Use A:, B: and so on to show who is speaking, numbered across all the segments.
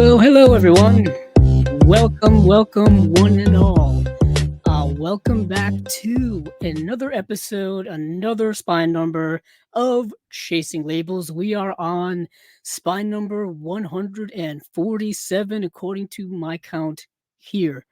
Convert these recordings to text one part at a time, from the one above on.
A: Hello, everyone. Welcome, one and all. Welcome back to another episode, another spine number of Chasing Labels. We are on spine number 147, according to my count here.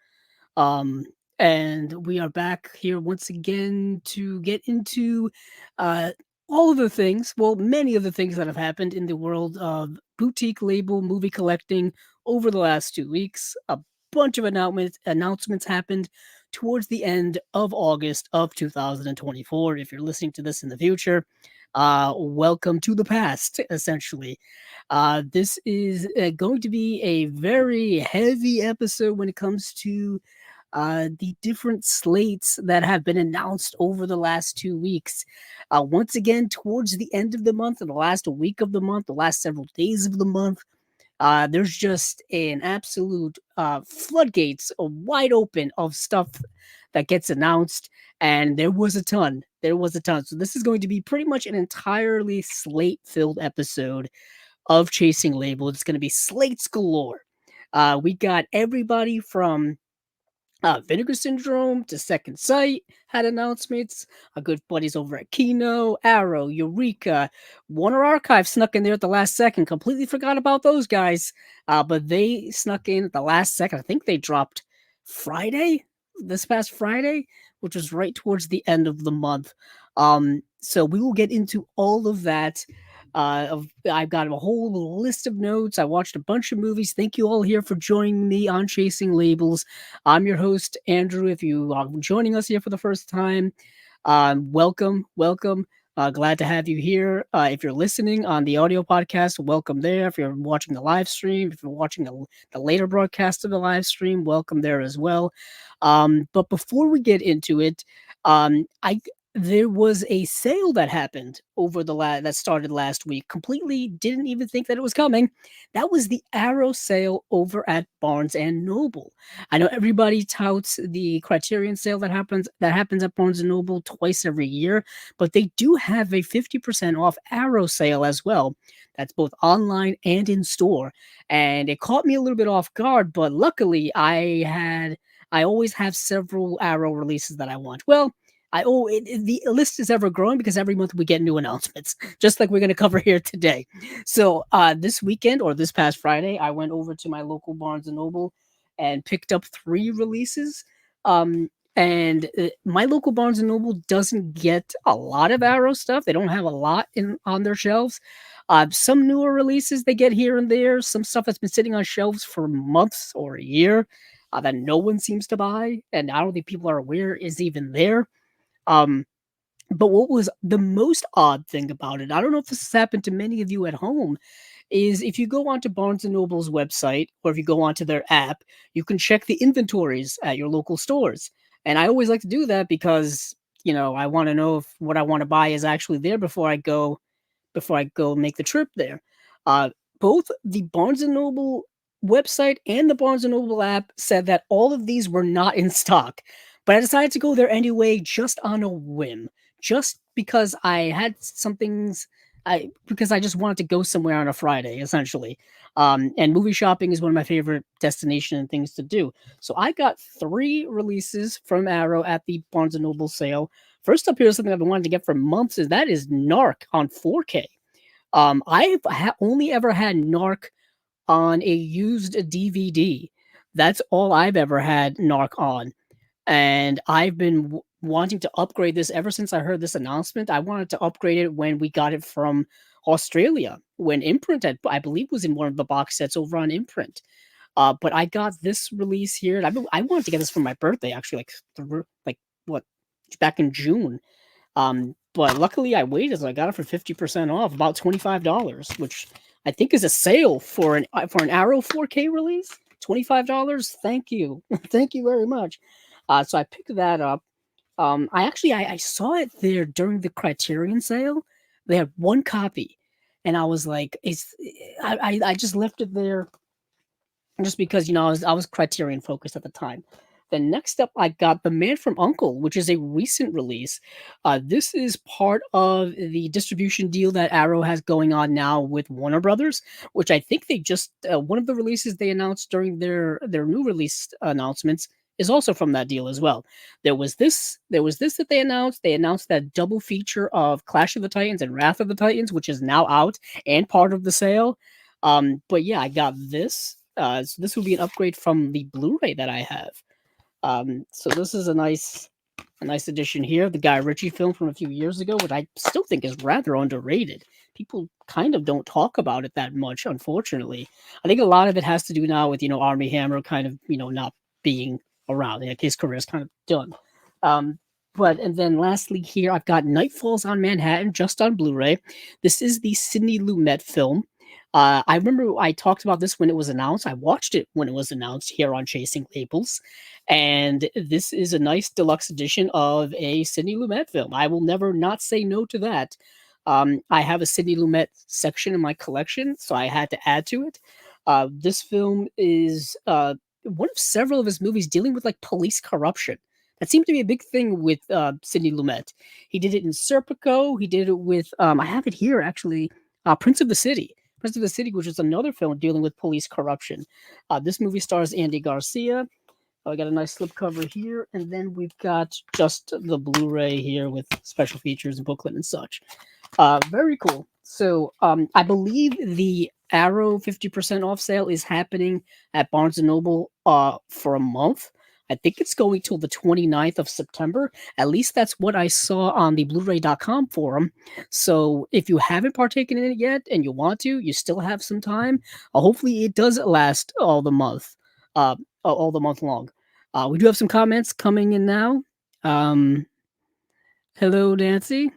A: Um, and we are back here once again to get into uh, all of the things, well, many of the things that have happened in the world of boutique label movie collecting over the last 2 weeks. A bunch of announcements happened towards the end of August of 2024. If you're listening to this in the future, welcome to the past, essentially. This is going to be a very heavy episode when it comes to the different slates that have been announced over the last 2 weeks. Once again, towards the end of the month, and the last week of the month, the last several days of the month, there's just an absolute floodgates wide open of stuff that gets announced, and there was a ton. There was a ton. So this is going to be pretty much an entirely slate-filled episode of Chasing Label. It's going to be slates galore. We got everybody from Vinegar Syndrome to Second Sight had announcements. Our good buddies over at Kino, Arrow, Eureka, Warner Archive snuck in there at the last second. Completely forgot about those guys, but they snuck in at the last second. I think they dropped this past Friday, which was right towards the end of the month. So we will get into all of that. I've got a whole list of notes. I watched a bunch of movies. Thank you all here for joining me on Chasing Labels. I'm your host, Andrew. If you are joining us here for the first time, welcome. Glad to have you here. If you're listening on the audio podcast, welcome there. If you're watching the live stream, if you're watching the later broadcast of the live stream, welcome there as well. But before we get into it, there was a sale that happened over that started last week. Completely didn't even think that it was coming. That was the Arrow sale over at Barnes and Noble. I know everybody touts the Criterion sale that happens at Barnes and Noble twice every year, but they do have a 50% off Arrow sale as well. That's both online and in store. And it caught me a little bit off guard, but luckily I always have several Arrow releases that I want. Well, the list is ever growing because every month we get new announcements, just like we're going to cover here today. So this weekend, or this past Friday, I went over to my local Barnes & Noble and picked up 3 releases. And my local Barnes & Noble doesn't get a lot of Arrow stuff. They don't have a lot on their shelves. Some newer releases they get here and there. Some stuff that's been sitting on shelves for months or a year that no one seems to buy. And I don't think people are aware is even there. But what was the most odd thing about it, I don't know if this has happened to many of you at home, is if you go onto Barnes & Noble's website, or if you go onto their app, you can check the inventories at your local stores. And I always like to do that because, I want to know if what I want to buy is actually there before I go make the trip there. Both the Barnes & Noble website and the Barnes & Noble app said that all of these were not in stock. But I decided to go there anyway, just on a whim, just because I had because I just wanted to go somewhere on a Friday, essentially. And movie shopping is one of my favorite destination and things to do. So I got 3 releases from Arrow at the Barnes & Noble sale. First up here is something I've been wanting to get for months, is Narc on 4K. I've only ever had Narc on a used DVD. That's all I've ever had Narc on. And I've been wanting to upgrade this ever since I heard this announcement. I wanted to upgrade it when we got it from Australia, when Imprint, I believe, was in one of the box sets over on Imprint. But I got this release here. I wanted to get this for my birthday, actually, back in June. But luckily I waited, so I got it for 50% off, about $25, which I think is a sale for an Arrow 4K release. $25. Thank you, thank you very much. So I picked that up. I saw it there during the Criterion sale. They had 1 copy, and I was like, I just left it there just because I was Criterion focused at the time. Then next up, I got The Man from Uncle, which is a recent release. This is part of the distribution deal that Arrow has going on now with Warner Brothers, which I think they just one of the releases they announced during their new release announcements is also from that deal as well. There was this that they announced. They announced that double feature of Clash of the Titans and Wrath of the Titans, which is now out and part of the sale. But yeah, I got this. So this will be an upgrade from the Blu-ray that I have. So this is a nice addition here. The Guy Ritchie film from a few years ago, which I still think is rather underrated. People kind of don't talk about it that much, unfortunately. I think a lot of it has to do now with Army Hammer kind of not being around. His career is kind of done. Um, but and then lastly here, I've got Night Falls on Manhattan just on Blu-ray. This is the Sidney Lumet film. I remember I talked about this when it was announced. I watched it when it was announced here on Chasing Labels, and this is a nice deluxe edition of a Sidney Lumet film. I will never not say no to that. I have a Sidney Lumet section in my collection, so I had to add to it. This film is one of several of his movies dealing with like police corruption. That seemed to be a big thing with Sidney Lumet. He did it in Serpico. He did it with I have it here actually. Prince of the City. Prince of the City, which is another film dealing with police corruption. This movie stars Andy Garcia. I got a nice slipcover here, and then we've got just the Blu-ray here with special features and booklet and such. Very cool. So I believe the Arrow 50% off sale is happening at Barnes & Noble for a month. I think it's going till the 29th of September. At least that's what I saw on the Blu-ray.com forum. So if you haven't partaken in it yet and you want to, you still have some time. Hopefully it does last all the month long. We do have some comments coming in now. Hello, Nancy.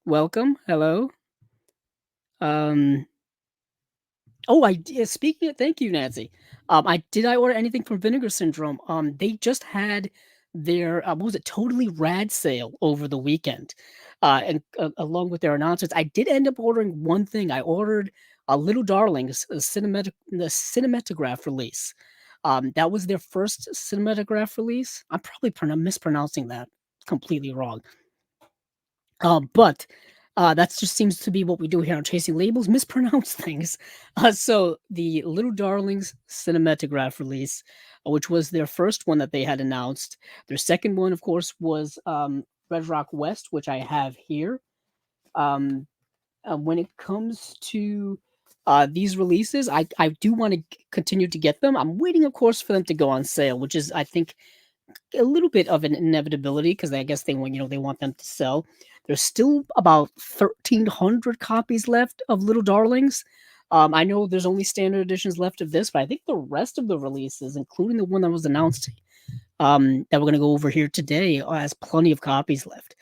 A: Welcome. Hello. Speaking of, thank you, Nancy. I order anything from Vinegar Syndrome? They just had their what was it, Totally Rad sale over the weekend, and along with their announcements, I did end up ordering one thing. I ordered Little Darlings, the cinematograph release. That was their first cinematograph release. I'm probably mispronouncing that completely wrong. But that just seems to be what we do here on Chasing Labels, mispronounce things. So the Little Darlings cinematograph release, which was their first one that they had announced. Their second one, of course, was Red Rock West, which I have here. When it comes to these releases, I do want to continue to get them. I'm waiting, of course, for them to go on sale, which is, I think, a little bit of an inevitability because I guess they want them to sell. There's still about 1,300 copies left of Little Darlings. I know there's only standard editions left of this, but I think the rest of the releases, including the one that was announced that we're going to go over here today, has plenty of copies left.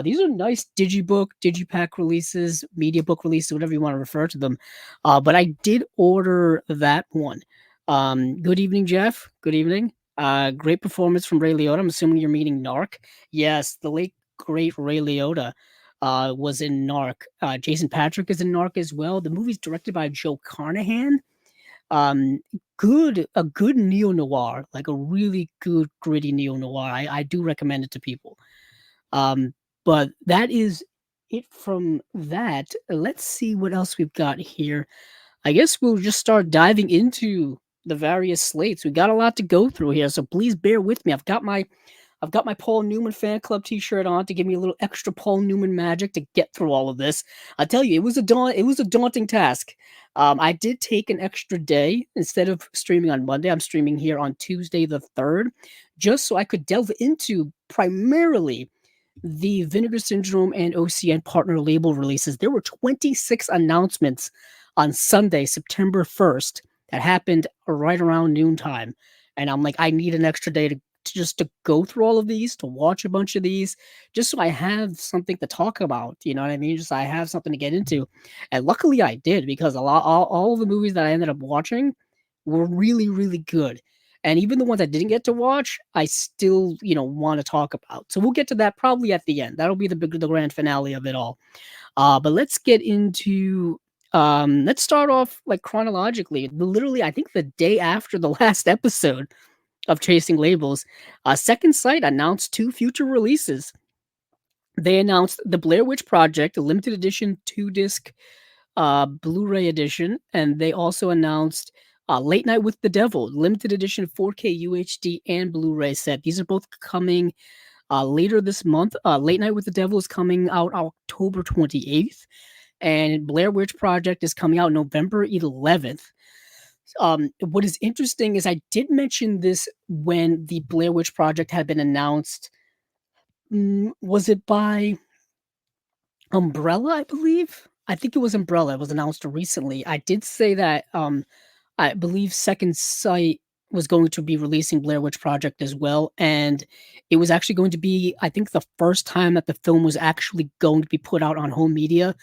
A: These are nice digibook, digipack releases, media book releases, whatever you want to refer to them. But I did order that one. Good evening, Jeff. Good evening. Great performance from Ray Liotta. I'm assuming you're meaning Narc. Yes, the late great Ray Liotta was in Narc. Jason Patrick is in Narc as well. The movie's directed by Joe Carnahan. A good neo noir, like a really good gritty neo noir. I do recommend it to people. But that is it from that. Let's see what else we've got here. I guess we'll just start diving into the various slates. We got a lot to go through here, so please bear with me. I've got my Paul Newman fan club t-shirt on to give me a little extra Paul Newman magic to get through all of this. I tell you, it was a daunting task. I did take an extra day. Instead of streaming on Monday, I'm streaming here on Tuesday the 3rd, just so I could delve into primarily the Vinegar Syndrome and OCN partner label releases. There were 26 announcements on Sunday, September 1st, that happened right around noontime. And I'm like, I need an extra day to just to go through all of these, to watch a bunch of these, just so I have something to talk about. You know what I mean? Just so I have something to get into. And luckily I did, because all of the movies that I ended up watching were really, really good. And even the ones I didn't get to watch, I still, want to talk about. So we'll get to that probably at the end. That'll be the grand finale of it all. But let's get into let's start off like chronologically. Literally, I think the day after the last episode, of Chasing Labels, Second Sight announced two future releases. They announced the Blair Witch Project, a limited edition 2 disc Blu-ray edition, and they also announced Late Night with the Devil, limited edition 4K UHD and Blu-ray set. These are both coming later this month. Late Night with the Devil is coming out October 28th, and Blair Witch Project is coming out November 11th. What is interesting is I did mention this when the Blair Witch Project had been announced. Was it by Umbrella, I believe? I think it was Umbrella. It was announced recently. I did say that I believe Second Sight was going to be releasing Blair Witch Project as well, and it was actually going to be, I think, the first time that the film was actually going to be put out on home media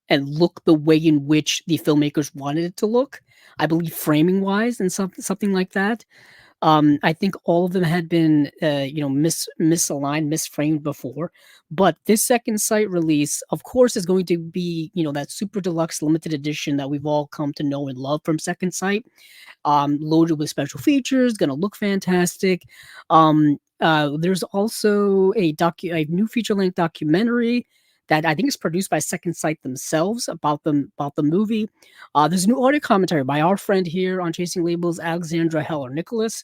A: and look the way in which the filmmakers wanted it to look. I believe framing wise and something like that. I think all of them had been, misaligned, misframed before, but this Second Sight release, of course, is going to be, that super deluxe limited edition that we've all come to know and love from Second Sight, loaded with special features, gonna look fantastic. There's also a new feature length documentary that I think is produced by Second Sight themselves about the movie. There's a new audio commentary by our friend here on Chasing Labels, Alexandra Heller Nicholas,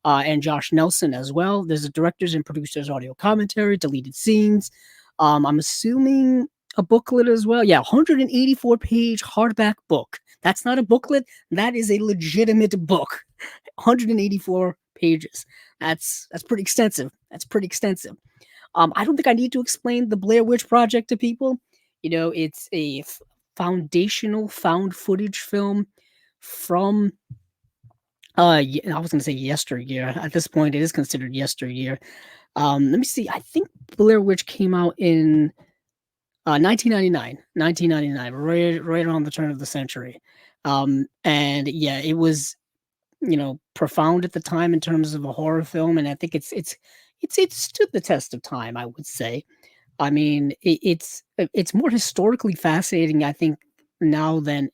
A: and Josh Nelson as well. There's a director's and producer's audio commentary, deleted scenes. I'm assuming a booklet as well. Yeah, 184-page hardback book. That's not a booklet. That is a legitimate book. 184 pages. That's pretty extensive. That's pretty extensive. I don't think I need to explain the Blair Witch Project to people. It's a foundational found footage film from I was going to say yesteryear. At this point, it is considered yesteryear. Let me see. I think Blair Witch came out in 1999, right around the turn of the century. And yeah, it was profound at the time in terms of a horror film, and I think it's stood the test of time, I would say. I mean, it's more historically fascinating, I think, now than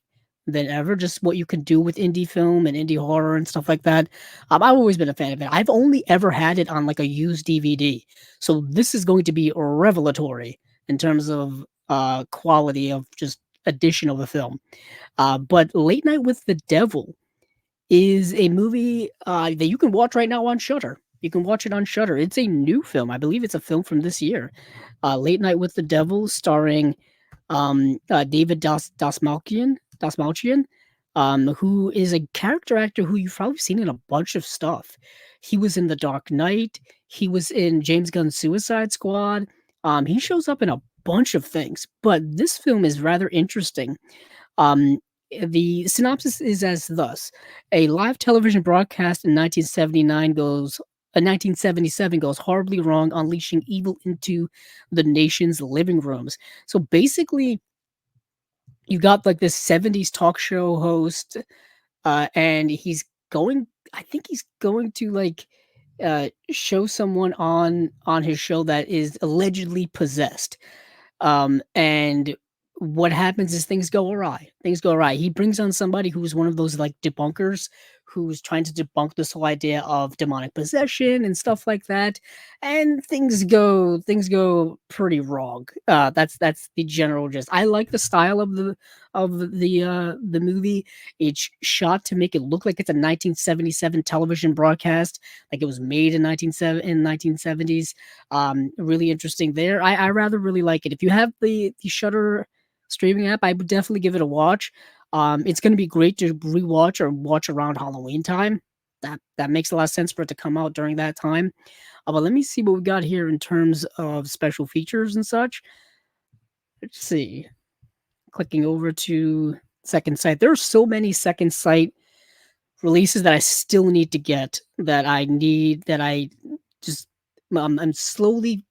A: ever. Just what you can do with indie film and indie horror and stuff like that. I've always been a fan of it. I've only ever had it on like a used DVD, so this is going to be revelatory in terms of quality of just edition of the film. But Late Night with the Devil is a movie that you can watch right now on Shutter. You can watch it on Shutter. It's a new film. I believe it's a film from this year. Late Night with the Devil, starring David Dasmalchian, who is a character actor who you've probably seen in a bunch of stuff. He was in The Dark Knight. He was in James Gunn's Suicide Squad. He shows up in a bunch of things, but this film is rather interesting. Um, the synopsis is as thus: a live television broadcast in 1977 goes horribly wrong, unleashing evil into the nation's living rooms. So basically, you got like this 70s talk show host, and I think he's going to like show someone on his show that is allegedly possessed. And what happens is things go awry. Things go awry. He brings on somebody who's one of those like debunkers who's trying to debunk this whole idea of demonic possession and stuff like that. And things go pretty wrong. That's the general gist. I like the style of the movie. It's shot to make it look like it's a 1977 television broadcast, like it was made in 1970s. Really interesting there. I rather really like it. If you have the Shutter streaming app, I would definitely give it a watch. It's going to be great to rewatch or watch around Halloween time. That makes a lot of sense for it to come out during that time. But let me see what we got here in terms of special features and such. Let's see. Clicking over to Second Sight. There are so many Second Sight releases that I still need to get. I'm slowly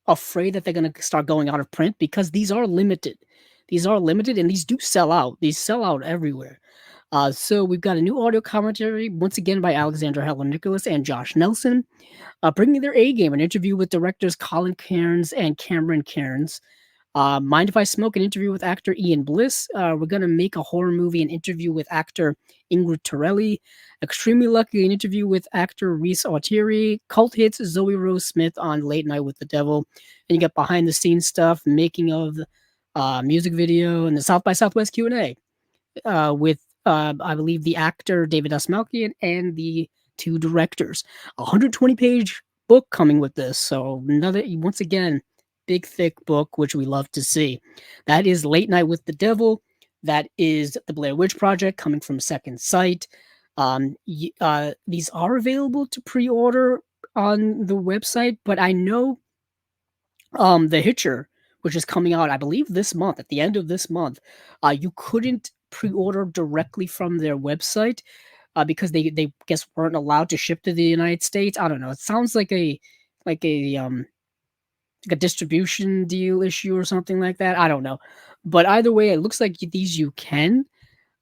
A: afraid that they're going to start going out of print because these are limited. These are limited and these do sell out. These sell out everywhere. So we've got a new audio commentary, once again by Alexandra Heller Nicholas and Josh Nelson, bringing their A game, an interview with directors Colin Cairns and Cameron Cairns. Mind If I Smoke, an interview with actor Ian Bliss. We're going to make a horror movie, an interview with actor Ingrid Torelli. Extremely Lucky, an interview with actor Reese Autieri. Cult Hits, Zoe Rose Smith on Late Night with the Devil. And you got behind the scenes stuff, making of music video, and the South by Southwest Q&A with, I believe, the actor David Asmalkian and the two directors. 120-page book coming with this. So another, once again, big, thick book, which we love to see. That is Late Night with the Devil. That is the Blair Witch Project coming from Second Sight. These are available to pre-order on the website, but I know The Hitcher, which is coming out, I believe, this month, at the end of this month, you couldn't pre-order directly from their website because they guess weren't allowed to ship to the United States. I don't know. It sounds like like a um like a distribution deal issue or something like that. I don't know. But either way, it looks like these you can.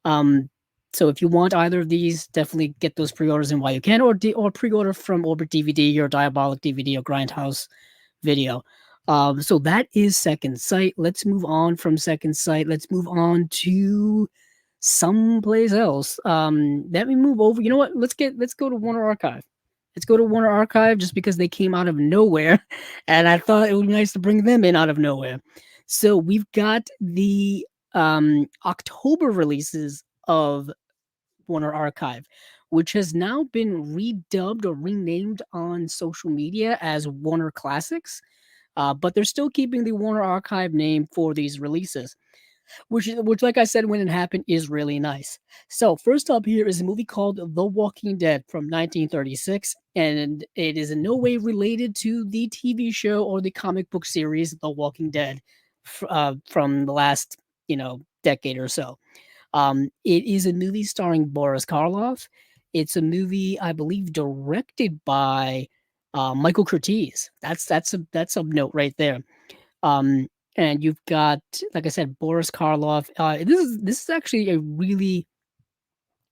A: Um, so if you want either of these, definitely get those pre-orders in while you can, or pre-order from Orbit DVD or Diabolik DVD or Grindhouse Video. So that is Second Sight. Let's move on from Second Sight. Let's move on to someplace else. Let me move over. You know what? Let's go to Warner Archive. Let's go to Warner Archive just because they came out of nowhere, and I thought it would be nice to bring them in out of nowhere. So we've got the October releases of Warner Archive, which has now been redubbed or renamed on social media as Warner Classics. But they're still keeping the Warner Archive name for these releases, which, like I said, when it happened, is really nice. So first up here is a movie called The Walking Dead from 1936, and it is in no way related to the TV show or the comic book series The Walking Dead from the last decade or so. It is a movie starring Boris Karloff. It's a movie, I believe, directed by Michael Curtiz. That's a note right there. And you've got, like I said, Boris Karloff. This is actually a really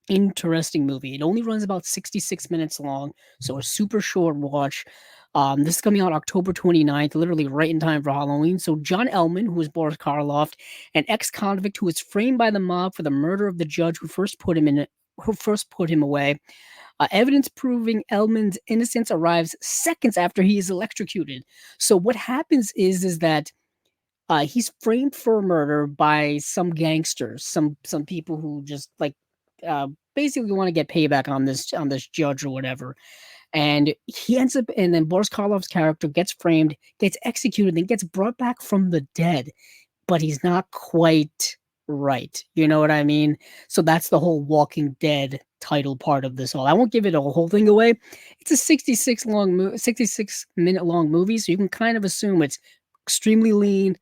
A: interesting movie. It only runs about 66 minutes long, so a super short watch. This is coming out October 29th, literally right in time for Halloween. So John Ellman, who is Boris Karloff, an ex-convict who was framed by the mob for the murder of the judge who first put him away. Evidence proving Ellman's innocence arrives seconds after he is electrocuted. So what happens is that he's framed for murder by some gangsters, some people who just basically want to get payback on this judge or whatever. And he ends up, and then Boris Karloff's character gets framed, gets executed, then gets brought back from the dead, but he's not quite right. You know what I mean? So that's the whole Walking Dead title part of this all. I won't give it a whole thing away. It's a 66 minute long movie, so you can kind of assume it's extremely lean,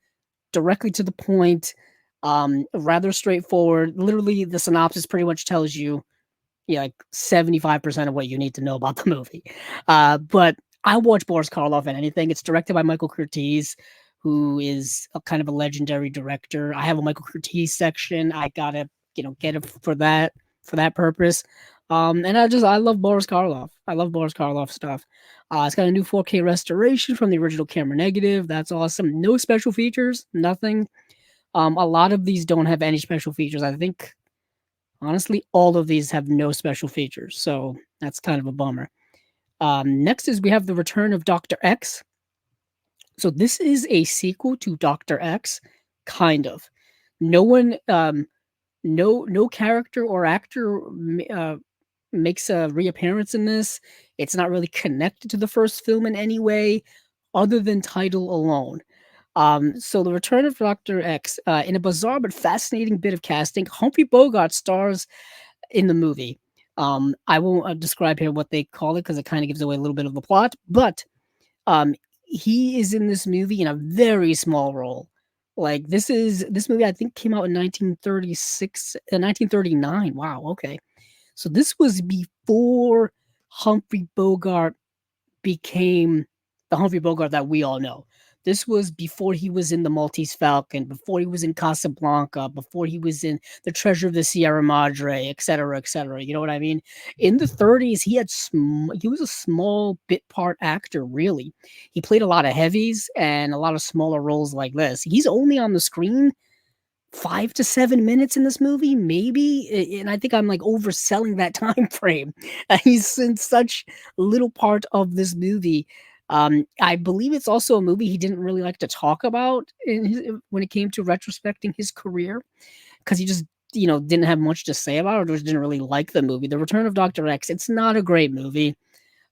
A: directly to the point, rather straightforward. Literally, the synopsis pretty much tells you, like 75% of what you need to know about the movie. But I watch Boris Karloff in anything. It's directed by Michael Curtiz, who is a kind of a legendary director. I have a Michael Curtiz section. I gotta, get it for that purpose. And I love Boris Karloff. I love Boris Karloff stuff. It's got a new 4K restoration from the original camera negative. That's awesome. No special features, nothing. A lot of these don't have any special features. I think, honestly, all of these have no special features. So that's kind of a bummer. Next is we have The Return of Dr. X. So this is a sequel to Dr. X, kind of. No one, no character or actor makes a reappearance in this. It's not really connected to the first film in any way, other than title alone. So The Return of Dr. X, in a bizarre but fascinating bit of casting, Humphrey Bogart stars in the movie. I won't describe here what they call it because it kind of gives away a little bit of the plot, but he is in this movie in a very small role. Like this movie I think came out in 1939. Wow, okay. So this was before Humphrey Bogart became the Humphrey Bogart that we all know. This was before he was in the Maltese Falcon, before he was in Casablanca, before he was in The Treasure of the Sierra Madre, etc., etc. You know what I mean? In the 30s, he was a small bit part actor, really. He played a lot of heavies and a lot of smaller roles like this. He's only on the screen 5 to 7 minutes in this movie, maybe. And I think I'm like overselling that time frame. He's in such little part of this movie. I believe it's also a movie he didn't really like to talk about when it came to retrospecting his career, because he just didn't have much to say about it, or just didn't really like the movie. The Return of Dr. X. It's not a great movie.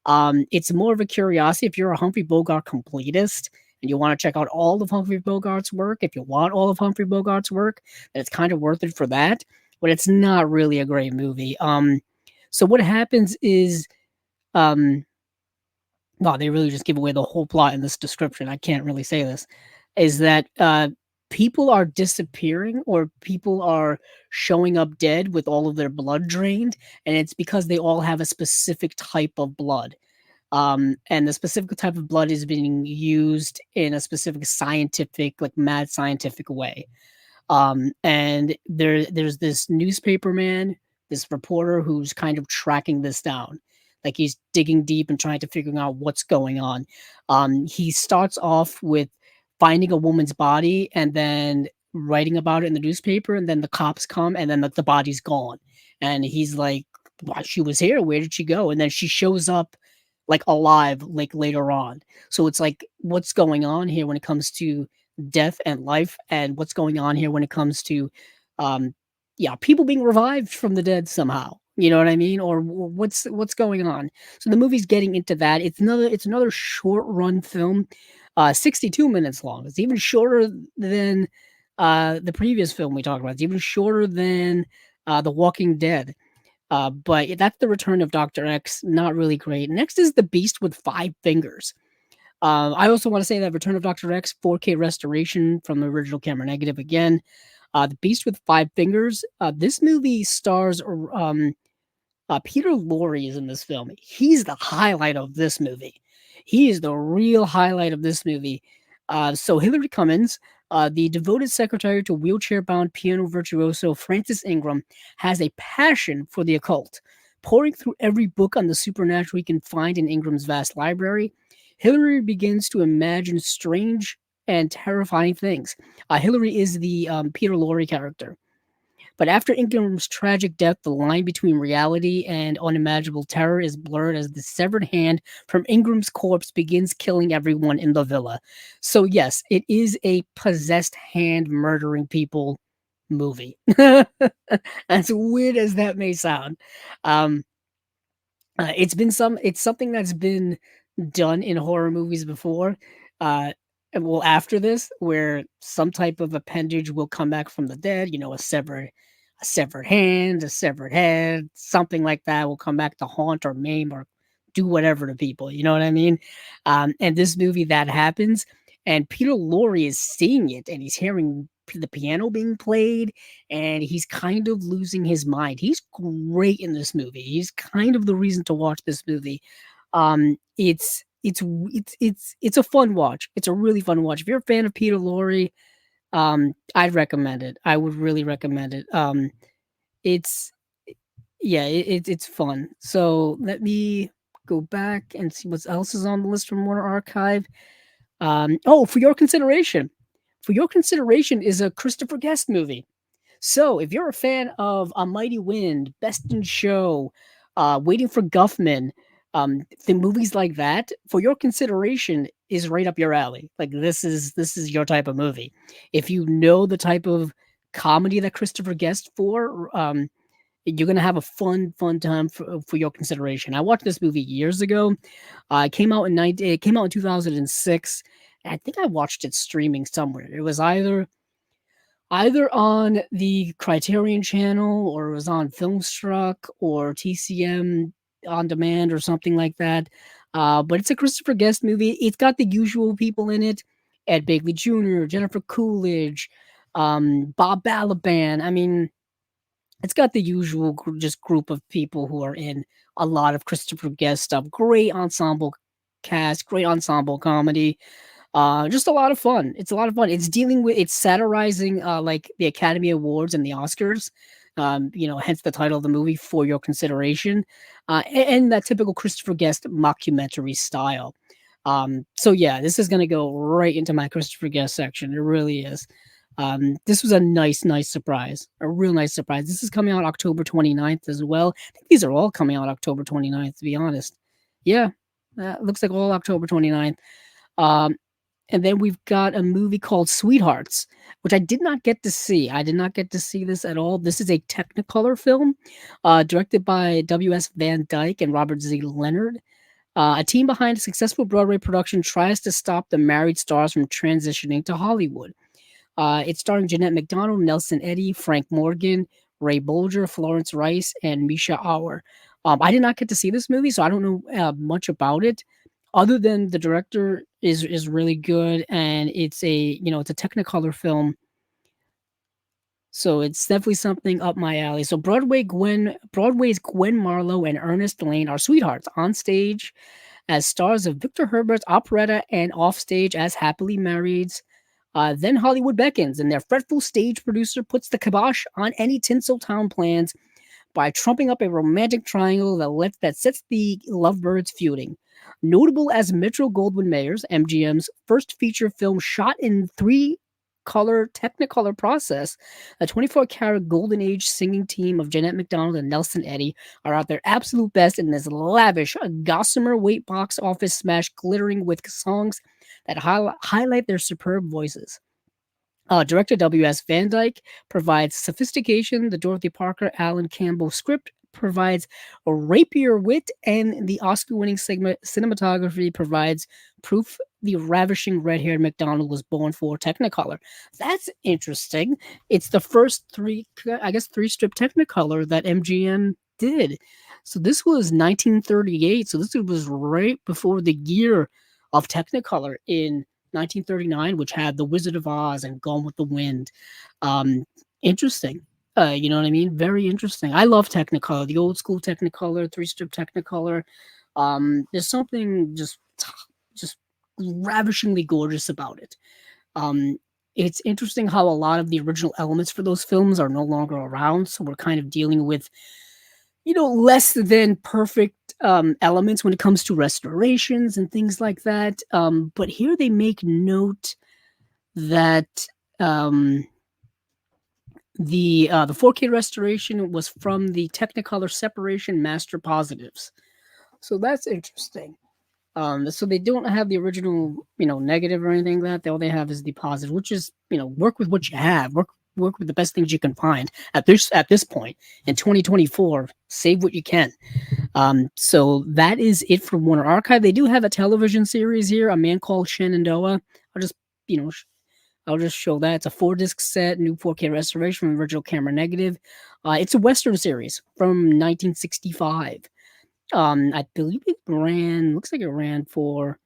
A: It's more of a curiosity if you're a Humphrey Bogart completist and you want to check out all of Humphrey Bogart's work. If you want all of Humphrey Bogart's work, then it's kind of worth it for that. But it's not really a great movie. So what happens is, um, wow, they really just give away the whole plot in this description. I can't really say this. Is that people are disappearing, or people are showing up dead with all of their blood drained, and it's because they all have a specific type of blood. And the specific type of blood is being used in a specific scientific, like mad scientific way. And there's this newspaper man, this reporter who's kind of tracking this down. Like he's digging deep and trying to figure out what's going on. He starts off with finding a woman's body and then writing about it in the newspaper, and then the cops come, and then the body's gone. And he's like, "Why, she was here. Where did she go?" And then she shows up like alive, like later on. So it's like, what's going on here when it comes to death and life, and what's going on here when it comes to, um, yeah, people being revived from the dead somehow. You know what I mean? Or what's going on? So the movie's getting into that. It's another short run film, 62 minutes long. It's even shorter than the previous film we talked about. It's even shorter than The Walking Dead. But that's The Return of Dr. X. Not really great. Next is The Beast with Five Fingers. I also want to say that Return of Dr. X 4K restoration from the original camera negative again. The Beast with Five Fingers. This movie stars Peter Lorre is in this film. He's the highlight of this movie. He is the real highlight of this movie. So Hillary Cummins, the devoted secretary to wheelchair-bound piano virtuoso Francis Ingram, has a passion for the occult. Pouring through every book on the supernatural he can find in Ingram's vast library, Hillary begins to imagine strange and terrifying things. Hillary is the Peter Lorre character. But after Ingram's tragic death, the line between reality and unimaginable terror is blurred as the severed hand from Ingram's corpse begins killing everyone in the villa. So, yes, it is a possessed hand murdering people movie. As weird as that may sound. Um, it's something that's been done in horror movies before. Well, after this, where some type of appendage will come back from the dead, a severed hand, a severed head, something like that will come back to haunt or maim or do whatever to people. You know what I mean? And this movie, that happens, and Peter Lorre is seeing it, and he's hearing the piano being played, and he's kind of losing his mind. He's great in this movie. He's kind of the reason to watch this movie. It's a fun watch. It's a really fun watch. If you're a fan of Peter Lorre, I'd recommend it. I would really recommend it. It's yeah, it's fun. So let me go back and see what else is on the list from Warner Archive. Oh, for your consideration. For your consideration is a Christopher Guest movie. So if you're a fan of A Mighty Wind, Best in Show, Waiting for Guffman, the movies like that, for your consideration is right up your alley. Like this is your type of movie. If you know the type of comedy that Christopher Guest you're gonna have a fun time for your consideration. I watched this movie years ago. It came out in 2006. And I think I watched it streaming somewhere. It was either on the Criterion Channel, or it was on Filmstruck or TCM on demand or something like that. But it's a Christopher Guest movie. It's got the usual people in it: Ed Begley Jr., Jennifer Coolidge, Bob Balaban. I mean, it's got the usual just group of people who are in a lot of Christopher Guest stuff. Great ensemble cast, great ensemble comedy. Just a lot of fun. It's a lot of fun. It's satirizing like the Academy Awards and the Oscars. Hence the title of the movie, For Your Consideration, and that typical Christopher Guest mockumentary style. So yeah, this is gonna go right into my Christopher Guest section. It really is. This was a nice surprise, a real nice surprise. This is coming out October 29th as well. I think these are all coming out October 29th, to be honest. Yeah, looks like all October 29th. Um, and then we've got a movie called Sweethearts, which I did not get to see. I did not get to see this at all. This is a Technicolor film, directed by W.S. Van Dyke and Robert Z. Leonard. A team behind a successful Broadway production tries to stop the married stars from transitioning to Hollywood. It's starring Jeanette MacDonald, Nelson Eddy, Frank Morgan, Ray Bolger, Florence Rice, and Misha Auer. I did not get to see this movie, so I don't know much about it, other than the director is really good, and it's a Technicolor film, so it's definitely something up my alley. So Broadway's Gwen Marlowe and Ernest Lane are sweethearts on stage as stars of Victor Herbert's operetta and offstage as happily marrieds. Then Hollywood beckons, and their fretful stage producer puts the kibosh on any Tinseltown plans by trumping up a romantic triangle that sets the lovebirds feuding. Notable as Metro Goldwyn Mayer's MGM's first feature film shot in three-color Technicolor process, a 24-karat golden age singing team of Jeanette MacDonald and Nelson Eddy are at their absolute best in this lavish, gossamer weight box office smash, glittering with songs that highlight their superb voices. Director W.S. Van Dyke provides sophistication. The Dorothy Parker, Alan Campbell script provides a rapier wit, and the Oscar-winning cinematography provides proof the ravishing red-haired MacDonald was born for Technicolor. That's interesting. It's the first three-strip Technicolor that MGM did. So this was 1938. So this was right before the year of Technicolor in 1939, which had The Wizard of Oz and Gone with the Wind. Interesting. You know what I mean? Very interesting. I love Technicolor, the old school Technicolor, three-strip Technicolor. There's something just ravishingly gorgeous about it. It's interesting how a lot of the original elements for those films are no longer around, so we're kind of dealing with less than perfect elements when it comes to restorations and things like that. But here they make note that the 4K restoration was from the Technicolor Separation Master Positives. So that's interesting. So they don't have the original, negative or anything like that. All they have is the positive, which is, work with what you have. Work with the best things you can find at this point in 2024. Save what you can. So that is it for Warner Archive. They do have a television series here, A Man Called Shenandoah. I'll just show that. It's a 4-disc set, new 4K restoration from original camera negative. It's a Western series from 1965. I believe looks like it ran for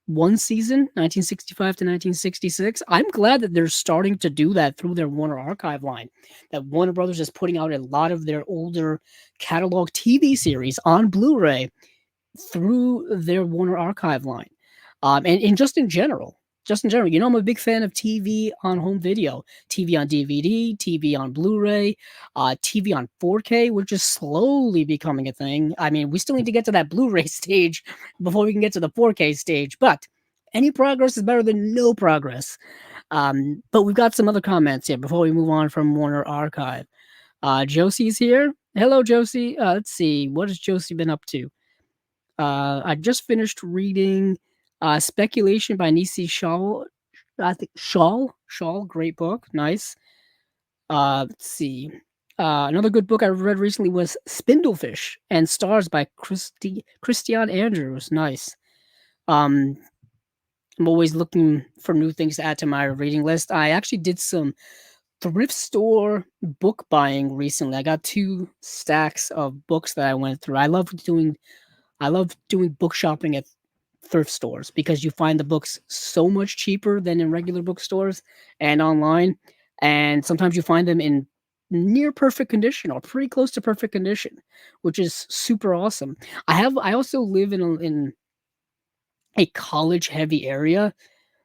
A: one season, 1965 to 1966. I'm glad that they're starting to do that through their Warner Archive line. That Warner Brothers is putting out a lot of their older catalog TV series on Blu-ray through their Warner Archive line. And just in general, I'm a big fan of TV on home video, TV on DVD, TV on Blu-ray, TV on 4K, which is slowly becoming a thing. I mean, we still need to get to that Blu-ray stage before we can get to the 4K stage, but any progress is better than no progress. But we've got some other comments here before we move on from Warner Archive. Josie's here. Hello, Josie. Let's see. What has Josie been up to? I just finished reading Speculation by Nisi Shawl. I think Shawl, great book. Nice. Let's see. Another good book I read recently was Spindlefish and Stars by Christian Andrews. Nice. I'm always looking for new things to add to my reading list. I actually did some thrift store book buying recently. I got 2 stacks of books that I went through. I love doing book shopping at thrift stores because you find the books so much cheaper than in regular bookstores and online, and sometimes you find them in near perfect condition or pretty close to perfect condition, which is super awesome. I also live in a college heavy area,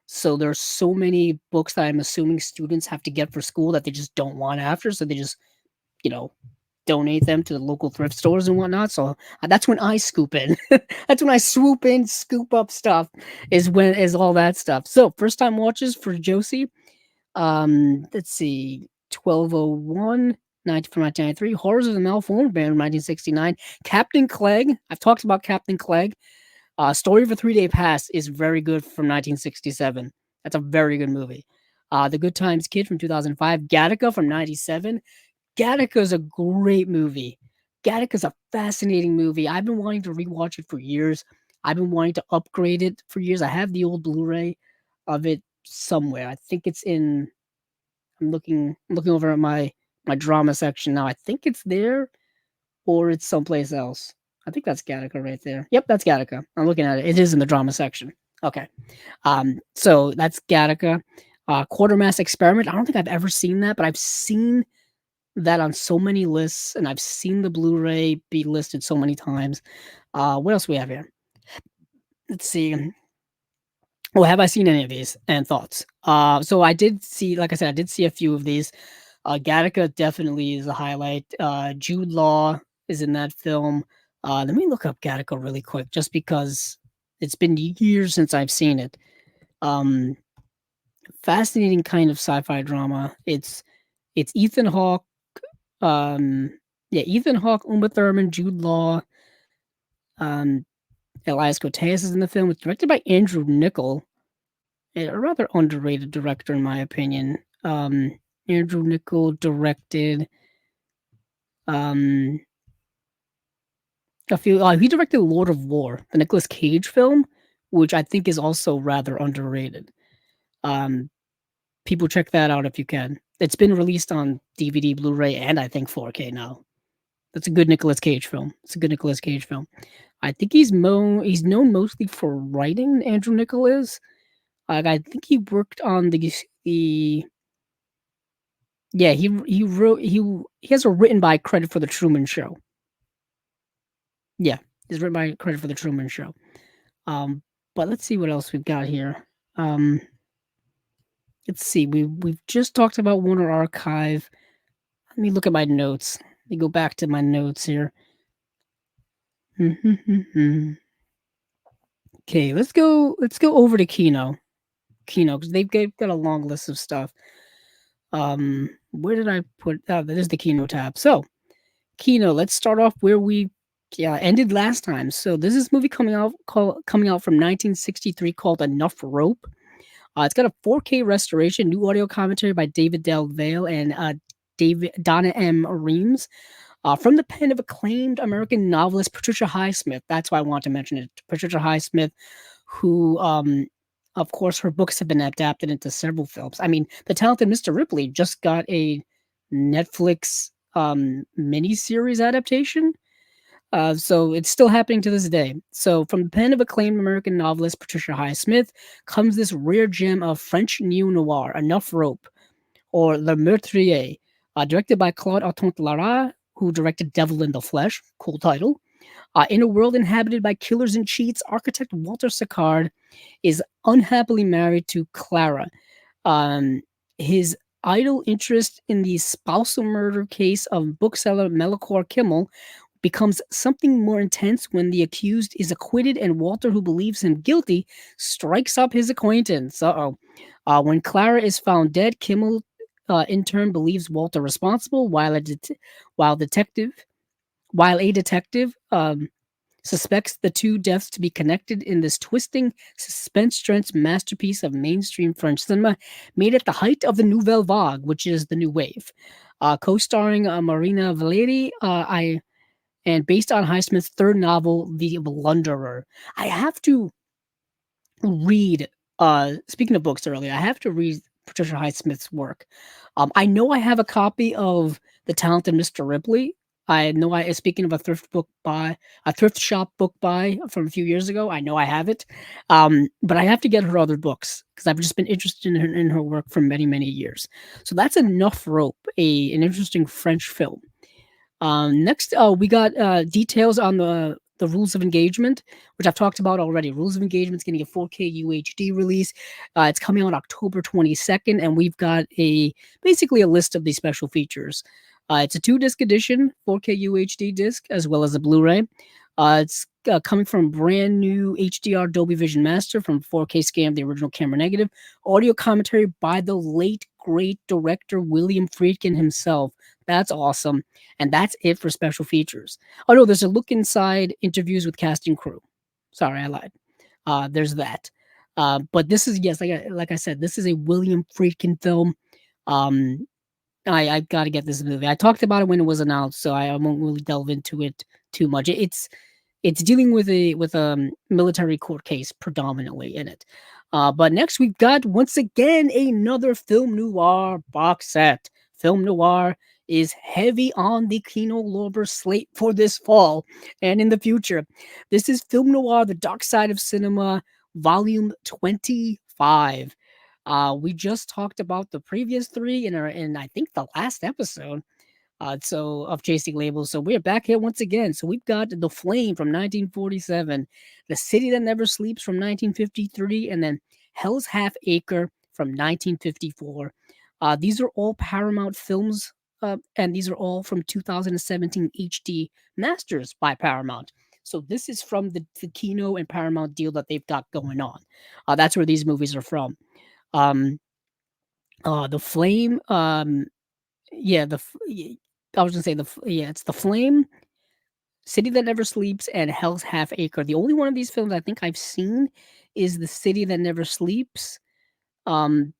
A: So there's so many books that I'm assuming students have to get for school that they just don't want after, so they just, you know, donate them to the local thrift stores and whatnot. So that's when I scoop in. That's when I swoop in, scoop up stuff. Is all that stuff. So first time watches for Josie. Let's see, 1201. 19 from 1993, Horrors of the Malformed Band from 1969, Captain Clegg. I've talked about Captain Clegg. Story of a 3-Day Past is very good from 1967. That's a very good movie. The Good Times Kid from 2005, Gattaca from 97. Gattaca is a great movie. Gattaca is a fascinating movie. I've been wanting to rewatch it for years. I've been wanting to upgrade it for years. I have the old Blu-ray of it somewhere. I think it's in. I'm looking over at my drama section now. I think it's there, or it's someplace else. I think that's Gattaca right there. Yep, that's Gattaca. I'm looking at it. It is in the drama section. Okay. So that's Gattaca. Quartermass Experiment. I don't think I've ever seen that, but I've seen that on so many lists, and I've seen the Blu-ray be listed so many times. What else we have here? Let's see. Oh, have I seen any of these? And thoughts. So I did see, like I said, I did see a few of these. Gattaca definitely is a highlight. Jude Law is in that film. Let me look up Gattaca really quick, just because it's been years since I've seen it. Fascinating kind of sci-fi drama. It's Ethan Hawke. Ethan Hawke, Uma Thurman, Jude Law, Elias Koteas is in the film. It's directed by Andrew Niccol, a rather underrated director in my opinion. Andrew Niccol directed a few. He directed Lord of War, the Nicolas Cage film, which I think is also rather underrated. People check that out if you can. It's been released on DVD, Blu-ray, and I think 4K now. That's a good Nicolas Cage film. It's a good Nicolas Cage film. I think he's known mostly for writing. Andrew Niccol is. I think he worked on the yeah, he wrote he has a written by credit for the Truman Show. Yeah, he's written by credit for the Truman Show. But let's see what else we've got here. Let's see. We've just talked about Warner Archive. Let me look at my notes. Let me go back to my notes here. Okay, let's go over to Kino. Kino, because they've got a long list of stuff. Where did I put? Oh, that is the Kino tab. So, Kino. Let's start off where we ended last time. So this is a movie coming out from 1963 called Enough Rope. It's got a 4K restoration, new audio commentary by David Del Valle and Donna M. Reams. From the pen of acclaimed American novelist Patricia Highsmith. That's why I want to mention it. Patricia Highsmith, who, of course, her books have been adapted into several films. I mean, The Talented Mr. Ripley just got a Netflix miniseries adaptation. So it's still happening to this day. So from the pen of acclaimed American novelist Patricia Highsmith comes this rare gem of French neo-noir, Enough Rope, or Le Meurtrier, directed by Claude Autant-Lara, who directed Devil in the Flesh. Cool title. In a world inhabited by killers and cheats, architect Walter Sicard is unhappily married to Clara. His idle interest in the spousal murder case of bookseller Melicor Kimmel becomes something more intense when the accused is acquitted and Walter, who believes him guilty, strikes up his acquaintance. When Clara is found dead, Kimmel in turn believes Walter responsible, while a detective suspects the two deaths to be connected in this twisting, suspense-drenched masterpiece of mainstream French cinema, made at the height of the Nouvelle Vague, which is the new wave. Co-starring Marina Valeri, and based on Highsmith's third novel, The Blunderer. I have to read, speaking of books earlier, I have to read Patricia Highsmith's work. I know I have a copy of The Talented Mr. Ripley. I know speaking of a thrift shop book buy from a few years ago, I know I have it. But I have to get her other books because I've just been interested in her work for many, many years. So that's Enough Rope, an interesting French film. Next, we got details on the the Rules of Engagement, which I've talked about already. Rules of Engagement is getting a 4K UHD release. It's coming out October 22nd, and we've got basically a list of these special features. It's a 2-disc edition, 4K UHD disc, as well as a Blu-ray. It's coming from brand new HDR Dolby Vision Master from 4K scan of the original camera negative. Audio commentary by the late, great director William Friedkin himself. That's awesome. And that's it for special features. Oh, no, there's a look inside interviews with cast and crew. Sorry, I lied. There's that. But this is, yes, like I said, this is a William Friedkin film. I got to get this movie. I talked about it when it was announced, so I won't really delve into it too much. It's dealing with a military court case predominantly in it. But next we've got once again another film noir box set. Film noir is heavy on the Kino Lorber slate for this fall and in the future. This is Film Noir: The Dark Side of Cinema, Volume 25. We just talked about the previous three in I think the last episode. So of Chasing Labels. So we're back here once again. So we've got The Flame from 1947, The City That Never Sleeps from 1953, and then Hell's Half Acre from 1954. These are all Paramount films, and these are all from 2017 HD Masters by Paramount. So this is from the Kino and Paramount deal that they've got going on. That's where these movies are from. The Flame, yeah, I was gonna say it's The Flame, City That Never Sleeps, and Hell's Half Acre. The only one of these films I think I've seen is The City That Never Sleeps. Um,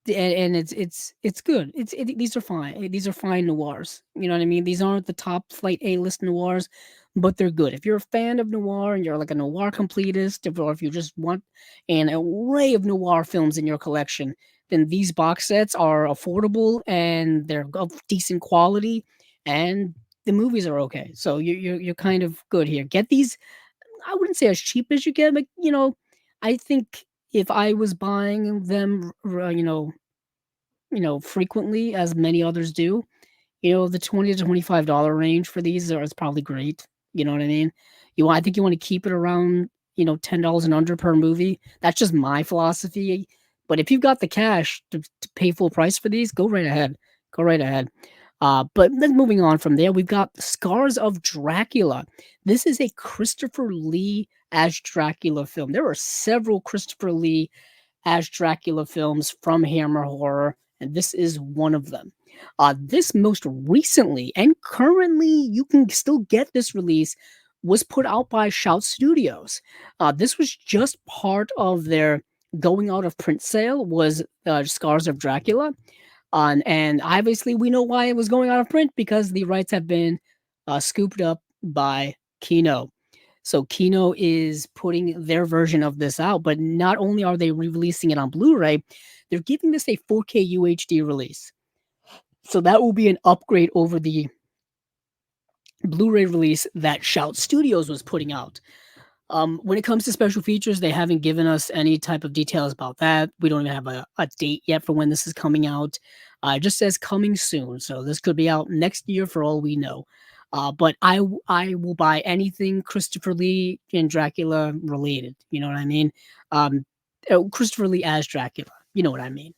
A: and it's good. These are fine. These are fine noirs. You know what I mean? These aren't the top flight A-list noirs, but they're good. If you're a fan of noir and you're like a noir completist, or if you just want an array of noir films in your collection, then these box sets are affordable and they're of decent quality, and the movies are okay. So you're kind of good here. Get these. I wouldn't say as cheap as you get, but I think if I was buying them, frequently as many others do, the $20 to $25 range for these is probably great. You know what I mean? I think you want to keep it around, $10 and under per movie. That's just my philosophy. But if you've got the cash to pay full price for these, go right ahead. Go right ahead. But then moving on from there, we've got Scars of Dracula. This is a Christopher Lee as Dracula film. There are several Christopher Lee as Dracula films from Hammer Horror, and this is one of them. This most recently and currently, you can still get this release, was put out by Shout Studios. This was just part of their going out of print sale, was Scars of Dracula. And obviously, we know why it was going out of print, because the rights have been scooped up by Kino. So Kino is putting their version of this out, but not only are they re-releasing it on Blu-ray, they're giving this a 4K UHD release. So that will be an upgrade over the Blu-ray release that Shout Studios was putting out. When it comes to special features, they haven't given us any type of details about that. We don't even have a date yet for when this is coming out. It just says coming soon. So this could be out next year for all we know. But I will buy anything Christopher Lee and Dracula related. You know what I mean? Christopher Lee as Dracula. You know what I mean?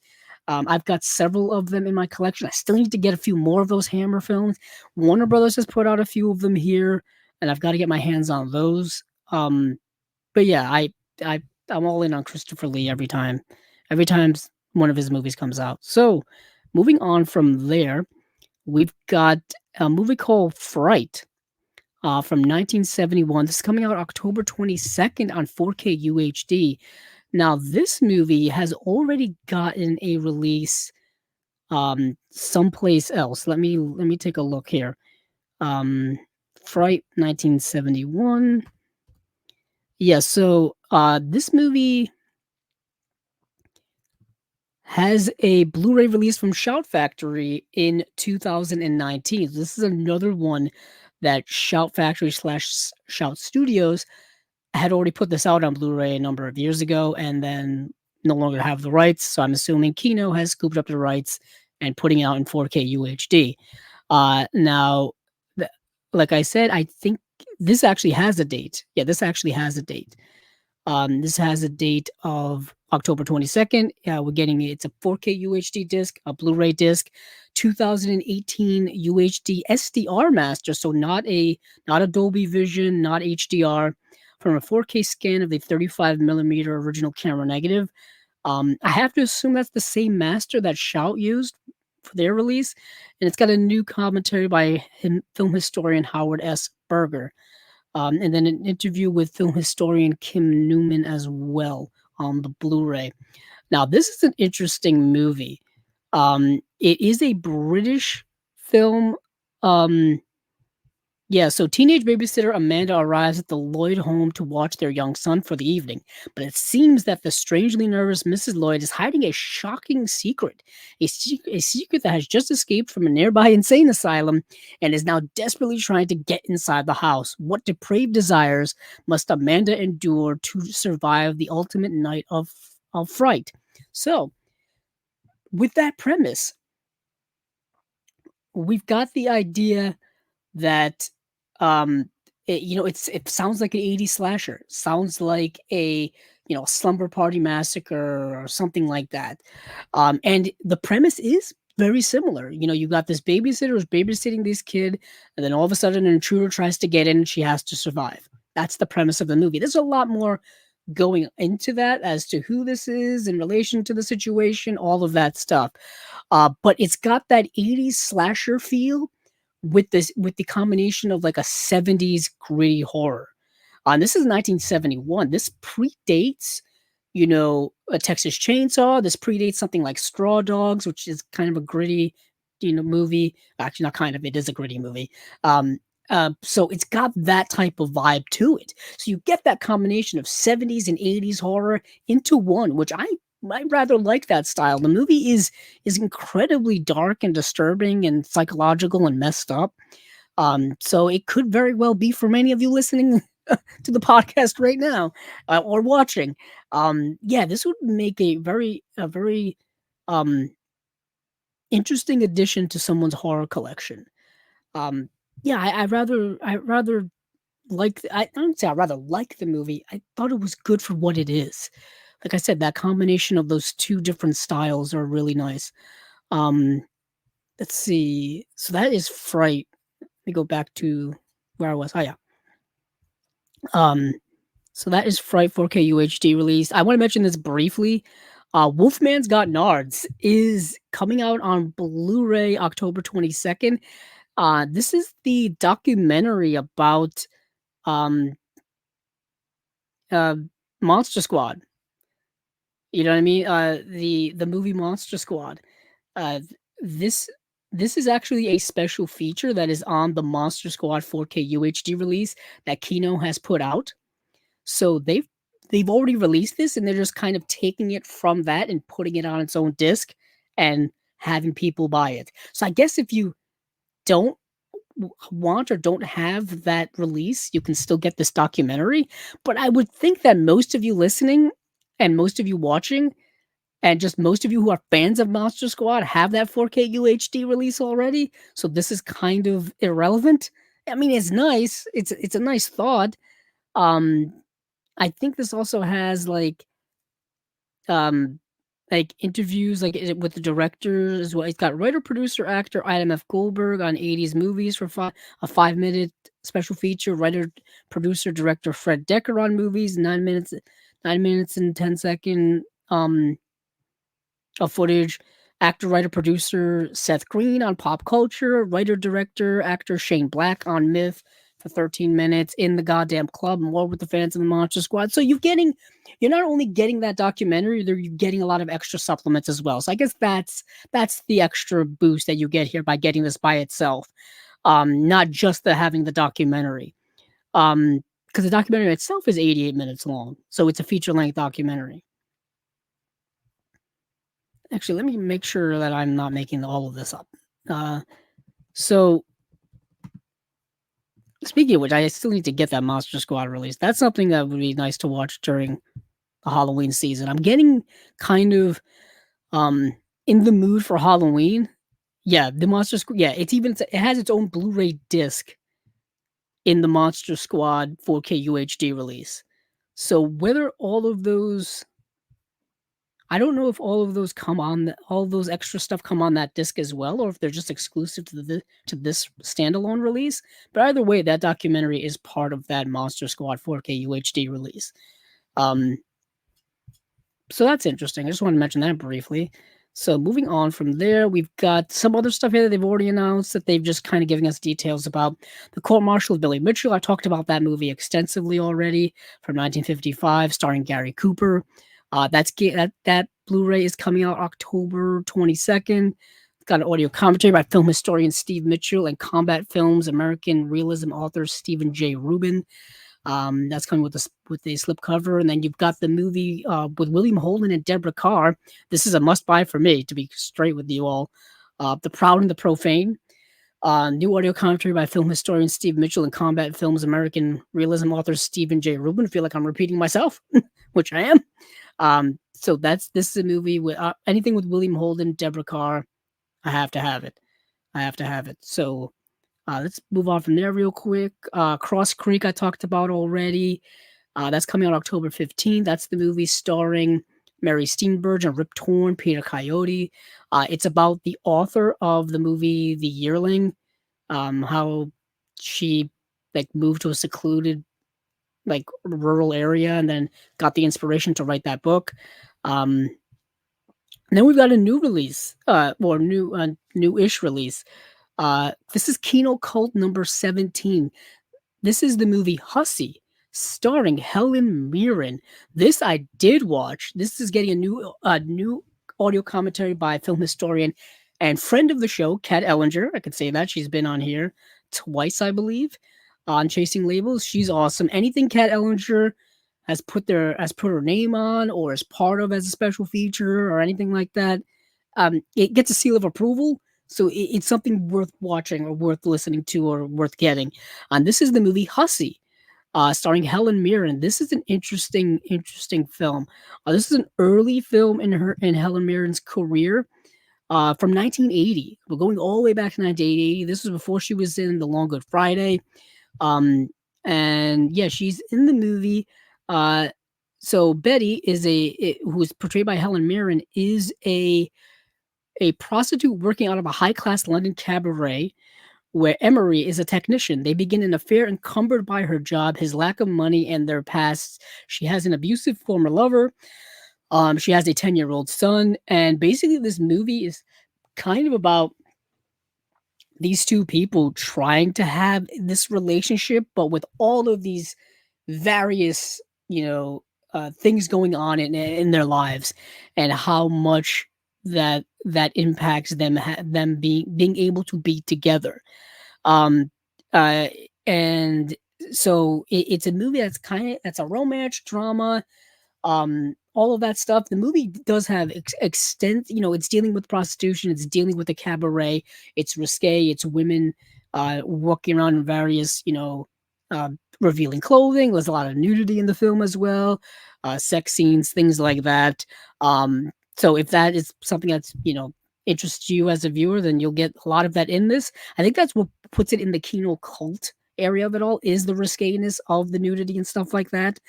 A: I've got several of them in my collection. I still need to get a few more of those Hammer films. Warner Brothers has put out a few of them here, and I've got to get my hands on those. But yeah, I'm all in on Christopher Lee every time. Every time one of his movies comes out. So, moving on from there, we've got a movie called Fright from 1971. This is coming out October 22nd on 4K UHD. Now, this movie has already gotten a release someplace else. Let me take a look here. Fright 1971. Yeah, so this movie has a Blu-ray release from Shout Factory in 2019. This is another one that Shout Factory / Shout Studios had already put this out on Blu-ray a number of years ago, and then no longer have the rights. So I'm assuming Kino has scooped up the rights and putting it out in 4K UHD. Now, like I said, I think this actually has a date. Yeah, this actually has a date. This has a date of October 22nd. We're getting it's a 4K UHD disc, a Blu-ray disc, 2018 UHD SDR master. So not a Dolby Vision, not HDR, from a 4K scan of the 35 millimeter original camera negative. I have to assume that's the same master that Shout used for their release, and it's got a new commentary by film historian Howard S. Berger, and then an interview with film historian Kim Newman as well on the Blu-ray. Now, this is an interesting movie. It is a British film. Um, yeah, so teenage babysitter Amanda arrives at the Lloyd home to watch their young son for the evening, but it seems that the strangely nervous Mrs. Lloyd is hiding a shocking secret, a secret that has just escaped from a nearby insane asylum and is now desperately trying to get inside the house. What depraved desires must Amanda endure to survive the ultimate night of fright? So, with that premise, we've got the idea that it sounds like an 80s slasher. Sounds like a slumber party massacre or something like that. And the premise is very similar. You got this babysitter who's babysitting this kid, and then all of a sudden an intruder tries to get in and she has to survive. That's the premise of the movie. There's a lot more going into that as to who this is in relation to the situation, all of that stuff. But it's got that 80s slasher feel with the combination of like a 70s gritty horror. This is 1971. This predates, a Texas Chainsaw. This predates something like Straw Dogs, which is kind of a gritty, movie. Actually, not kind of. It is a gritty movie. So it's got that type of vibe to it. So you get that combination of 70s and 80s horror into one, which I rather like that style. The movie is incredibly dark and disturbing and psychological and messed up. So it could very well be for many of you listening to the podcast right now, or watching. Yeah, this would make a very um, interesting addition to someone's horror collection. Yeah, I rather I don't say I rather like the movie. I thought it was good for what it is. Like I said, that combination of those two different styles are really nice. Um, let's see. So that is Fright. Let me go back to where I was. Oh yeah. Um, so that is Fright 4K UHD release. I want to mention this briefly. Wolfman's Got Nards is coming out on Blu-ray October 22nd. This is the documentary about um uh Monster Squad. You know what I mean? The movie Monster Squad. Uh, this this is actually a special feature that is on the Monster Squad 4K UHD release that Kino has put out. So they've already released this, and they're just kind of taking it from that and putting it on its own disc and having people buy it. So I guess if you don't want or don't have that release, you can still get this documentary. But I would think that most of you listening and most of you watching and just most of you who are fans of Monster Squad have that 4K UHD release already. So this is kind of irrelevant. I mean, it's nice. It's a nice thought. Um, I think this also has um interviews with the directors as well. It's got writer, producer, actor Adam F. Goldberg on 80s movies for a 5-minute special feature. Writer, producer, director Fred Decker on movies, 9 minutes and 10-second of footage. Actor, writer, producer Seth Green on pop culture. Writer, director, actor Shane Black on Myth for 13 minutes. In the Goddamn Club, more with the fans of the Monster Squad. So you're not only getting that documentary, you're getting a lot of extra supplements as well. So I guess that's the extra boost that you get here by getting this by itself. Not just having the documentary. Because the documentary itself is 88 minutes long. So it's a feature-length documentary. Actually, let me make sure that I'm not making all of this up. So, speaking of which, I still need to get that Monster Squad release. That's something that would be nice to watch during the Halloween season. I'm getting kind of in the mood for Halloween. Yeah, the Monster Squad. Yeah, it has its own Blu-ray disc in the Monster Squad 4K UHD release. So whether all of those I don't know if all of those come on all of those extra stuff come on that disc as well, or if they're just exclusive to this standalone release. But either way, that documentary is part of that Monster Squad 4K UHD release. Um, so that's interesting. I just want to mention that briefly. So moving on from there, we've got some other stuff here that they've already announced that they've just kind of giving us details about. The Court Martial of Billy Mitchell. I talked about that movie extensively already from 1955, starring Gary Cooper. That Blu-ray is coming out October 22nd. It's got an audio commentary by film historian Steve Mitchell and combat films American realism author Stephen J. Rubin. That's coming with the slipcover, and then you've got the movie with William Holden and Deborah Carr. This is a must-buy for me, to be straight with you all. The Proud and the Profane. New audio commentary by film historian Steve Mitchell and combat films American realism author Stephen J. Rubin. I feel like I'm repeating myself, which I am. So this is a movie with anything with William Holden, Deborah Carr. I have to have it. So let's move on from there real quick. Cross Creek I talked about already. That's coming out October 15th. That's the movie starring Mary Steenburgen, Rip Torn, Peter Coyote. It's about the author of the movie The Yearling, how she moved to a secluded rural area and then got the inspiration to write that book. Then we've got a new release, or new-ish release. This is Kino Cult number 17. This is the movie Hussy, starring Helen Mirren. This I did watch. This is getting a new audio commentary by film historian and friend of the show, Kat Ellinger. I could say that. She's been on here twice, I believe, on Chasing Labels. She's awesome. Anything Kat Ellinger has put her name on or is part of as a special feature or anything like that, it gets a seal of approval. So it's something worth watching or worth listening to or worth getting. And this is the movie Hussy, starring Helen Mirren. This is an interesting film. This is an early film in Helen Mirren's career, from 1980. We're going all the way back to 1980. This was before she was in The Long Good Friday. And yeah, she's in the movie. So Betty who is portrayed by Helen Mirren, is a prostitute working out of a high-class London cabaret where Emery is a technician. They begin an affair encumbered by her job, his lack of money, and their past. She has an abusive former lover. She has a 10-year-old son. And basically this movie is kind of about these two people trying to have this relationship, but with all of these various, things going on in their lives, and how much that impacts them being able to be together. And so it's a movie that's a romance drama, all of that stuff. The movie does have extent, it's dealing with prostitution, it's dealing with the cabaret, it's risque, it's women walking around in various, revealing clothing. There's a lot of nudity in the film as well, sex scenes, things like that. So if that is something that's, interests you as a viewer, then you'll get a lot of that in this. I think that's what puts it in the Kino Cult area of it all, is the risqueness of the nudity and stuff like that.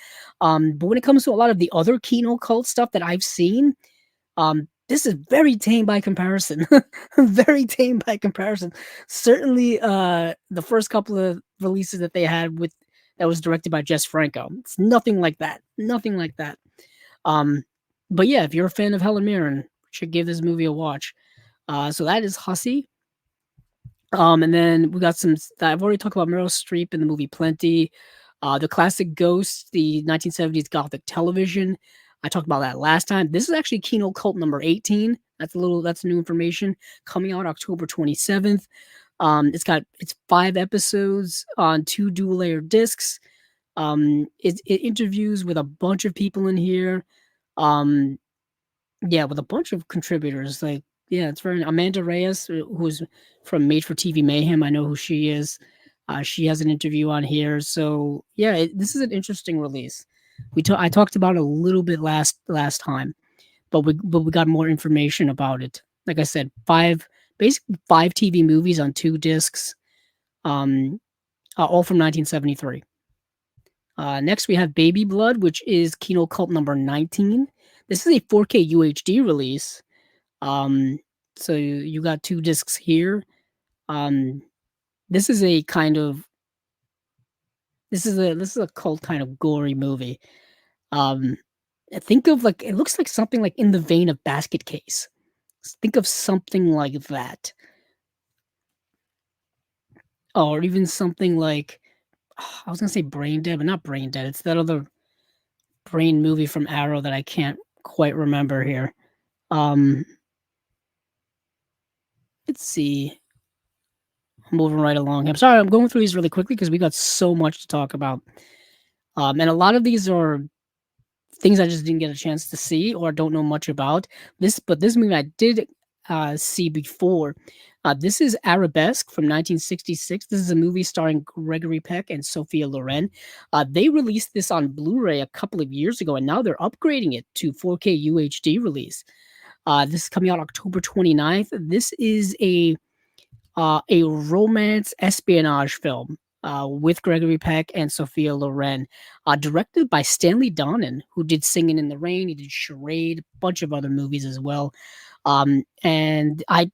A: But when it comes to a lot of the other Kino Cult stuff that I've seen, this is very tame by comparison. Very tame by comparison. Certainly, the first couple of releases that they had that was directed by Jess Franco, it's nothing like that. Nothing like that. But yeah, if you're a fan of Helen Mirren, you should give this movie a watch. So that is Hussy. And then we got I've already talked about Meryl Streep in the movie Plenty. The classic Ghost, the 1970s Gothic television. I talked about that last time. This is actually Kino Cult number 18. That's new information, coming out October 27th. It's 5 episodes on 2 dual layer discs. It interviews with a bunch of people in here. With a bunch of contributors. It's very Amanda Reyes, who's from Made for TV Mayhem. I know who she is. She has an interview on here. So yeah, this is an interesting release. I talked about it a little bit last time, but we got more information about it. Like I said, basically 5 TV movies on 2 discs. all from 1973. Next, we have Baby Blood, which is Kino Cult number 19. This is a 4K UHD release. Um, so you got 2 discs here. Um, this is a kind of this is a cult kind of gory movie. Um, think of like it looks like something like in the vein of Basket Case. Think of something like that. Or even something like I was gonna say Brain Dead, but not Brain Dead. It's that other brain movie from Arrow that I can't quite remember here. Um, let's see. I'm moving right along. I'm sorry, I'm going through these really quickly because we got so much to talk about. And a lot of these are things I just didn't get a chance to see or don't know much about. But this movie I did see before. This is Arabesque from 1966. This is a movie starring Gregory Peck and Sophia Loren. They released this on Blu-ray a couple of years ago, and now they're upgrading it to 4K UHD release. This is coming out October 29th. This is a romance espionage film with Gregory Peck and Sophia Loren, directed by Stanley Donen, who did Singing in the Rain. He did Charade, a bunch of other movies as well. And I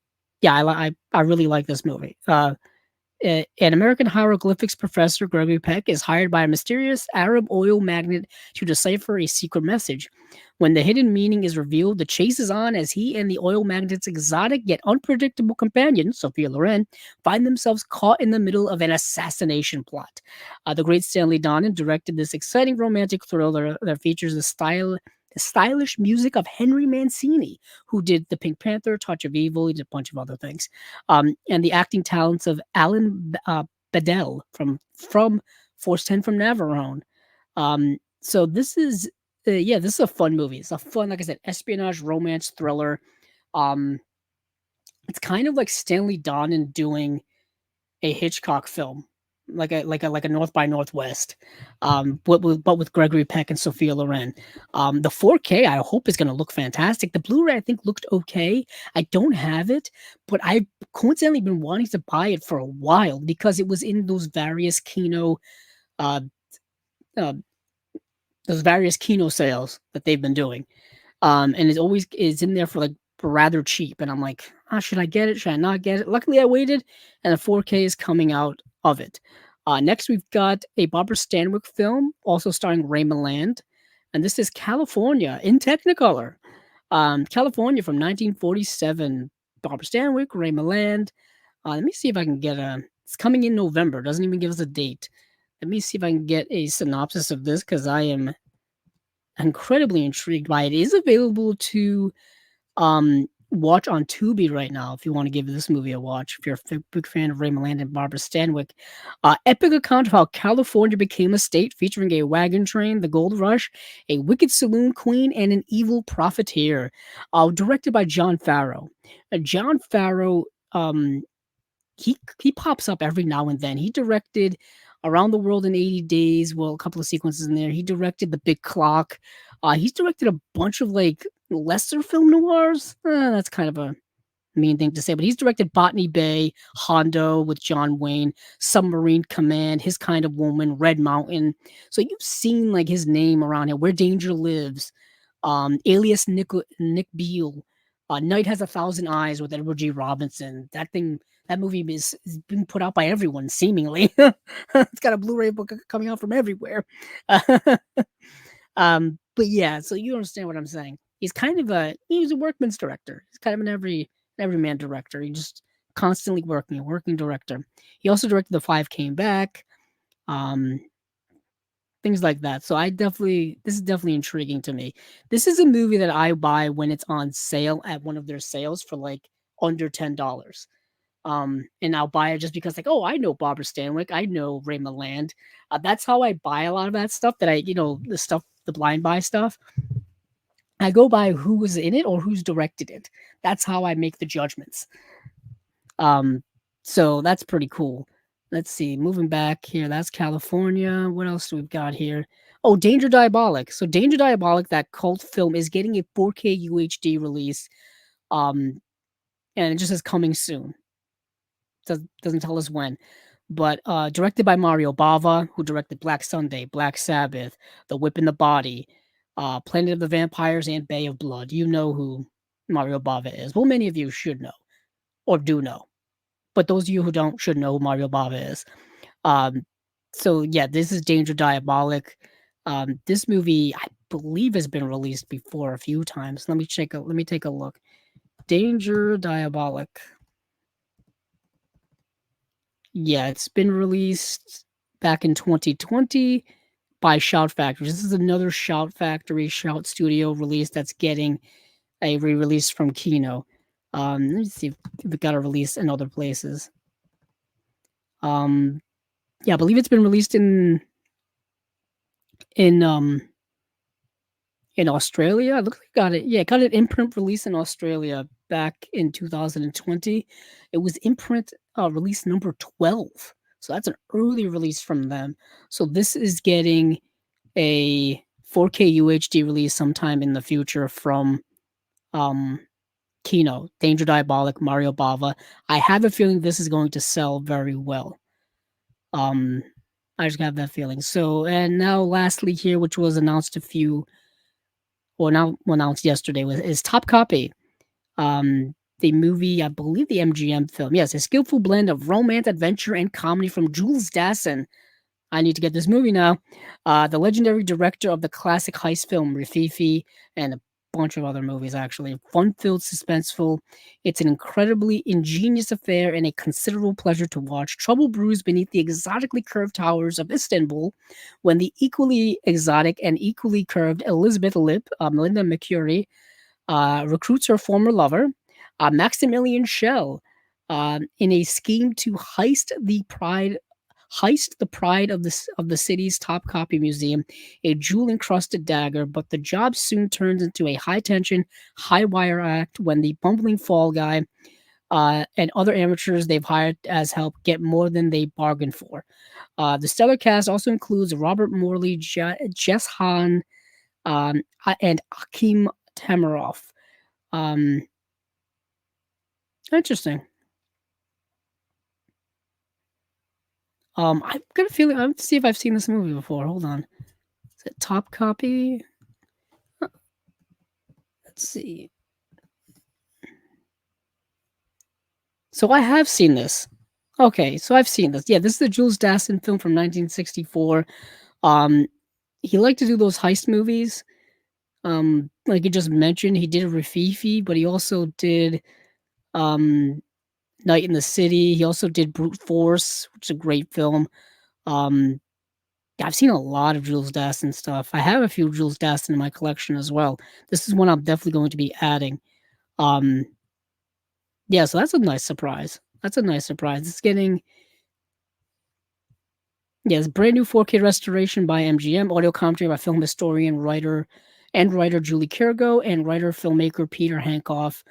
A: really like this movie. An American hieroglyphics professor, Gregory Peck, is hired by a mysterious Arab oil magnate to decipher a secret message. When the hidden meaning is revealed, the chase is on as he and the oil magnate's exotic yet unpredictable companion, Sophia Loren, find themselves caught in the middle of an assassination plot. The great Stanley Donen directed this exciting romantic thriller that features the stylish music of Henry Mancini, who did The Pink Panther, Touch of Evil. He did a bunch of other things, and the acting talents of Alan Bedell from Force 10 from Navarone. So this is this is a fun movie. It's a fun, like I said, espionage romance thriller. Um, it's kind of like Stanley Donen doing a Hitchcock film, like a North by Northwest, but with Gregory Peck and Sophia Loren. The 4K I hope is going to look fantastic. The Blu-ray I think looked okay. I don't have it, but I've coincidentally been wanting to buy it for a while because it was in uh, uh those various Kino sales that they've been doing. And it always is in there for like rather cheap. And I'm like, should I get it? Should I not get it? Luckily, I waited, and the 4K is coming out of it. Next, we've got a Barbara Stanwyck film, also starring Ray Milland, and this is California in Technicolor. California from 1947. Barbara Stanwyck, Ray Milland. Let me see if I can get a. It's coming in November. Doesn't even give us a date. Let me see if I can get a synopsis of this because I am incredibly intrigued by it. It is available to watch on Tubi right now if you want to give this movie a watch. If you're a big fan of Ray Milland and Barbara Stanwyck, epic account of how California became a state, featuring a wagon train, the gold rush, a wicked saloon queen, and an evil profiteer. Directed by John Farrow. John Farrow, he pops up every now and then. He directed Around the World in 80 Days. Well, a couple of sequences in there. He directed The Big Clock. He's directed a bunch of like lesser film noirs. That's kind of a mean thing to say, but he's directed Botany Bay, Hondo with John Wayne, Submarine Command, His Kind of Woman, Red Mountain. So you've seen like his name around here. Where Danger Lives, Alias Nick Beale, Night Has a Thousand Eyes with Edward G. Robinson. That movie is being put out by everyone seemingly. It's got a Blu-ray book coming out from everywhere. But yeah, so you understand what I'm saying. He's a workman's director. He's kind of an everyman director. He just constantly working, a working director. He also directed The Five Came Back, um, things like that. So this is definitely intriguing to me. This is a movie that I buy when it's on sale at one of their sales for like under $10. And I'll buy it just because like, oh, I know Barbara Stanwyck, I know Ray Milland. That's how I buy a lot of that stuff the blind buy stuff. I go by who was in it or who's directed it. That's how I make the judgments. So that's pretty cool. Let's see. Moving back here, that's California. What else do we've got here? Oh, Danger Diabolik. So Danger Diabolik, that cult film, is getting a 4K UHD release. And it just says coming soon. Doesn't tell us when. but directed by Mario Bava, who directed Black Sunday, Black Sabbath, The Whip and the Body, Planet of the Vampires, and Bay of Blood. You know who Mario Bava is. Well, many of you should know or do know, but those of you who don't should know who Mario Bava is. Um, so yeah, this is Danger Diabolik. This movie, I believe, has been released before a few times. Let me take a look. Danger Diabolik. Yeah, it's been released back in 2020 by Shout Factory. This is another Shout Factory, Shout Studio release that's getting a re-release from Kino. Let me see if it got a release in other places. Yeah, I believe it's been released in in Australia. It looks like it got it. Yeah, it got an imprint release in Australia back in 2020. It was imprint release number 12. So that's an early release from them. So this is getting a 4K UHD release sometime in the future from um Kino, Danger Diabolik, Mario Bava. I have a feeling this is going to sell very well. Um I just have that feeling. So and now lastly here, which was announced a few well now announced yesterday is Top Copy. The movie, I believe the MGM film. Yes, a skillful blend of romance, adventure, and comedy from Jules Dassin. I need to get this movie now. The legendary director of the classic heist film Rififi and a bunch of other movies, actually. Fun-filled, suspenseful. It's an incredibly ingenious affair and a considerable pleasure to watch. Trouble brews beneath the exotically curved towers of Istanbul when the equally exotic and equally curved Elizabeth Lip, Melinda Mercury, recruits her former lover, Maximilian Schell, in a scheme to heist the pride of the city's top copy museum, a jewel-encrusted dagger. But the job soon turns into a high-tension, high-wire act when the bumbling fall guy and other amateurs they've hired as help get more than they bargained for. The stellar cast also includes Robert Morley, Jess Hahn, and Akim Tamarov. Um, Interesting. I've got a feeling. I have to see if I've seen this movie before. Hold on. Is it Top Copy? Let's see. So I have seen this. Okay, so I've seen this. Yeah, this is the Jules Dassin film from 1964. Um, he liked to do those heist movies. Like you just mentioned, he did a Rafifi, but he also did um Night in the City. He also did Brute Force, which is a great film. Um, I've seen a lot of Jules Dastin stuff. I have a few Jules Dastin in my collection as well. This is one I'm definitely going to be adding. Um, yeah, so that's a nice surprise. That's a nice surprise. It's getting it's brand new 4K restoration by MGM, audio commentary by film historian, writer Julie Kirgo and writer filmmaker Peter Hankoff.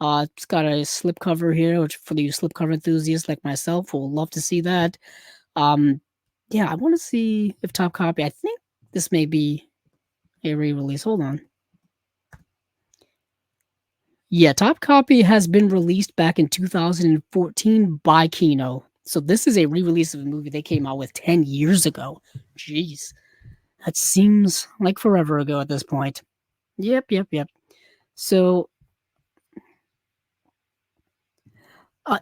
A: It's got a slipcover here, which for the slipcover enthusiasts like myself will love to see that. Yeah, I want to see if Top Copy. I think this may be a re-release. Hold on. Yeah, Top Copy has been released back in 2014 by Kino. So this is a re-release of a movie they came out with 10 years ago. Jeez. That seems like forever ago at this point. Yep. So,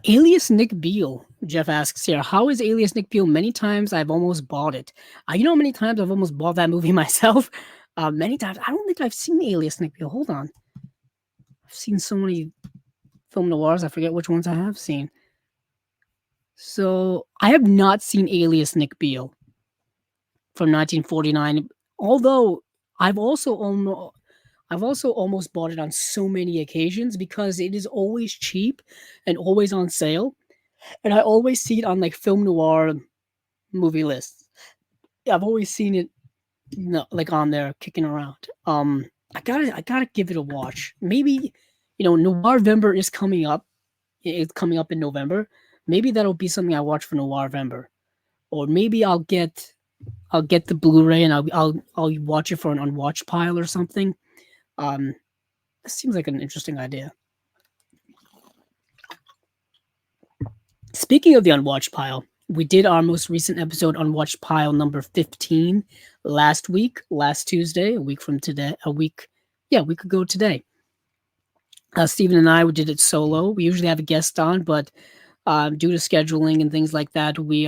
A: Alias Nick Beale, Jeff asks here, how is Alias Nick Beale? Many times I've almost bought it. You know how many times I've almost bought that movie myself? Many times. I don't think I've seen Alias Nick Beale. Hold on. I've seen so many film noirs, I forget which ones I have seen. So I have not seen Alias Nick Beale from 1949. Although I've also almost bought it on so many occasions because it is always cheap and always on sale, and I always see it on like film noir movie lists. I've always seen it, like on there kicking around. I gotta give it a watch. Maybe Noirvember is coming up. It's coming up in November. Maybe that'll be something I watch for Noirvember, or maybe I'll get the Blu-ray and I'll watch it for an unwatched pile or something. This seems like an interesting idea. Speaking of the unwatched pile, We did our most recent episode on Watch Pile number 15 last week, last Tuesday, a week from today, a week ago today. Stephen and I, we did it solo. We usually have a guest on, but due to scheduling and things like that, we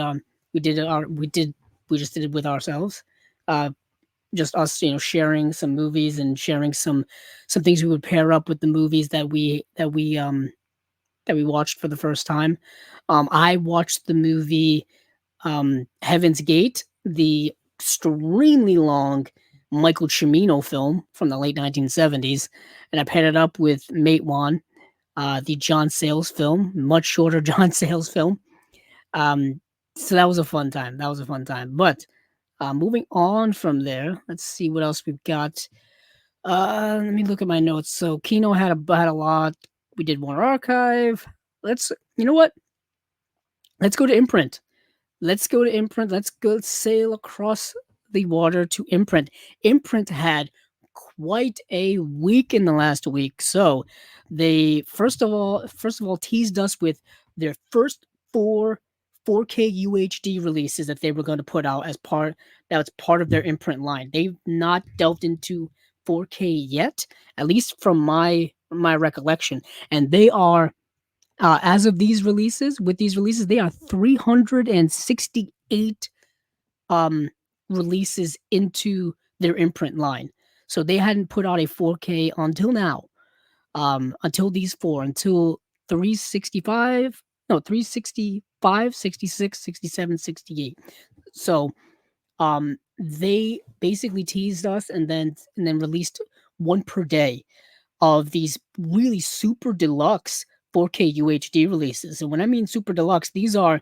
A: did it. We just did it with ourselves. Uh, just us, sharing some movies and sharing some things we would pair up with the movies that we watched for the first time. I watched the movie Heaven's Gate, the extremely long Michael Cimino film from the late 1970s, and I paired it up with Mate One, the John Sayles film, much shorter John Sayles film. Um, so that was a fun time. That was a fun time. But moving on from there, let's see what else we've got. Let me look at my notes. So Kino had a lot. We did one archive. Let's you know what? Let's go to Imprint. Let's go to Imprint. Let's go sail across the water to Imprint. Imprint had quite a week in the last week. So they first of all teased us with their first four 4K UHD releases that they were going to put out as part of their Imprint line. They've not delved into 4K yet, at least from my recollection, and they are as of these releases, they are 368 um, releases into their Imprint line. So they hadn't put out a 4K until now, until these four, until 365, no, 365, 66, 67, 68. So they basically teased us and then released one per day of these really super deluxe 4K UHD releases. And when I mean super deluxe, these are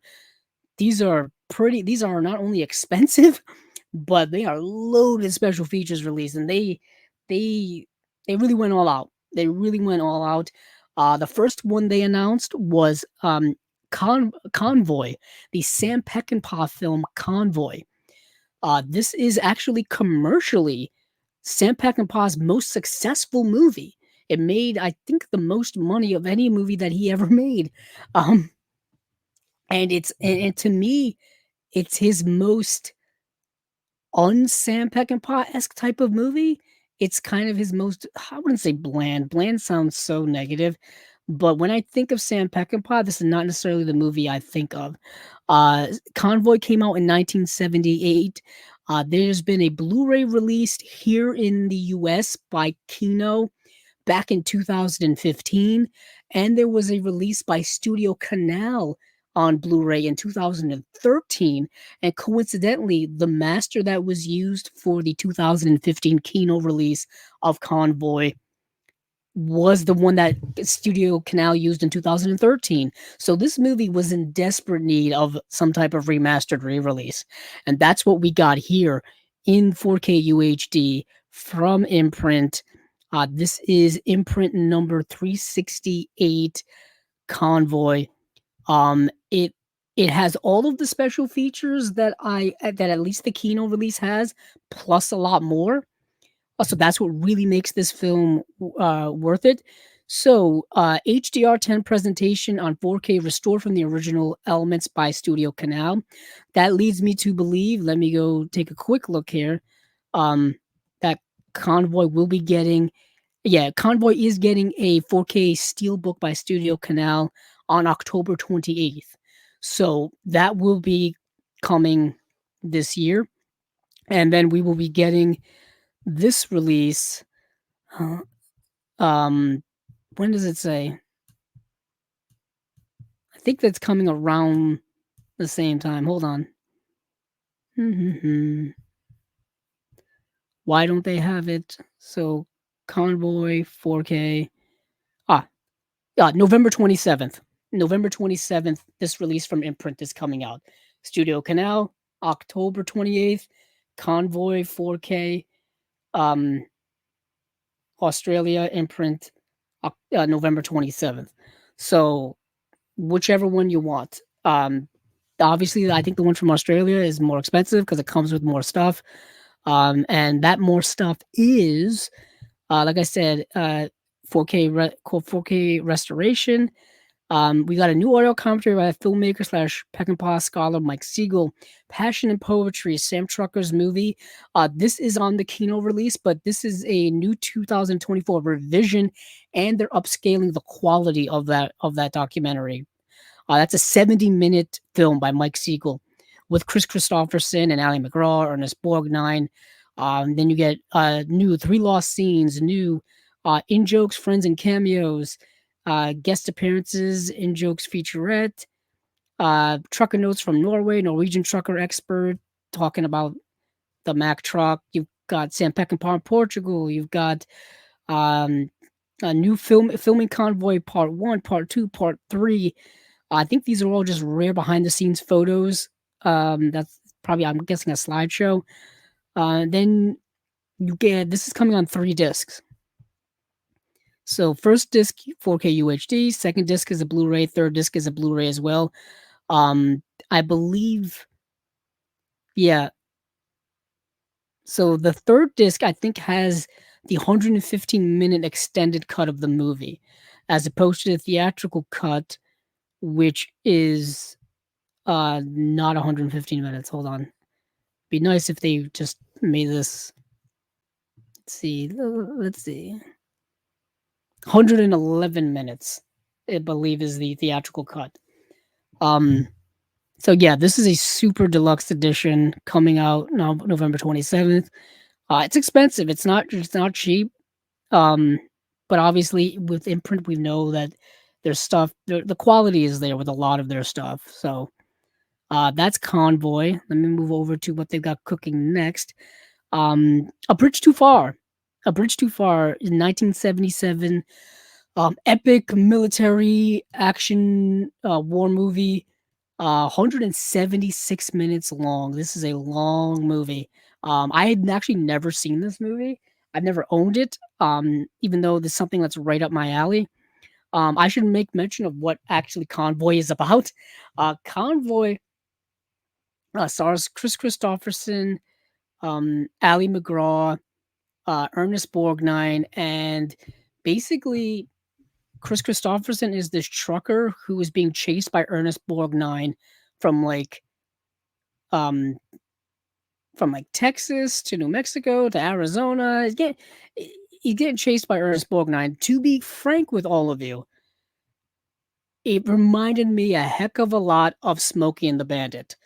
A: not only expensive, but they are loaded special features release, and they they really went all out. They really went all out. The first one they announced was Convoy, the Sam Peckinpah film Convoy. This is actually commercially Sam Peckinpah's most successful movie. It made, I think, the most money of any movie that he ever made. Um, and to me, it's his most un-Sam Peckinpah-esque type of movie. It's kind of his most, I wouldn't say bland. Bland sounds so negative. But when I think of Sam Peckinpah, this is not necessarily the movie I think of. Convoy came out in 1978. There's been a Blu-ray released here in the US by Kino back in 2015, and there was a release by Studio Canal on Blu-ray in 2013, and coincidentally, the master that was used for the 2015 Kino release of Convoy was the one that Studio Canal used in 2013. So this movie was in desperate need of some type of remastered re-release, and that's what we got here in 4K UHD from Imprint. This is Imprint number 368 Convoy. It has all of the special features that at least the Kino release has, plus a lot more. So that's what really makes this film worth it. So HDR10 presentation on 4K restored from the original elements by Studio Canal. That leads me to believe, let me go take a quick look here, that Convoy will be getting, Convoy is getting a 4K Steelbook by Studio Canal on October 28th. So that will be coming this year. And then we will be getting this release. Uh, when does it say? I think that's coming around the same time. Hold on. Why don't they have it? So Convoy 4K. November 27th. November 27th, this release from Imprint is coming out. Studio Canal, October 28th. Convoy 4K. Australia Imprint, November 27th. So whichever one you want. Obviously, I think the one from Australia is more expensive because it comes with more stuff. And that more stuff is, like I said, 4K restoration. We got a new audio commentary by filmmaker slash Peckinpah scholar Mike Siegel. Passion and Poetry, Sam Trucker's movie. This is on the Kino release, but this is a new 2024 revision, and they're upscaling the quality of that documentary. That's a 70-minute film by Mike Siegel with Chris Christopherson and Ali McGraw, Ernest Borgnine. Then you get new Three Lost Scenes, new in jokes, friends, and cameos, guest appearances, in jokes featurette, trucker notes from Norway, Norwegian trucker expert talking about the Mack truck. You've got Sam Peckinpah in Portugal. You've got um, a new filming Convoy Part 1, Part 2, Part 3. I think these are all just rare behind the scenes photos. That's probably, I'm guessing, a slideshow. Then you get, this is coming on 3 discs. So first disc 4K UHD, second disc is a Blu-ray, third disc is a Blu-ray as well. I believe, yeah. So the third disc, I think, has the 115-minute extended cut of the movie, as opposed to the theatrical cut, which is not 115 minutes. Hold on. Be nice if they just made this. Let's see. 111 minutes, I believe, is the theatrical cut. So yeah, this is a super deluxe edition coming out now November 27th. It's expensive. It's not cheap. But obviously with Imprint, we know that their stuff, the quality is there with a lot of their stuff. So that's Convoy. Let me move over to what they've got cooking next. A Bridge Too Far. A Bridge Too Far in 1977. Epic military action war movie. 176 minutes long. This is a long movie. I had actually never seen this movie. I've never owned it. Even though this is something that's right up my alley. I should make mention of what actually Convoy is about. Convoy stars Chris Christopherson, Ali McGraw, Ernest Borgnine, and basically Chris Christopherson is this trucker who is being chased by Ernest Borgnine from um Texas to New Mexico to Arizona. He's getting chased by Ernest Borgnine. To be frank with all of you, it reminded me a heck of a lot of Smokey and the Bandit,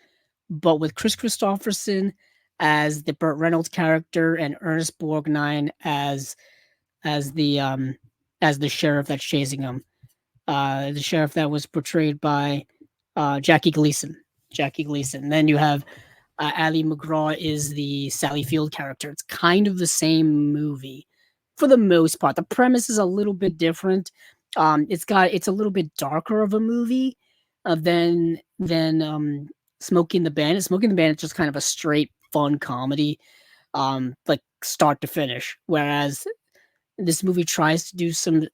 A: but with Chris Christopherson as the Burt Reynolds character and Ernest Borgnine as the sheriff that's chasing him. The sheriff that was portrayed by Jackie Gleason. Then you have Ali McGraw is the Sally Field character. It's kind of the same movie for the most part. The premise is a little bit different. It's a little bit darker of a movie than Smokey and the Bandit. Smokey and the Bandit is just kind of a straight fun comedy, like start to finish. Whereas this movie tries to do some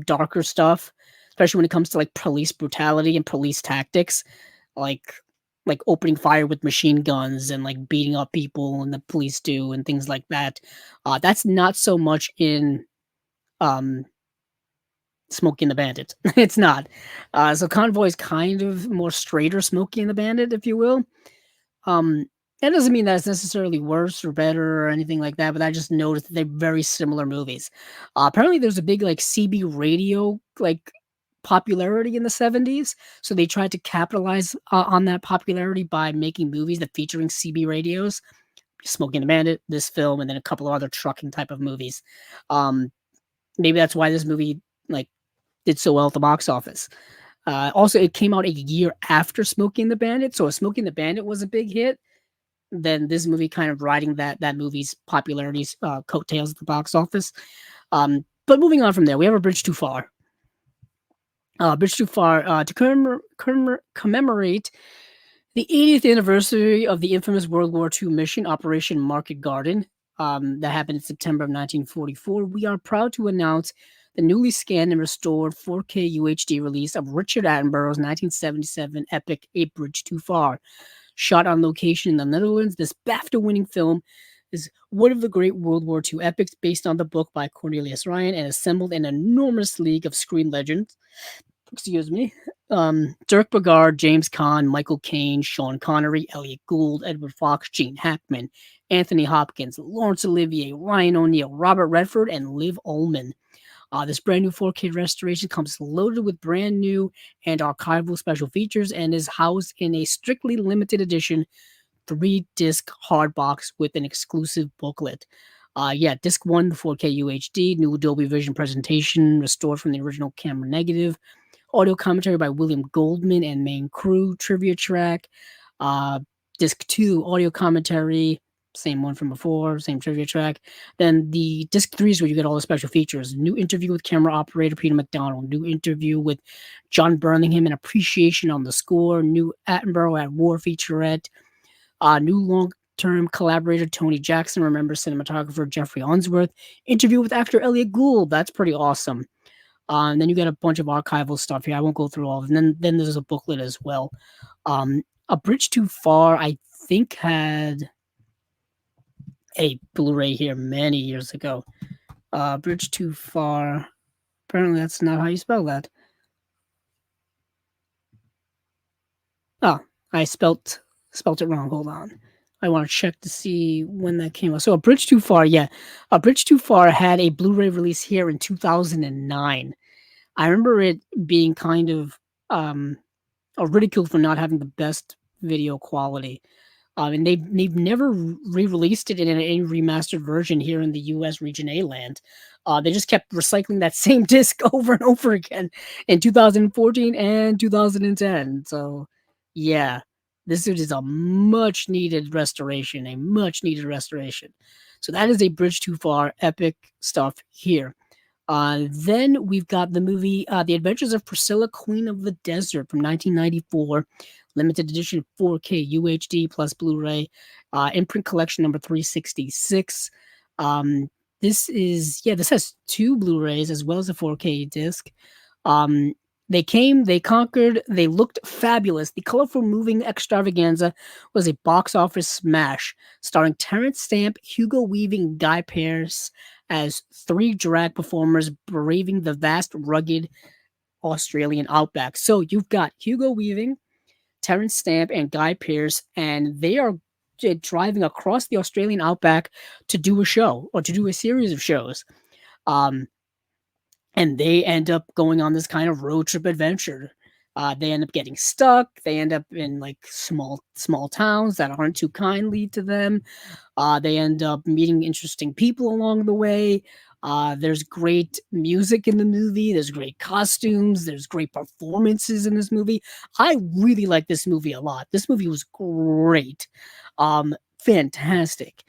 A: darker stuff, especially when it comes to like police brutality and police tactics, like opening fire with machine guns and like beating up people and the police do and things like that. That's not so much in Smokey and the Bandit. It's not. So Convoy is kind of more straighter Smokey and the Bandit, if you will. That doesn't mean that it's necessarily worse or better or anything like that, but I just noticed that they're very similar movies. Apparently there's a big like CB radio like popularity in the 70s, so they tried to capitalize on that popularity by making movies that featuring CB radios. Smoking the Bandit, this film, and then a couple of other trucking type of movies. Maybe that's why this movie like did so well at the box office. Also, it came out a year after Smoking the Bandit, so if Smoking the Bandit was a big hit, then this movie kind of riding that movie's popularity coattails at the box office. But moving on from there, we have A Bridge Too Far. Bridge Too Far to commemorate the 80th anniversary of the infamous World War II mission, Operation Market Garden, that happened in September of 1944. We are proud to announce the newly scanned and restored 4K UHD release of Richard Attenborough's 1977 epic A Bridge Too Far. Shot on location in the Netherlands, this BAFTA-winning film is one of the great World War II epics based on the book by Cornelius Ryan and assembled an enormous league of screen legends. Excuse me. Dirk Bogarde, James Caan, Michael Caine, Sean Connery, Elliot Gould, Edward Fox, Gene Hackman, Anthony Hopkins, Laurence Olivier, Ryan O'Neal, Robert Redford, and Liv Ullmann. This brand new 4K restoration comes loaded with brand new and archival special features and is housed in a strictly limited edition 3-disc hard box with an exclusive booklet. Disc 1, the 4K UHD, new Dolby Vision presentation, restored from the original camera negative, audio commentary by William Goldman and main crew, trivia track. Disc 2, audio commentary, same one from before, same trivia track. Then the disc 3 is where you get all the special features. New interview with camera operator Peter McDonald, new interview with John Birmingham, an appreciation on the score, new Attenborough at War featurette, new long-term collaborator Tony Jackson, remember cinematographer Jeffrey Unsworth, interview with actor Elliot Gould, that's pretty awesome. And then you get a bunch of archival stuff here. I won't go through all of them. Then there's a booklet as well. A Bridge Too Far, I think, had a Blu-ray here many years ago. Bridge Too Far. Apparently, that's not how you spell that. Oh, I spelt it wrong. Hold on. I want to check to see when that came out. So, A Bridge Too Far, yeah. A Bridge Too Far had a Blu-ray release here in 2009. I remember it being kind of ridiculed for not having the best video quality. And they've never re-released it in any remastered version here in the U.S. Region A land. They just kept recycling that same disc over and over again in 2014 and 2010. So, yeah, this is a much needed restoration, So that is A Bridge Too Far, epic stuff here. Then we've got the movie The Adventures of Priscilla, Queen of the Desert from 1994, limited edition 4K UHD plus Blu-ray, imprint collection number 366. This has 2 Blu-rays as well as a 4K disc. They came, they conquered, they looked fabulous. The colorful moving extravaganza was a box office smash, starring Terrence Stamp, Hugo Weaving, Guy Pearce as 3 drag performers braving the vast, rugged Australian outback. So you've got Hugo Weaving, Terrence Stamp, and Guy Pearce, and they are driving across the Australian outback to do a show or to do a series of shows. And they end up going on this kind of road trip adventure. They end up getting stuck. They end up in like small towns that aren't too kindly to them. They end up meeting interesting people along the way. There's great music in the movie. There's great costumes. There's great performances in this movie. I really like this movie a lot. This movie was great. Fantastic.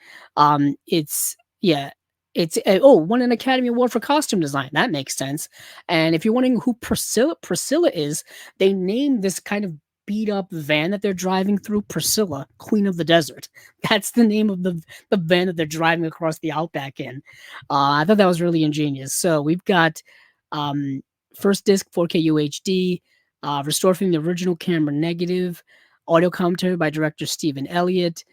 A: It's won an Academy Award for costume design. That makes sense. And if you're wondering who Priscilla is, they named this kind of beat up van that they're driving through Priscilla, Queen of the Desert. That's the name of the van that they're driving across the outback in. I thought that was really ingenious. So we've got first disc 4K UHD, restored from the original camera negative, audio commentary by director Stephen Elliott.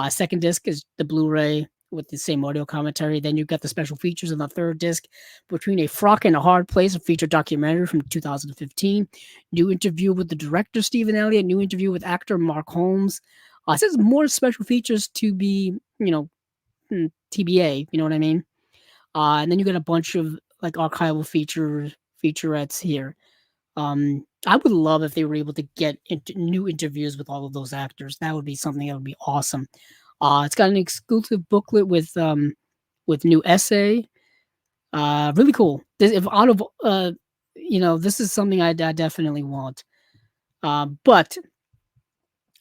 A: Second disc is the Blu-ray with the same audio commentary. Then you've got the special features on the third disc, Between a Frock and a Hard Place, a feature documentary from 2015. New interview with the director, Stephen Elliott. New interview with actor Mark Holmes. It says more special features to be, TBA, you know what I mean? And then you got a bunch of like archival featurettes here. I would love if they were able to get new interviews with all of those actors. That would be something that would be awesome. It's got an exclusive booklet with new essay. Really cool. This is something I definitely want. But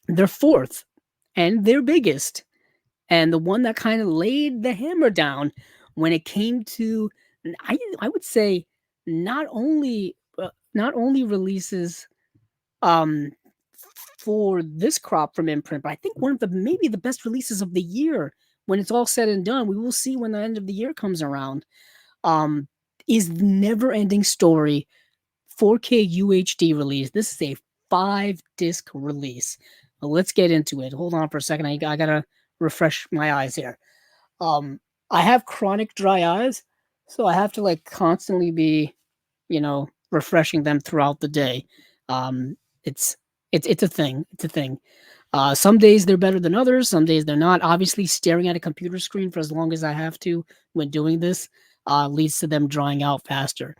A: their fourth and their biggest, and the one that kind of laid the hammer down when it came to, I would say, not only releases for this crop from Imprint, but I think one of maybe the best releases of the year when it's all said and done. We will see when the end of the year comes around. Is the NeverEnding Story 4K UHD release. This is a 5-disc release. Well, let's get into it. Hold on for a second. I gotta refresh my eyes here. Um, I have chronic dry eyes, so I have to like constantly be, refreshing them throughout the day. Um, it's it's a thing. It's a thing. Some days they're better than others. Some days they're not. Obviously, staring at a computer screen for as long as I have to when doing this leads to them drying out faster.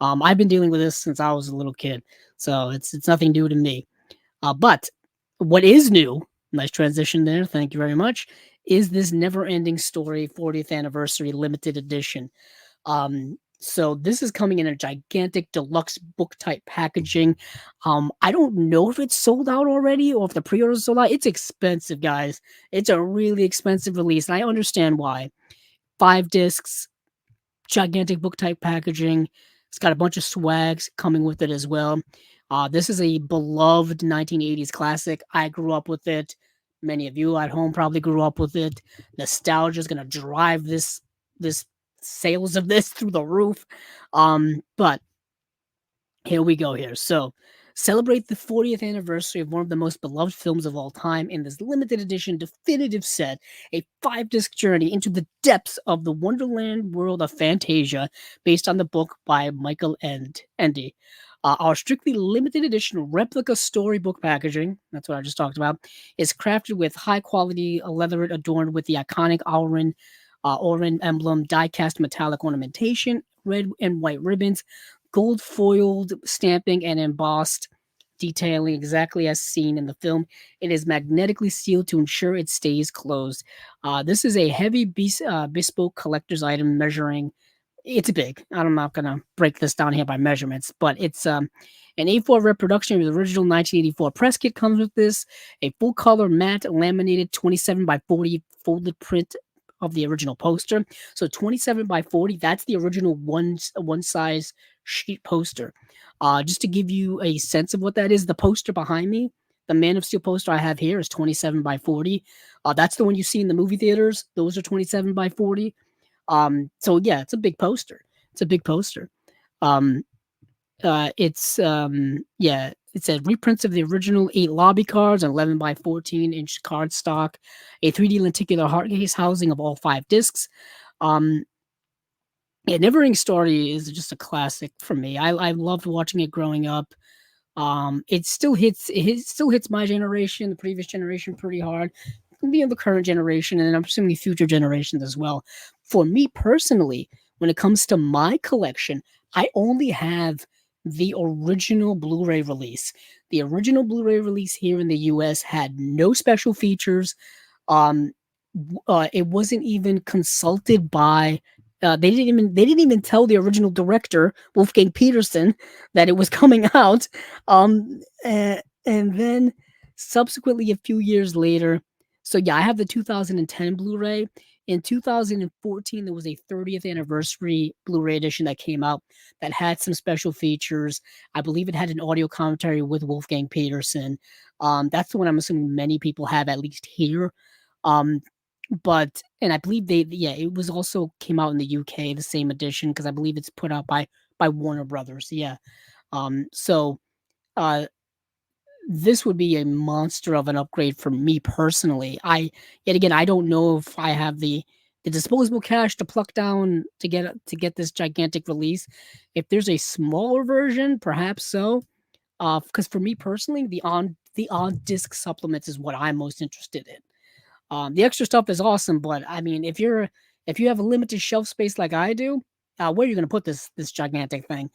A: I've been dealing with this since I was a little kid, so it's nothing new to me. But what is new, nice transition there, thank you very much, is this Never Ending Story 40th Anniversary Limited Edition. So this is coming in a gigantic deluxe book type packaging. I don't know if it's sold out already or if the pre-orders sold out. It's expensive, guys. It's a really expensive release, and I understand why. 5 discs, gigantic book type packaging. It's got a bunch of swags coming with it as well. This is a beloved 1980s classic. I grew up with it. Many of you at home probably grew up with it. Nostalgia is gonna drive this sales of this through the roof. But here we go here. So, celebrate the 40th anniversary of one of the most beloved films of all time in this limited edition definitive set, a 5 disc journey into the depths of the Wonderland world of Fantasia, based on the book by Michael Endy. Our strictly limited edition replica storybook packaging, that's what I just talked about, is crafted with high quality leather adorned with the iconic Auron emblem, die cast metallic ornamentation, red and white ribbons, gold foiled stamping and embossed detailing exactly as seen in the film. It is magnetically sealed to ensure it stays closed. This is a heavy bespoke collector's item measuring. It's big. I'm not gonna break this down here by measurements, but it's an A4 reproduction of the original 1984 press kit comes with this. A full color matte laminated 27 by 40 folded print of the original poster. So 27 by 40, that's the original one size sheet poster. Just to give you a sense of what that is, the poster behind me, the Man of Steel poster I have here is 27 by 40. That's the one you see in the movie theaters. Those are 27 by 40. So yeah, it's a big poster. It's a big poster. Um, yeah, it said reprints of the original 8 lobby cards, 11 by 14-inch card stock, a 3D lenticular hard case housing of all 5 discs. Um, yeah, Neverending Story is just a classic for me. I loved watching it growing up. It still hits my generation, the previous generation pretty hard. The current generation, and I'm assuming future generations as well. For me personally, when it comes to my collection, I only have the original Blu-ray release. The original Blu-ray release here in the US had no special features. Um, it wasn't even consulted by. They didn't even tell the original director Wolfgang Peterson that it was coming out. And then subsequently a few years later, so yeah, I have the 2010 Blu-ray. In 2014, there was a 30th anniversary Blu-ray edition that came out that had some special features. I believe it had an audio commentary with Wolfgang Peterson. That's the one I'm assuming many people have at least here. Um, but and I believe yeah, it was also came out in the UK, the same edition, because I believe it's put out by Warner Brothers. Yeah. So uh this would be a monster of an upgrade for me personally. Yet again, I don't know if I have the disposable cash to pluck down to get this gigantic release. If there's a smaller version, perhaps so. Because for me personally, the on disc supplements is what I'm most interested in. The extra stuff is awesome, but I mean, if you have a limited shelf space like I do, where are you going to put this gigantic thing?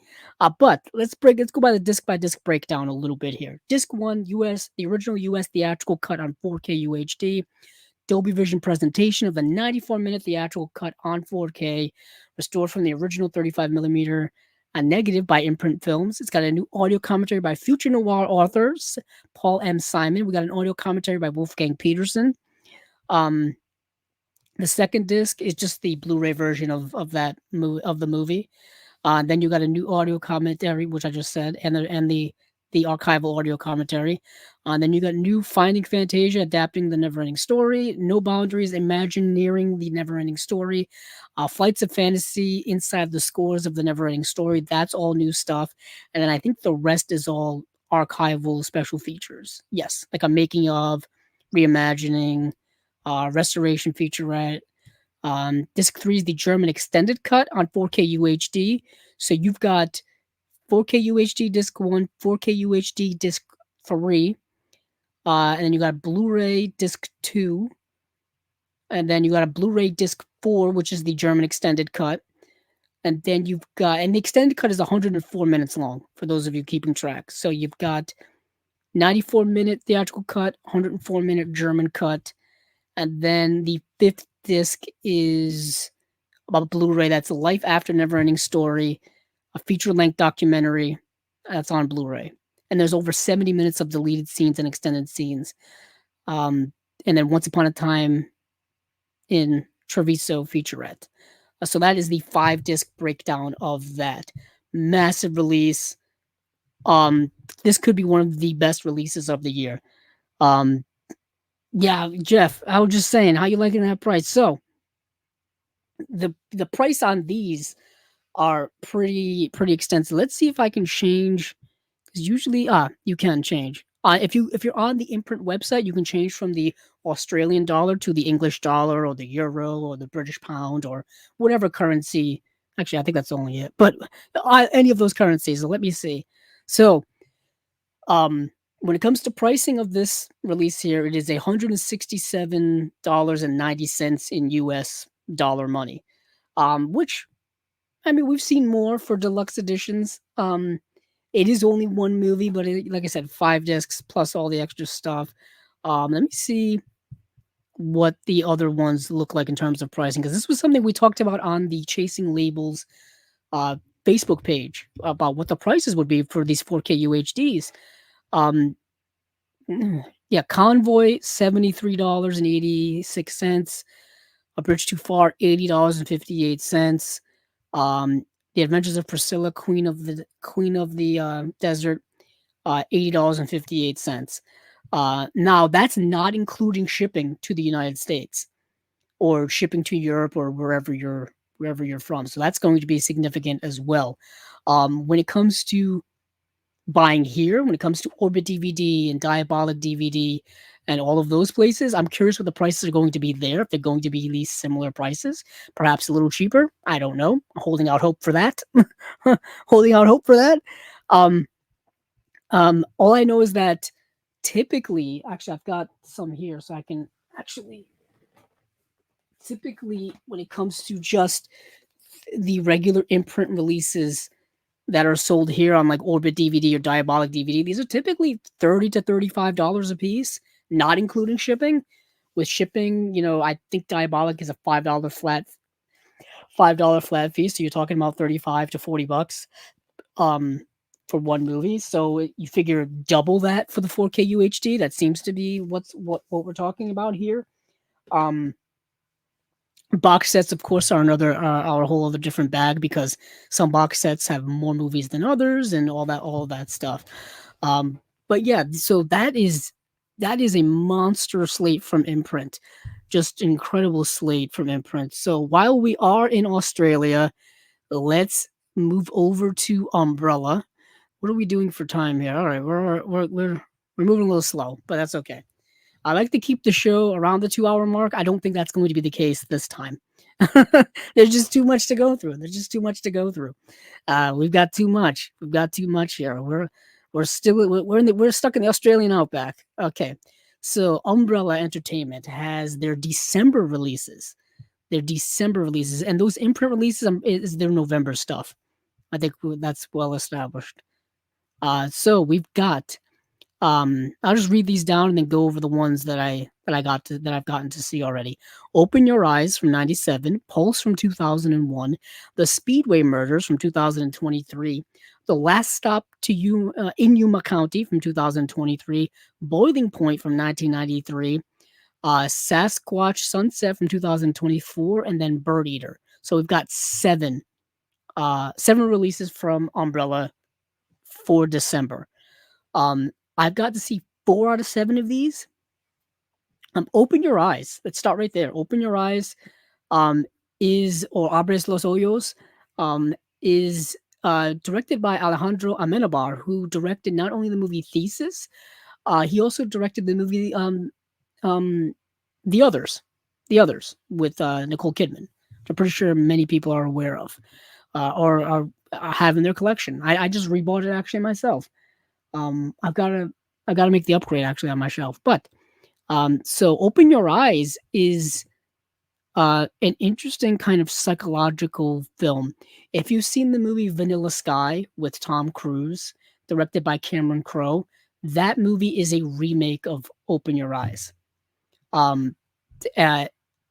A: But let's go by disc breakdown a little bit here. Disc one, US, the original US theatrical cut on 4K UHD, Dolby Vision presentation of the 94-minute theatrical cut on 4K, restored from the original 35 millimeter. A negative by Imprint Films. It's got a new audio commentary by future noir authors Paul M. Simon. We got an audio commentary by Wolfgang Peterson. Um, the second disc is just the Blu-ray version of the movie. Then you got a new audio commentary, which I just said, and the archival audio commentary. Then you got new Finding Fantasia, adapting the Neverending Story. No Boundaries, Imagineering the Neverending Story. Flights of Fantasy, Inside the Scores of the Neverending Story. That's all new stuff. And then I think the rest is all archival special features. Yes, like a making of, reimagining, restoration featurette, Disc 3 is the German extended cut on 4K UHD. So you've got 4K UHD disc 1, 4K UHD disc 3, and then you got Blu-ray disc 2, and then you got a Blu-ray disc 4, which is the German extended cut. And then you've got, and the extended cut is 104 minutes long, for those of you keeping track. So you've got 94-minute theatrical cut, 104-minute German cut, and then the fifth disc is about Blu-ray. That's Life After NeverEnding Story, a feature-length documentary that's on Blu-ray. And there's over 70 minutes of deleted scenes and extended scenes. And then Once Upon a Time in Treviso featurette. So that is the 5-disc breakdown of that. Massive release. This could be one of the best releases of the year. Yeah, Jeff, I was just saying, how you liking that price? So the price on these are pretty extensive. Let's see if I can change, because usually you can change. If you're on the Imprint website, you can change from the Australian dollar to the English dollar or the euro or the British pound or whatever currency. Actually, I think that's only it. But any of those currencies. So let me see. So, when it comes to pricing of this release here, it is $167.90 in US dollar money. Which, I mean, we've seen more for deluxe editions. It is only one movie, but like I said, 5 discs plus all the extra stuff. Let me see what the other ones look like in terms of pricing, because this was something we talked about on the Chasing Labels Facebook page about what the prices would be for these 4K UHDs. Yeah, Convoy, $73.86. A Bridge Too Far, $80.58. The Adventures of Priscilla, Queen of the Desert, $80.58. Now that's not including shipping to the United States or shipping to Europe or wherever you're from. So that's going to be significant as well. When it comes to buying here, when it comes to Orbit DVD and Diabolik DVD and all of those places, I'm curious what the prices are going to be there, if they're going to be at least similar prices, perhaps a little cheaper. I don't know. I'm holding out hope for that. Holding out hope for that. All I know is that typically, actually, I've got some here, so I can actually. Typically, when it comes to just the regular Imprint releases that are sold here on like Orbit DVD or Diabolik DVD, these are typically $30 to $35 a piece, not including shipping. With shipping, I think Diabolik is a $5 flat fee, so you're talking about $35 to $40 for one movie. So you figure double that for the 4K UHD. That seems to be what we're talking about here. Box sets, of course, are a whole other different bag, because some box sets have more movies than others and all that stuff. But yeah, so that is a monster slate from Imprint, just incredible slate from Imprint. So while we are in Australia, let's move over to Umbrella. What are we doing for time here? All right, we're moving a little slow, but that's okay. I like to keep the show around the 2-hour mark. I don't think that's going to be the case this time. There's just too much to go through. We've got too much. Here. We're stuck in the Australian outback. Okay. So Umbrella Entertainment has their December releases. And those Imprint releases is their November stuff. I think that's well established. So we've got I'll just read these down and then go over the ones that I've gotten to see already. Open Your Eyes from 97, Pulse from 2001, The Speedway Murders from 2023, The Last Stop to in Yuma County from 2023, Boiling Point from 1993, Sasquatch Sunset from 2024, and then Birdeater. So we've got seven releases from Umbrella for December. I've got to see 4 out of 7 of these. Open Your Eyes. Let's start right there. Open Your Eyes or Abres los Ojos is directed by Alejandro Amenabar, who directed not only the movie Thesis, he also directed the movie The Others. The Others with Nicole Kidman, which I'm pretty sure many people are aware of or are have in their collection. I just rebought it actually myself. I've got to make the upgrade actually on my shelf. But so Open Your Eyes is an interesting kind of psychological film. If you've seen the movie Vanilla Sky with Tom Cruise, directed by Cameron Crowe, that movie is a remake of Open Your Eyes. Um, uh,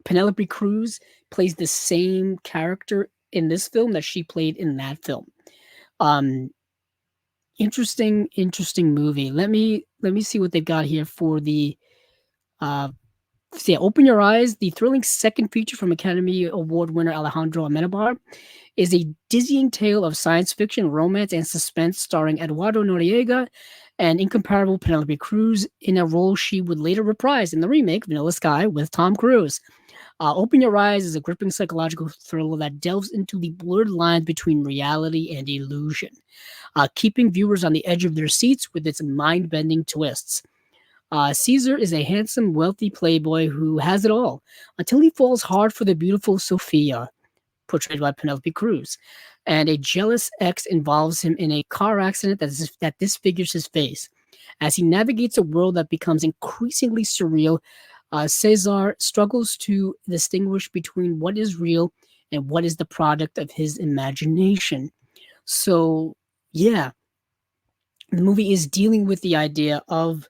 A: Penelope Cruz plays the same character in this film that she played in that film. Um, interesting movie. Let me see what they've got here for the uh so yeah, Open Your Eyes, the thrilling second feature from Academy Award winner Alejandro Amenabar, is a dizzying tale of science fiction, romance, and suspense starring Eduardo Noriega and incomparable Penelope Cruz in a role she would later reprise in the remake Vanilla Sky with Tom Cruise. Open Your Eyes is a gripping psychological thriller that delves into the blurred lines between reality and illusion, keeping viewers on the edge of their seats with its mind bending twists. Caesar is a handsome, wealthy playboy who has it all until he falls hard for the beautiful Sophia, portrayed by Penelope Cruz, and a jealous ex involves him in a car accident that disfigures his face. As he navigates a world that becomes increasingly surreal, Cesar struggles to distinguish between what is real and what is the product of his imagination. So, yeah, the movie is dealing with the idea of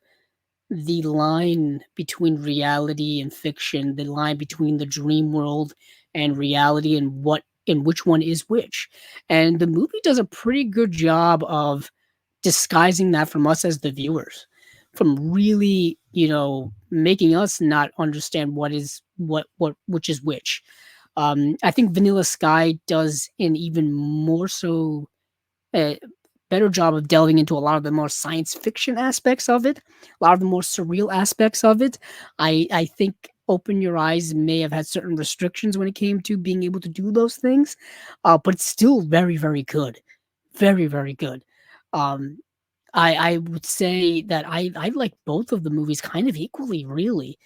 A: the line between reality and fiction, the line between the dream world and reality, and which one is which. And the movie does a pretty good job of disguising that from us as the viewers, from really, making us not understand what is what which is which. I think Vanilla Sky does an even more so a better job of delving into a lot of the more science fiction aspects of it, a lot of the more surreal aspects of it. I think Open Your Eyes may have had certain restrictions when it came to being able to do those things, but it's still very, very good. Very, very good. Um, I would say that I like both of the movies kind of equally, really.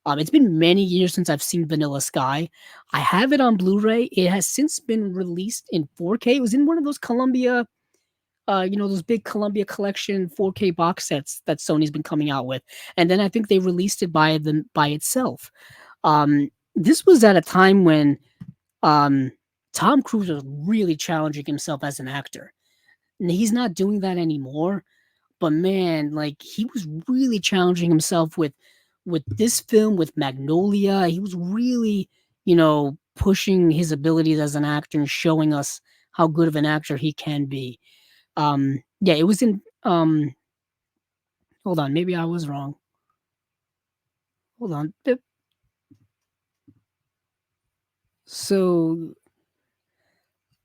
A: It's been many years since I've seen Vanilla Sky. I have it on Blu-ray. It has since been released in 4K. It was in one of those Columbia those big Columbia Collection 4K box sets that Sony's been coming out with, and then I think they released it by itself. This was at a time when um, Tom Cruise was really challenging himself as an actor, and he's not doing that anymore. But man, like he was really challenging himself with this film, with Magnolia. He was really, pushing his abilities as an actor and showing us how good of an actor he can be. Yeah, it was in hold on, maybe I was wrong. Hold on. So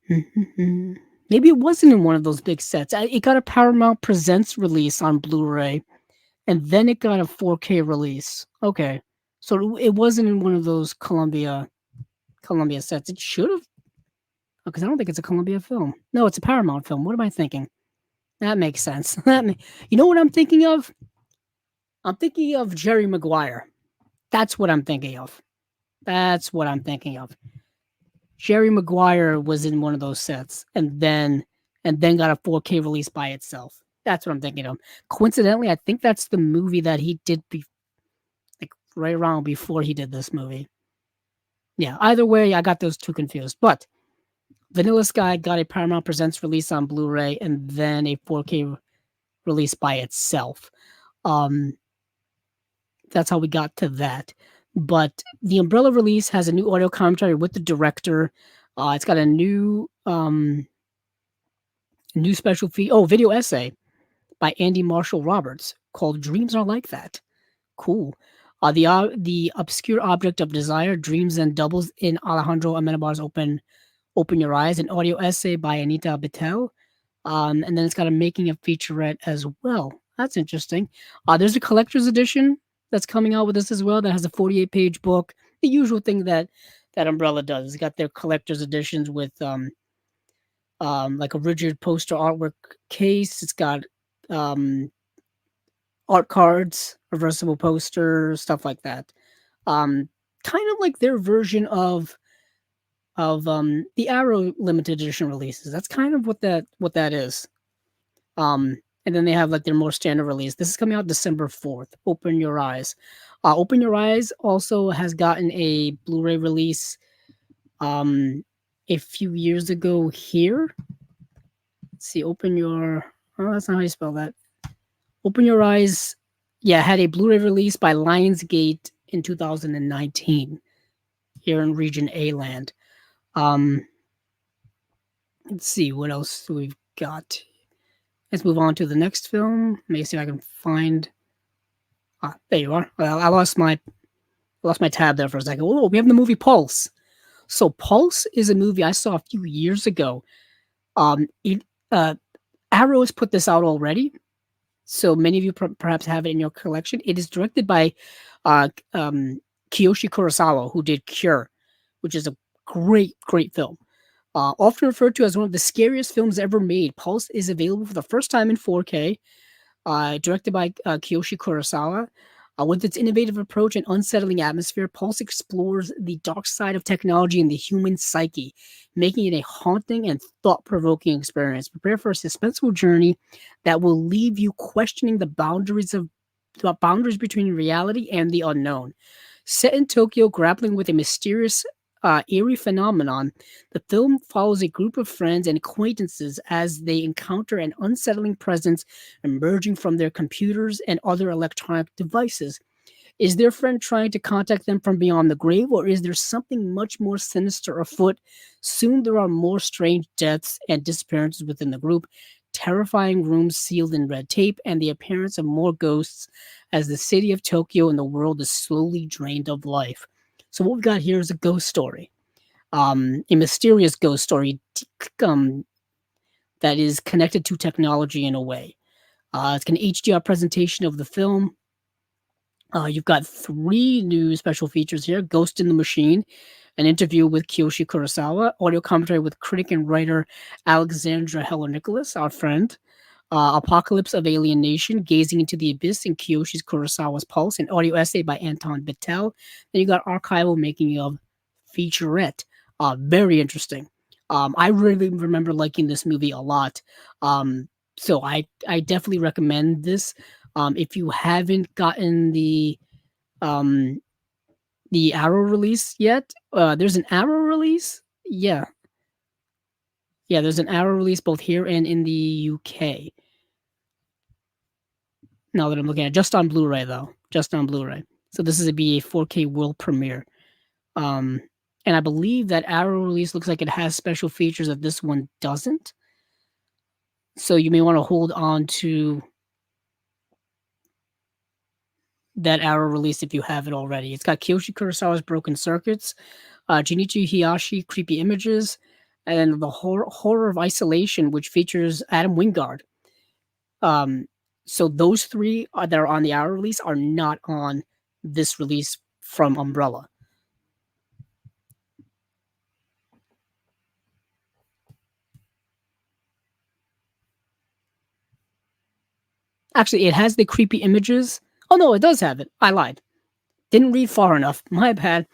A: maybe it wasn't in one of those big sets. It got a Paramount Presents release on Blu-ray, and then it got a 4K release. Okay, so it wasn't in one of those Columbia sets. It should have, because I don't think it's a Columbia film. No, it's a Paramount film. What am I thinking? That makes sense. You know what I'm thinking of? I'm thinking of Jerry Maguire. That's what I'm thinking of. That's what I'm thinking of. Jerry Maguire was in one of those sets and then got a 4K release by itself. That's what I'm thinking of. Coincidentally, I think that's the movie that he did like right around before he did this movie. Yeah, either way, I got those two confused. But Vanilla Sky got a Paramount Presents release on Blu-ray and then a 4K release by itself. Um, that's how we got to that. But the Umbrella release has a new audio commentary with the director. It's got a new special video essay by Andy Marshall Roberts called "Dreams Are Like That." Cool. The obscure object of desire, dreams and doubles in Alejandro Amenabar's Open Your Eyes, an audio essay by Anita Bittel. And then it's got a making of featurette as well. That's interesting. There's a collector's edition that's coming out with this as well that has a 48-page book. The usual thing that Umbrella does. It's got their collector's editions with like a rigid poster artwork case. It's got um, art cards, reversible posters, stuff like that. Um, kind of like their version of the Arrow limited edition releases. That's kind of what that is. And then they have like their more standard release. This is coming out December 4th. Open Your Eyes. Open Your Eyes also has gotten a Blu-ray release a few years ago here. Let's see, oh, that's not how you spell that. Open Your Eyes, yeah, had a Blu-ray release by Lionsgate in 2019 here in Region A land. Let's see what else we've got. Let's move on to the next film. Let me see if I can find. There you are. I lost my tab there for a second. Oh, we have the movie Pulse. So Pulse is a movie I saw a few years ago. It Arrow has put this out already, so many of you perhaps have it in your collection. It is directed by Kiyoshi Kurosawa, who did Cure, which is a great film. Often referred to as one of the scariest films ever made, Pulse is available for the first time in 4K, directed by Kiyoshi Kurosawa. With its innovative approach and unsettling atmosphere, Pulse explores the dark side of technology and the human psyche, making it a haunting and thought-provoking experience. Prepare for a suspenseful journey that will leave you questioning the boundaries between reality and the unknown. Set in Tokyo, grappling with a mysterious eerie phenomenon, the film follows a group of friends and acquaintances as they encounter an unsettling presence emerging from their computers and other electronic devices. Is their friend trying to contact them from beyond the grave, or is there something much more sinister afoot? Soon there are more strange deaths and disappearances within the group, terrifying rooms sealed in red tape, and the appearance of more ghosts as the city of Tokyo and the world is slowly drained of life. So what we've got here is a ghost story, a mysterious ghost story that is connected to technology in a way. It's an HDR presentation of the film. You've got 3 new special features here: Ghost in the Machine, an interview with Kiyoshi Kurosawa, audio commentary with critic and writer Alexandra Heller-Nicholas, our friend, Apocalypse of Alien Nation, Gazing into the Abyss in Kiyoshi Kurosawa's Pulse, an audio essay by Anton Bittel. Then you got archival making of featurette. Very interesting. I really remember liking this movie a lot. So I definitely recommend this. If you haven't gotten the Arrow release yet, there's an Arrow release. Yeah, there's an Arrow release both here and in the UK. Now that I'm looking at it, just on Blu-ray though, just on Blu-ray. So this is a 4K world premiere. And I believe that Arrow release looks like it has special features that this one doesn't. So you may want to hold on to that Arrow release if you have it already. It's got Kiyoshi Kurosawa's Broken Circuits, Junichi Hiyashi, Creepy Images, and the horror of Isolation, which features Adam Wingard. So those 3 that are on the Arrow release are not on this release from Umbrella. Actually, it has the Creepy Images. Oh no, it does have it. I lied. Didn't read far enough. My bad.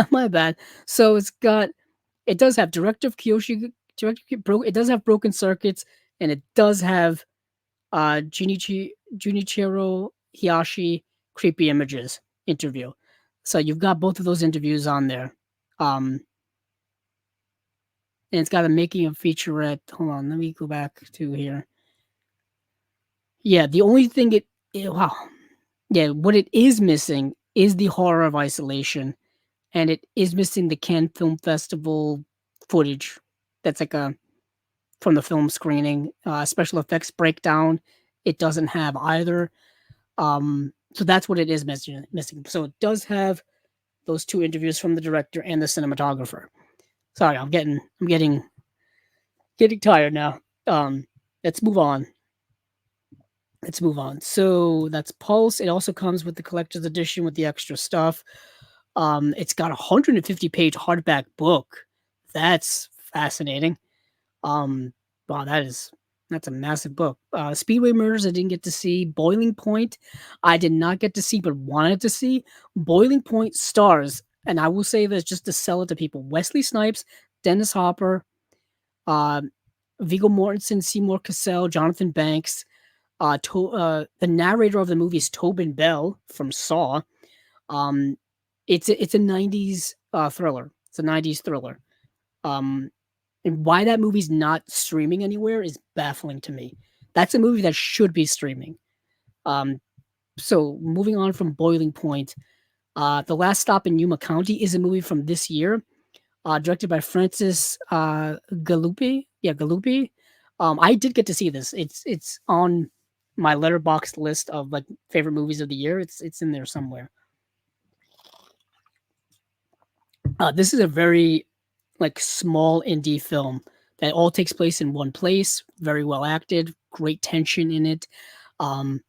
A: My bad. So it does have it does have Broken Circuits, and it does have Junichiro Hiyashi Creepy Images interview. So you've got both of those interviews on there. And it's got a making of featurette. Hold on, let me go back to here. Yeah, the only thing wow. Yeah, what it is missing is the horror of Isolation, and it is missing the Cannes Film Festival footage. That's like from the film screening. Special effects breakdown, it doesn't have either. So that's what it is missing. So it does have those 2 interviews from the director and the cinematographer. Sorry, I'm getting tired now. Let's move on. So that's Pulse. It also comes with the collector's edition with the extra stuff. It's got a 150-page hardback book. That's fascinating. Wow, that's a massive book. Speedway Murders I didn't get to see. Boiling Point I did not get to see but wanted to see. Boiling Point stars and I will say this just to sell it to people: Wesley Snipes, Dennis Hopper, uh, Viggo Mortensen, Seymour Cassell, Jonathan Banks. The narrator of the movie is Tobin Bell from Saw. Um, it's a '90s thriller. It's a '90s thriller. Um, and why that movie's not streaming anywhere is baffling to me. That's a movie that should be streaming. Um, so moving on from Boiling Point, The Last Stop in Yuma County is a movie from this year, directed by Francis Galupi. Yeah, Galupi. I did get to see this. It's on my letterboxd list of like favorite movies of the year. It's in there somewhere. This is a very like small indie film that all takes place in one place. Very well acted, great tension in it. Um,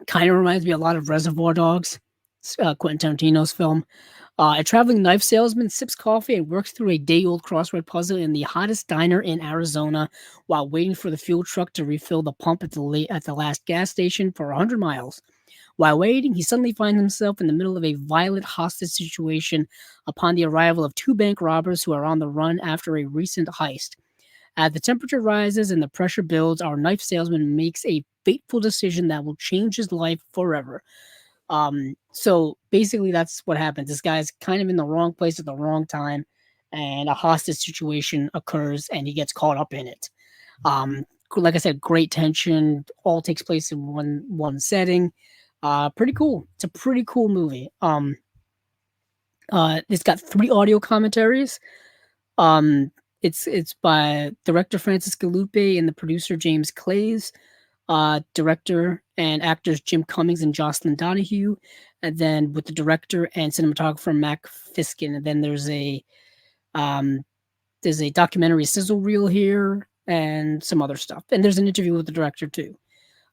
A: Kind of reminds me a lot of Reservoir Dogs, Quentin Tarantino's film. A traveling knife salesman sips coffee and works through a day-old crossword puzzle in the hottest diner in Arizona while waiting for the fuel truck to refill the pump at the last gas station for 100 miles. While waiting, he suddenly finds himself in the middle of a violent hostage situation upon the arrival of two bank robbers who are on the run after a recent heist. As the temperature rises and the pressure builds, our knife salesman makes a fateful decision that will change his life forever. So basically, that's what happens. This guy's kind of in the wrong place at the wrong time, and a hostage situation occurs, and he gets caught up in it. Like I said, great tension. All takes place in one setting. Pretty cool. It's a pretty cool movie. It's got 3 audio commentaries. It's by director Francis Galupe and the producer James Clays, director and actors Jim Cummings and Jocelyn Donahue, and then with the director and cinematographer Mac Fiskin. And then um, there's a documentary sizzle reel here and some other stuff. And there's an interview with the director too.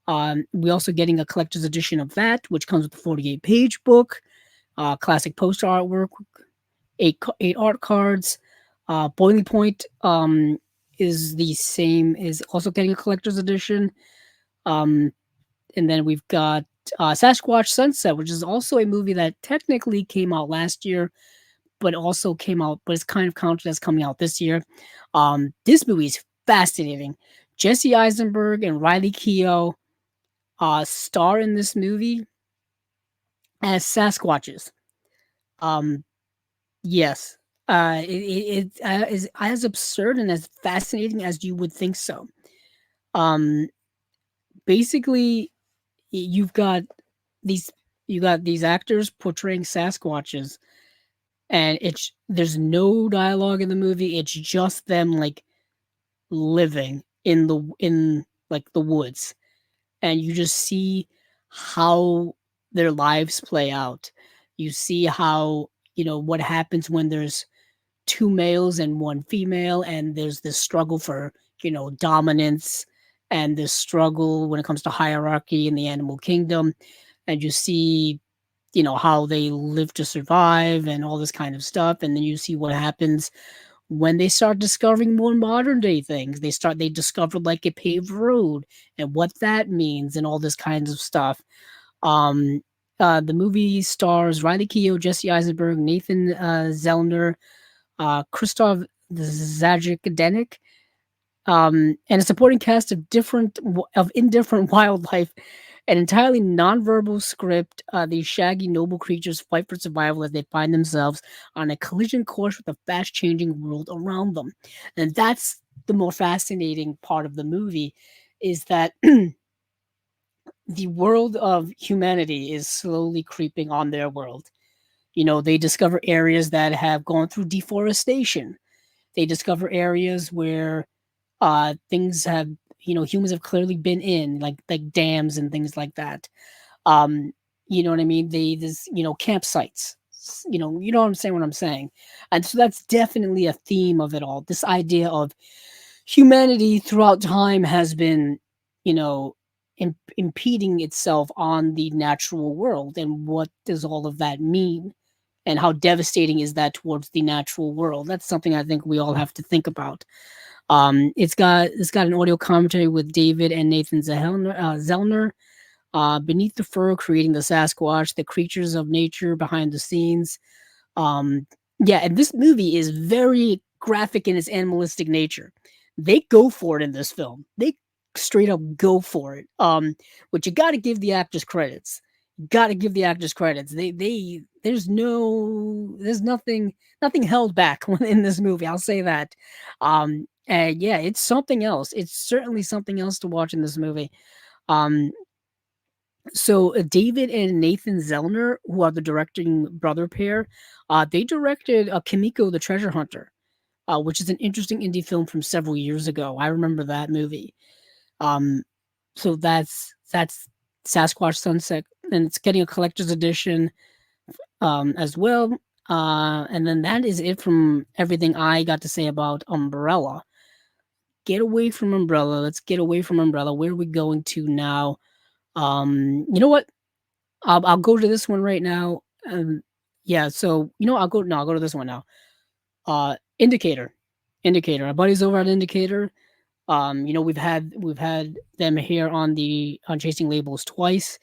A: We're also getting a collector's edition of that, which comes with a 48-page book, classic poster artwork, eight art cards. Boiling Point is the same, is also getting a collector's edition. And then we've got Sasquatch Sunset, which is also a movie that technically came out last year, but also came out, but it's kind of counted as coming out this year. This movie is fascinating. Jesse Eisenberg and Riley Keough star in this movie as Sasquatches. Yes, it is as absurd and as fascinating as you would think so. Um, Basically, you've got these these actors portraying Sasquatches, and there's no dialogue in the movie. It's just them like living in like the woods, and you just see how their lives play out. You see how, what happens when there's 2 males and 1 female, and there's this struggle for, dominance, and this struggle when it comes to hierarchy in the animal kingdom. And you see, how they live to survive and all this kind of stuff. And then you see what happens when they start discovering more modern day things. They discover like a paved road and what that means and all this kinds of stuff. Um, the movie stars Riley Keough, Jesse Eisenberg, Nathan Zellner, Christoph Zajic, and a supporting cast of indifferent wildlife, an entirely nonverbal script. These shaggy, noble creatures fight for survival as they find themselves on a collision course with the fast-changing world around them. And that's the more fascinating part of the movie, is that the world of humanity is slowly creeping on their world. They discover areas that have gone through deforestation. They discover areas where things have, humans have clearly been in, like dams and things like that. Um, you know what I mean? There's, campsites. What I'm saying. And so that's definitely a theme of it all. This idea of humanity throughout time has been, you know, impeding itself on the natural world. And what does all of that mean? And how devastating is that towards the natural world? That's something I think we all have to think about. It's got an audio commentary with David and Nathan Zellner. Beneath the fur, creating the Sasquatch, the creatures of nature behind the scenes. Um, yeah, and this movie is very graphic in its animalistic nature. They go for it in this film. They straight up go for it. But you got to give the actors credits. Got to give the actors credits. There's nothing held back in this movie. I'll say that. And yeah, it's something else. It's certainly something else to watch in this movie. Um, so David and Nathan Zellner, who are the directing brother pair, they directed Kimiko the Treasure Hunter, which is an interesting indie film from several years ago. I remember that movie. Um, so that's Sasquatch Sunset, and it's getting a collector's edition as well. And then that is it from everything I got to say about Umbrella. Get away from Umbrella. Let's get away from Umbrella. Where are we going to now? You know what? I'll go to this one right now. Yeah, so I'll go to this one now. Indicator, Indicator. Our buddies over at Indicator. We've had them here on the on Chasing Labels twice.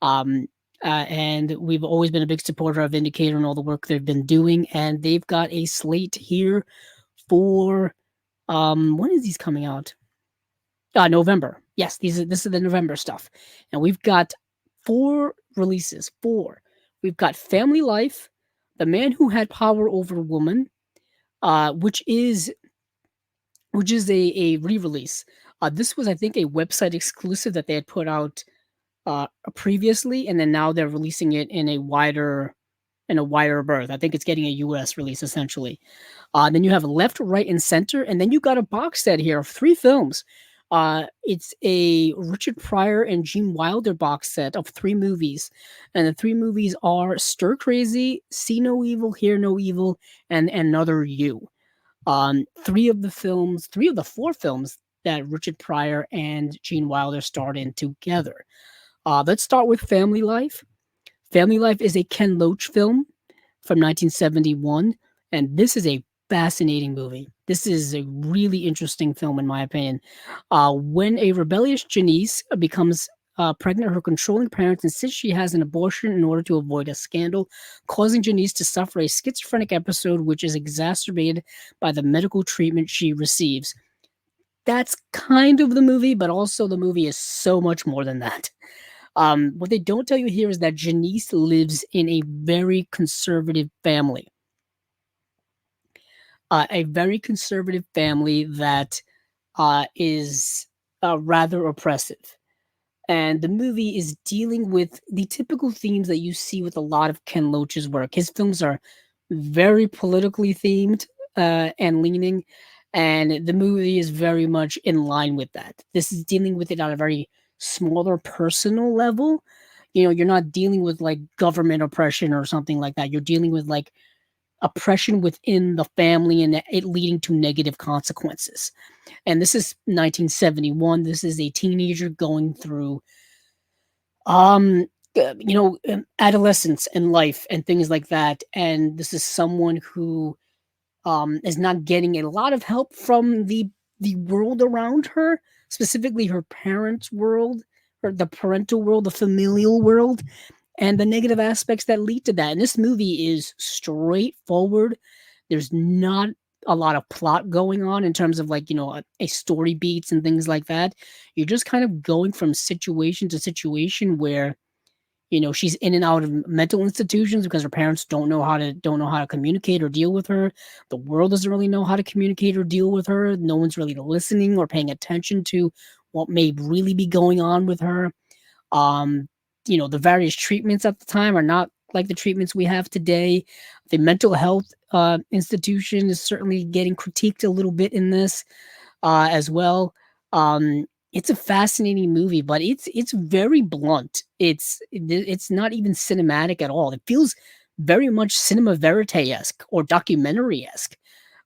A: Um, and we've always been a big supporter of Indicator and all the work they've been doing. And they've got a slate here for when is these coming out? November. Yes, this is the November stuff. And we've got 4 releases. 4. We've got Family Life, The Man Who Had Power Over Woman, which is a re-release. This was, I think, a website exclusive that they had put out previously, and then now they're releasing it in a wider berth. I think it's getting a US release essentially. Then you have Left, Right, and Center, and then you got a box set here of 3 films. It's a Richard Pryor and Gene Wilder box set of 3 movies, and the 3 movies are Stir Crazy, See No Evil, Hear No Evil, and Another You. 3 of the 4 films that Richard Pryor and Gene Wilder starred in together. Let's start with Family Life. Family Life is a Ken Loach film from 1971, and this is a fascinating movie. This is a really interesting film, in my opinion. When a rebellious Janice becomes pregnant, her controlling parents insist she has an abortion in order to avoid a scandal, causing Janice to suffer a schizophrenic episode, which is exacerbated by the medical treatment she receives. That's kind of the movie, but also the movie is so much more than that. What they don't tell you here is that Janice lives in a very conservative family. A very conservative family that is rather oppressive. And the movie is dealing with the typical themes that you see with a lot of Ken Loach's work. His films are very politically themed and leaning, and the movie is very much in line with that. This is dealing with it on a very smaller personal level. You're not dealing with like government oppression or something like that. You're dealing with like oppression within the family and it leading to negative consequences. And this is 1971. This is a teenager going through adolescence and life and things like that. And this is someone who is not getting a lot of help from the world around her, specifically her parents' world, or the parental world, the familial world, and the negative aspects that lead to that. And this movie is straightforward. There's not a lot of plot going on in terms of like, a story beats and things like that. You're just kind of going from situation to situation where, she's in and out of mental institutions because her parents don't know how to communicate or deal with her. The world doesn't really know how to communicate or deal with her. No one's really listening or paying attention to what may really be going on with her. Um, the various treatments at the time are not like the treatments we have today. The mental health institution is certainly getting critiqued a little bit in this as well. It's a fascinating movie, but it's very blunt. It's not even cinematic at all. It feels very much cinema verite esque or documentary esque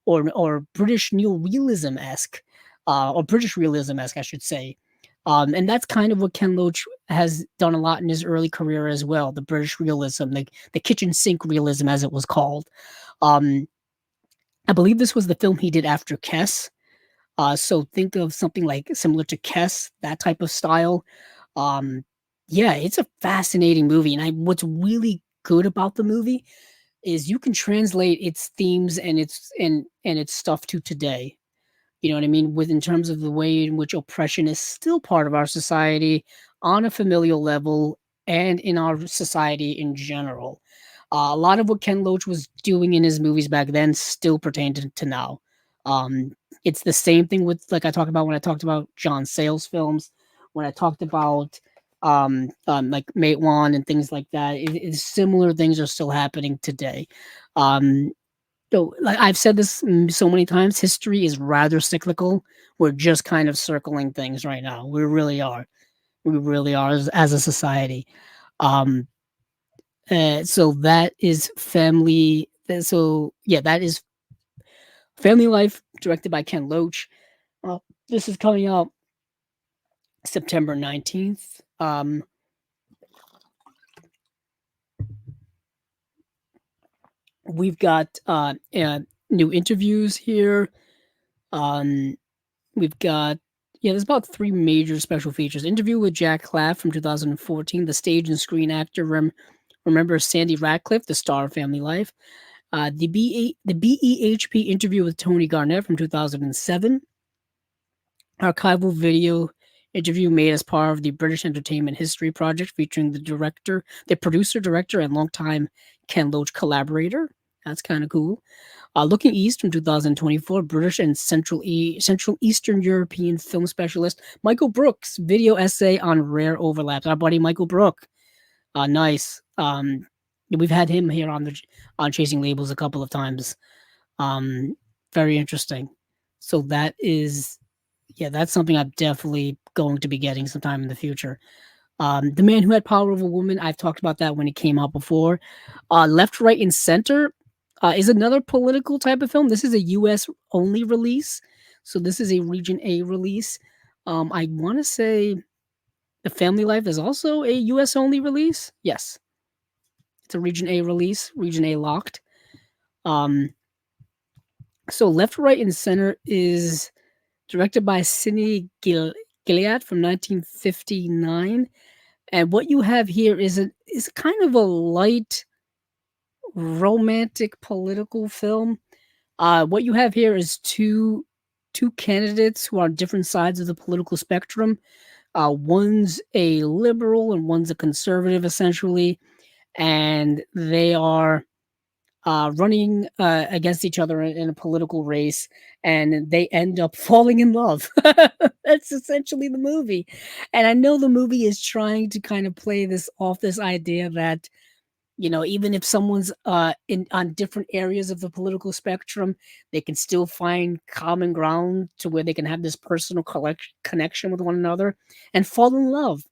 A: or British neorealism esque or British realism esque, I should say. And that's kind of what Ken Loach has done a lot in his early career as well. The British realism, the kitchen sink realism, as it was called. Um, I believe this was the film he did after Kess. So think of something like similar to Kess, that type of style. Yeah, it's a fascinating movie, and what's really good about the movie is you can translate its themes and its stuff to today. You know what I mean? With in terms of the way in which oppression is still part of our society on a familial level and in our society in general. A lot of what Ken Loach was doing in his movies back then still pertained to now. Um, it's the same thing with like I talked about when I talked about John Sayles films, when I talked about like Mate One and things like that. Similar things are still happening today. Um, so, like I've said this so many times, history is rather cyclical. We're just kind of circling things right now. We really are. We really are as a society. Um, so that is family. So yeah, that is Family Life, directed by Ken Loach. Uh, this is coming out September 19th. We've got new interviews here. Um, We've got there's about three major special features. Interview with Jack Claff from 2014, the stage and screen actor remembers Sandy Radcliffe, the star of Family Life. The BEHP interview with Tony Garnett from 2007. Archival video interview made as part of the British Entertainment History Project featuring the producer, director, and longtime Ken Loach collaborator. That's kind of cool. Looking East from 2024, British and Central Eastern European film specialist Michael Brooks video essay on rare overlaps. Our buddy Michael Brook, nice. We've had him here on Chasing Labels a couple of times. Very interesting. So that's something I'm definitely going to be getting sometime in the future. The Man Who Had Power Over Woman, I've talked about that when it came out before. Left, Right, and Center is another political type of film. This is a U.S. only release, so this is a Region A release. I want to say The Family Life is also a U.S. only release. Yes, it's a Region A release, Region A locked. So Left, Right, and Center is directed by Sidney Gilead from 1959. And what you have here is kind of a light romantic political film. What you have here is two candidates who are on different sides of the political spectrum. One's a liberal and one's a conservative, essentially, and they are running against each other in a political race, and they end up falling in love. That's essentially the movie. And I know the movie is trying to kind of play this idea that even if someone's in on different areas of the political spectrum, they can still find common ground to where they can have this personal connection with one another and fall in love.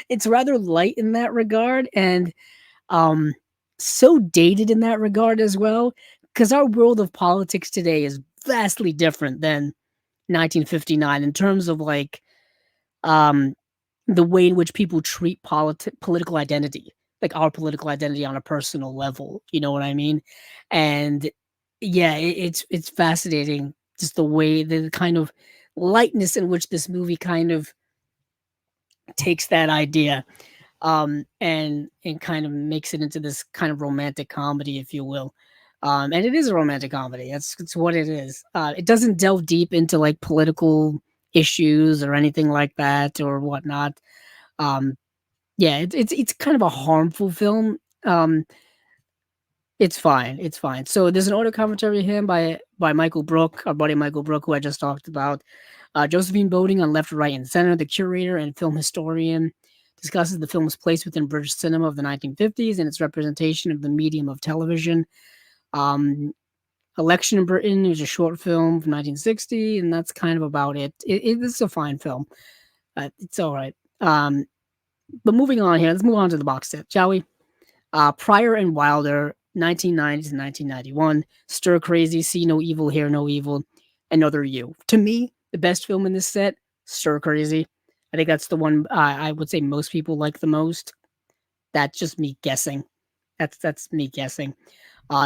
A: It's rather light in that regard, and um, so dated in that regard as well, because our world of politics today is vastly different than 1959 in terms of um, the way in which people treat political identity, like our political identity on a personal level. You know what I mean? And yeah, it's fascinating just the kind of lightness in which this movie kind of takes that idea and kind of makes it into this kind of romantic comedy, if you will. And it is a romantic comedy. It's what it is. It doesn't delve deep into like political issues or anything like that or whatnot. Um, yeah, it's kind of a harmful film. It's fine. It's fine. So there's an audio commentary here by Michael Brook, our buddy Michael Brook, who I just talked about. Josephine Boding on Left, Right, and Center, the curator and film historian, discusses the film's place within British cinema of the 1950s and its representation of the medium of television. Um, Election in Britain is a short film from 1960, and that's kind of about it. It's a fine film. It's all right. But moving on here, let's move on to the box set, shall we? Pryor and Wilder, 1990s and 1991. Stir Crazy, See No Evil, Hear No Evil, Another You. To me, the best film in this set, Stir Crazy. I think that's the one I would say most people like the most. That's just me guessing. That's me guessing.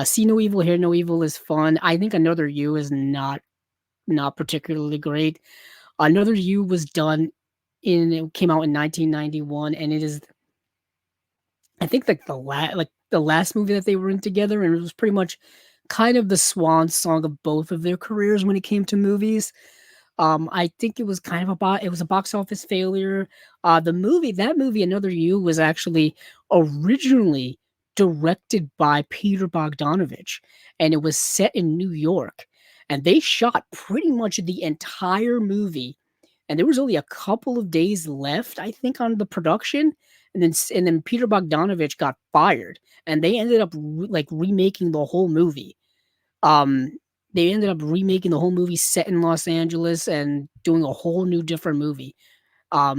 A: See No Evil, Hear No Evil is fun. I think Another You is not particularly great. Another You was done it came out in 1991, and it is I think like the last movie that they were in together, and it was pretty much kind of the swan song of both of their careers when it came to movies. I think it was kind of it was a box office failure. That movie, Another You, was actually originally directed by Peter Bogdanovich, and it was set in New York. And they shot pretty much the entire movie, and there was only a couple of days left, I think, on the production. And then Peter Bogdanovich got fired, and they ended up remaking the whole movie. Um, they ended up remaking the whole movie set in Los Angeles and doing a whole new different movie.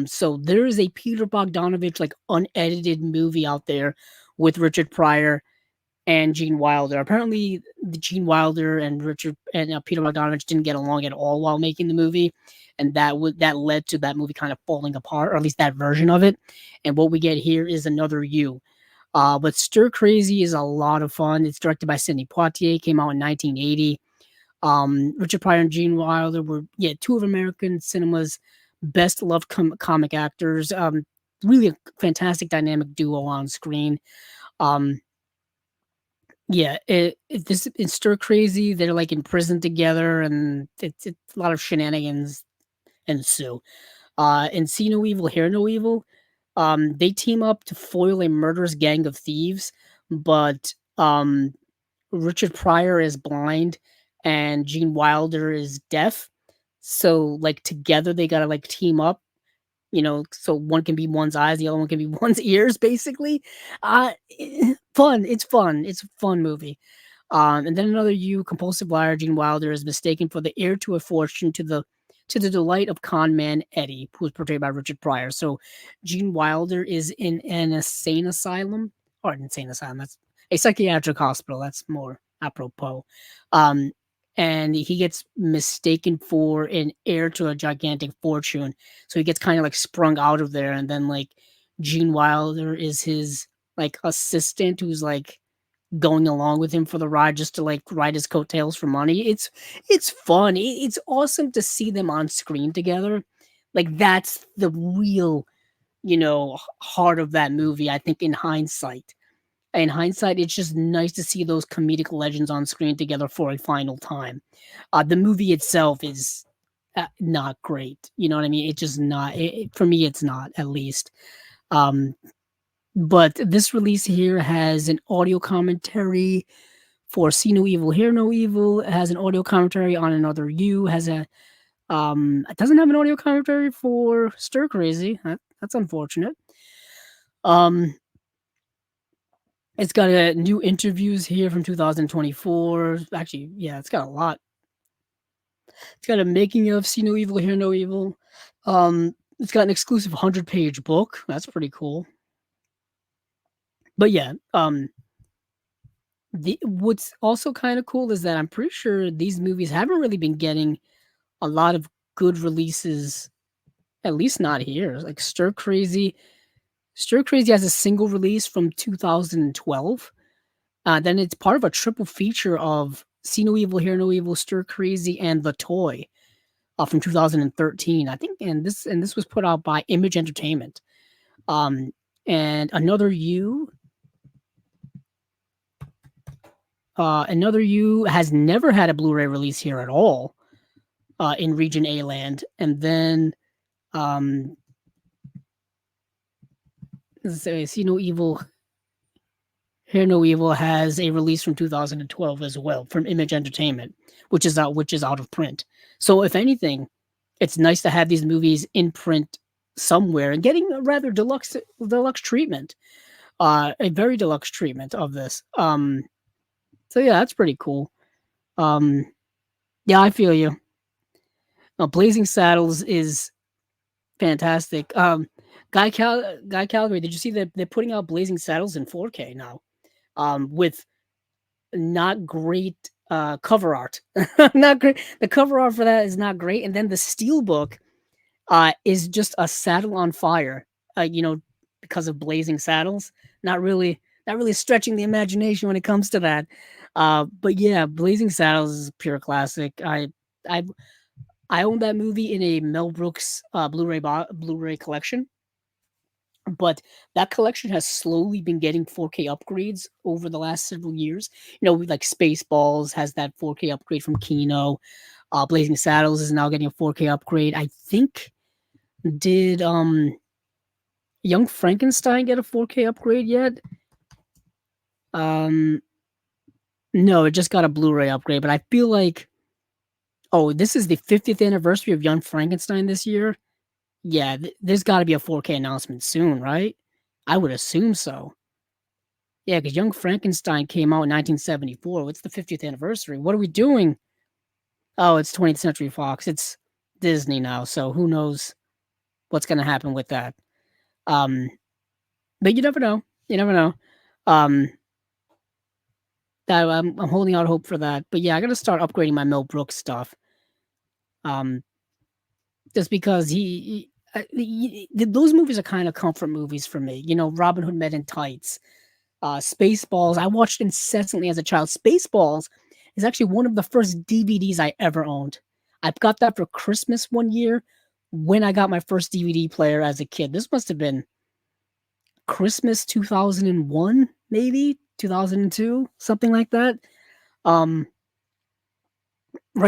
A: So there is a Peter Bogdanovich unedited movie out there with Richard Pryor and Gene Wilder. Apparently, the Gene Wilder and Peter Bogdanovich didn't get along at all while making the movie, and that led to that movie kind of falling apart, or at least that version of it. And what we get here is Another You. But Stir Crazy is a lot of fun. It's directed by Sidney Poitier. Came out in 1980. Richard Pryor and Gene Wilder were two of American cinema's best loved comic actors. Really a fantastic dynamic duo on screen. Um, this in Stir Crazy, they're in prison together, and it's a lot of shenanigans ensue. In See No Evil, Hear No Evil, they team up to foil a murderous gang of thieves, but Richard Pryor is blind and Gene Wilder is deaf. So together they gotta team up, so one can be one's eyes, the other one can be one's ears, basically. Fun. It's fun. It's a fun movie. And then Another You, compulsive liar Gene Wilder is mistaken for the heir to a fortune to the delight of con man Eddie, who was portrayed by Richard Pryor. So Gene Wilder is in an insane asylum, or an insane asylum. That's a psychiatric hospital. That's more apropos. Um, and he gets mistaken for an heir to a gigantic fortune. So he gets kind of sprung out of there, and then Gene Wilder is his assistant who's going along with him for the ride just to ride his coattails for money. It's fun. It's awesome to see them on screen together. That's the real, heart of that movie, I think, in hindsight. In hindsight, it's just nice to see those comedic legends on screen together for a final time. The movie itself is not great. You know what I mean? It's just not. For me, it's not, at least. Um, but this release here has an audio commentary for See No Evil, Hear No Evil. It has an audio commentary on Another You. It doesn't have an audio commentary for Stir Crazy. That's unfortunate. Um, it's got new interviews here from 2024. Actually, yeah, it's got a lot. It's got a making of See No Evil, Hear No Evil. It's got an exclusive 100-page book. That's pretty cool. But yeah, what's also kind of cool is that I'm pretty sure these movies haven't really been getting a lot of good releases, at least not here. Stir Crazy has a single release from 2012. Then it's part of a triple feature of See No Evil, Hear No Evil, Stir Crazy, and The Toy from 2013, I think. And this was put out by Image Entertainment. And Another You has never had a Blu-ray release here at all in Region A land. And then See No Evil, Hear No Evil has a release from 2012 as well from Image Entertainment, which is out of print. So if anything, it's nice to have these movies in print somewhere and getting a rather deluxe treatment, a very deluxe treatment of this. So yeah, that's pretty cool. Yeah, I feel you. Blazing Saddles is fantastic. Guy Calgary, did you see that they're putting out Blazing Saddles in 4K now? With not great cover art. Not great. The cover art for that is not great. And then the steelbook is just a saddle on fire. Because of Blazing Saddles. Not really stretching the imagination when it comes to that. But yeah, Blazing Saddles is a pure classic. I own that movie in a Mel Brooks Blu-ray collection. but that collection has slowly been getting 4K upgrades over the last several years. You know, like Spaceballs has that 4K upgrade from Kino. Blazing Saddles is now getting a 4K upgrade. I think did Young Frankenstein get a 4K upgrade yet? No, it just got a Blu-ray upgrade, but I feel like this is the 50th anniversary of Young Frankenstein this year. Yeah, there's got to be a 4K announcement soon, right? I would assume so. Yeah, because Young Frankenstein came out in 1974. What's the 50th anniversary? What are we doing? Oh, it's 20th Century Fox. It's Disney now, so who knows what's going to happen with that. But you never know. You never know. Um, I'm holding out hope for that. But yeah, I got to start upgrading my Mel Brooks stuff. Just because those movies are kind of comfort movies for me. You know, Robin Hood Men in Tights, Spaceballs. I watched incessantly as a child. Spaceballs is actually one of the first DVDs I ever owned. I got that for Christmas one year when I got my first DVD player as a kid. This must have been Christmas 2001, maybe 2002, something like that. Right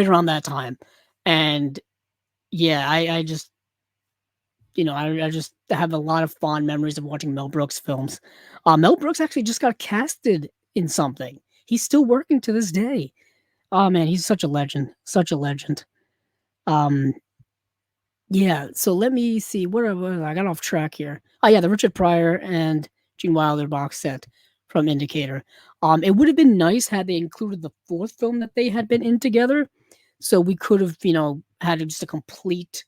A: around that time. And yeah, I just, I just have a lot of fond memories of watching Mel Brooks films. Mel Brooks actually just got casted in something. He's still working to this day. Oh man, he's such a legend. Such a legend. Yeah, so let me see. Where I got off track here. Oh yeah, the Richard Pryor and Gene Wilder box set from Indicator. It would have been nice had they included the fourth film that they had been in together. So we could have, had just a complete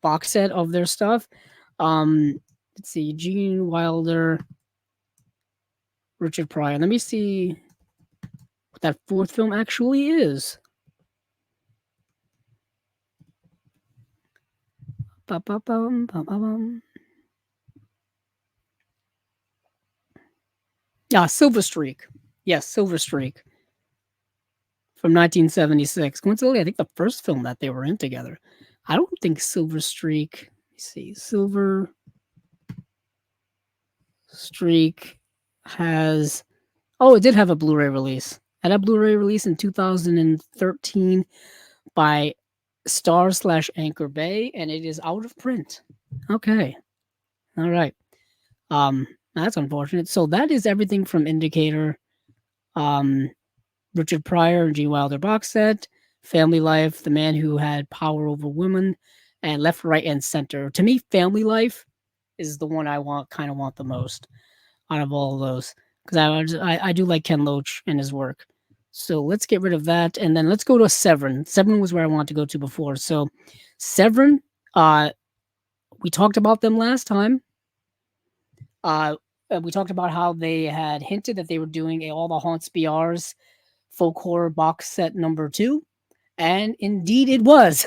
A: box set of their stuff. Let's see, Gene Wilder, Richard Pryor. Let me see what that fourth film actually is. Silver Streak. Yes, Silver Streak. From 1976. Coincidentally, I think the first film that they were in together. I don't think Silver Streak. Let me see. Silver Streak has. Oh, it did have a Blu-ray release. It had a Blu-ray release in 2013 by Star/Anchor Bay, and it is out of print. Okay. All right. That's unfortunate. So that is everything from Indicator. Richard Pryor and Gene Wilder box set, Family Life, The Man Who Had Power Over Women, and Left, Right, and Center. To me, Family Life is the one I kind of want the most out of all of those, because I do like Ken Loach and his work. So let's get rid of that, and then let's go to Severin. Severin was where I wanted to go to before. So Severin, we talked about them last time. We talked about how they had hinted that they were doing All the Haunts BRs folk horror box set number 2, and indeed it was.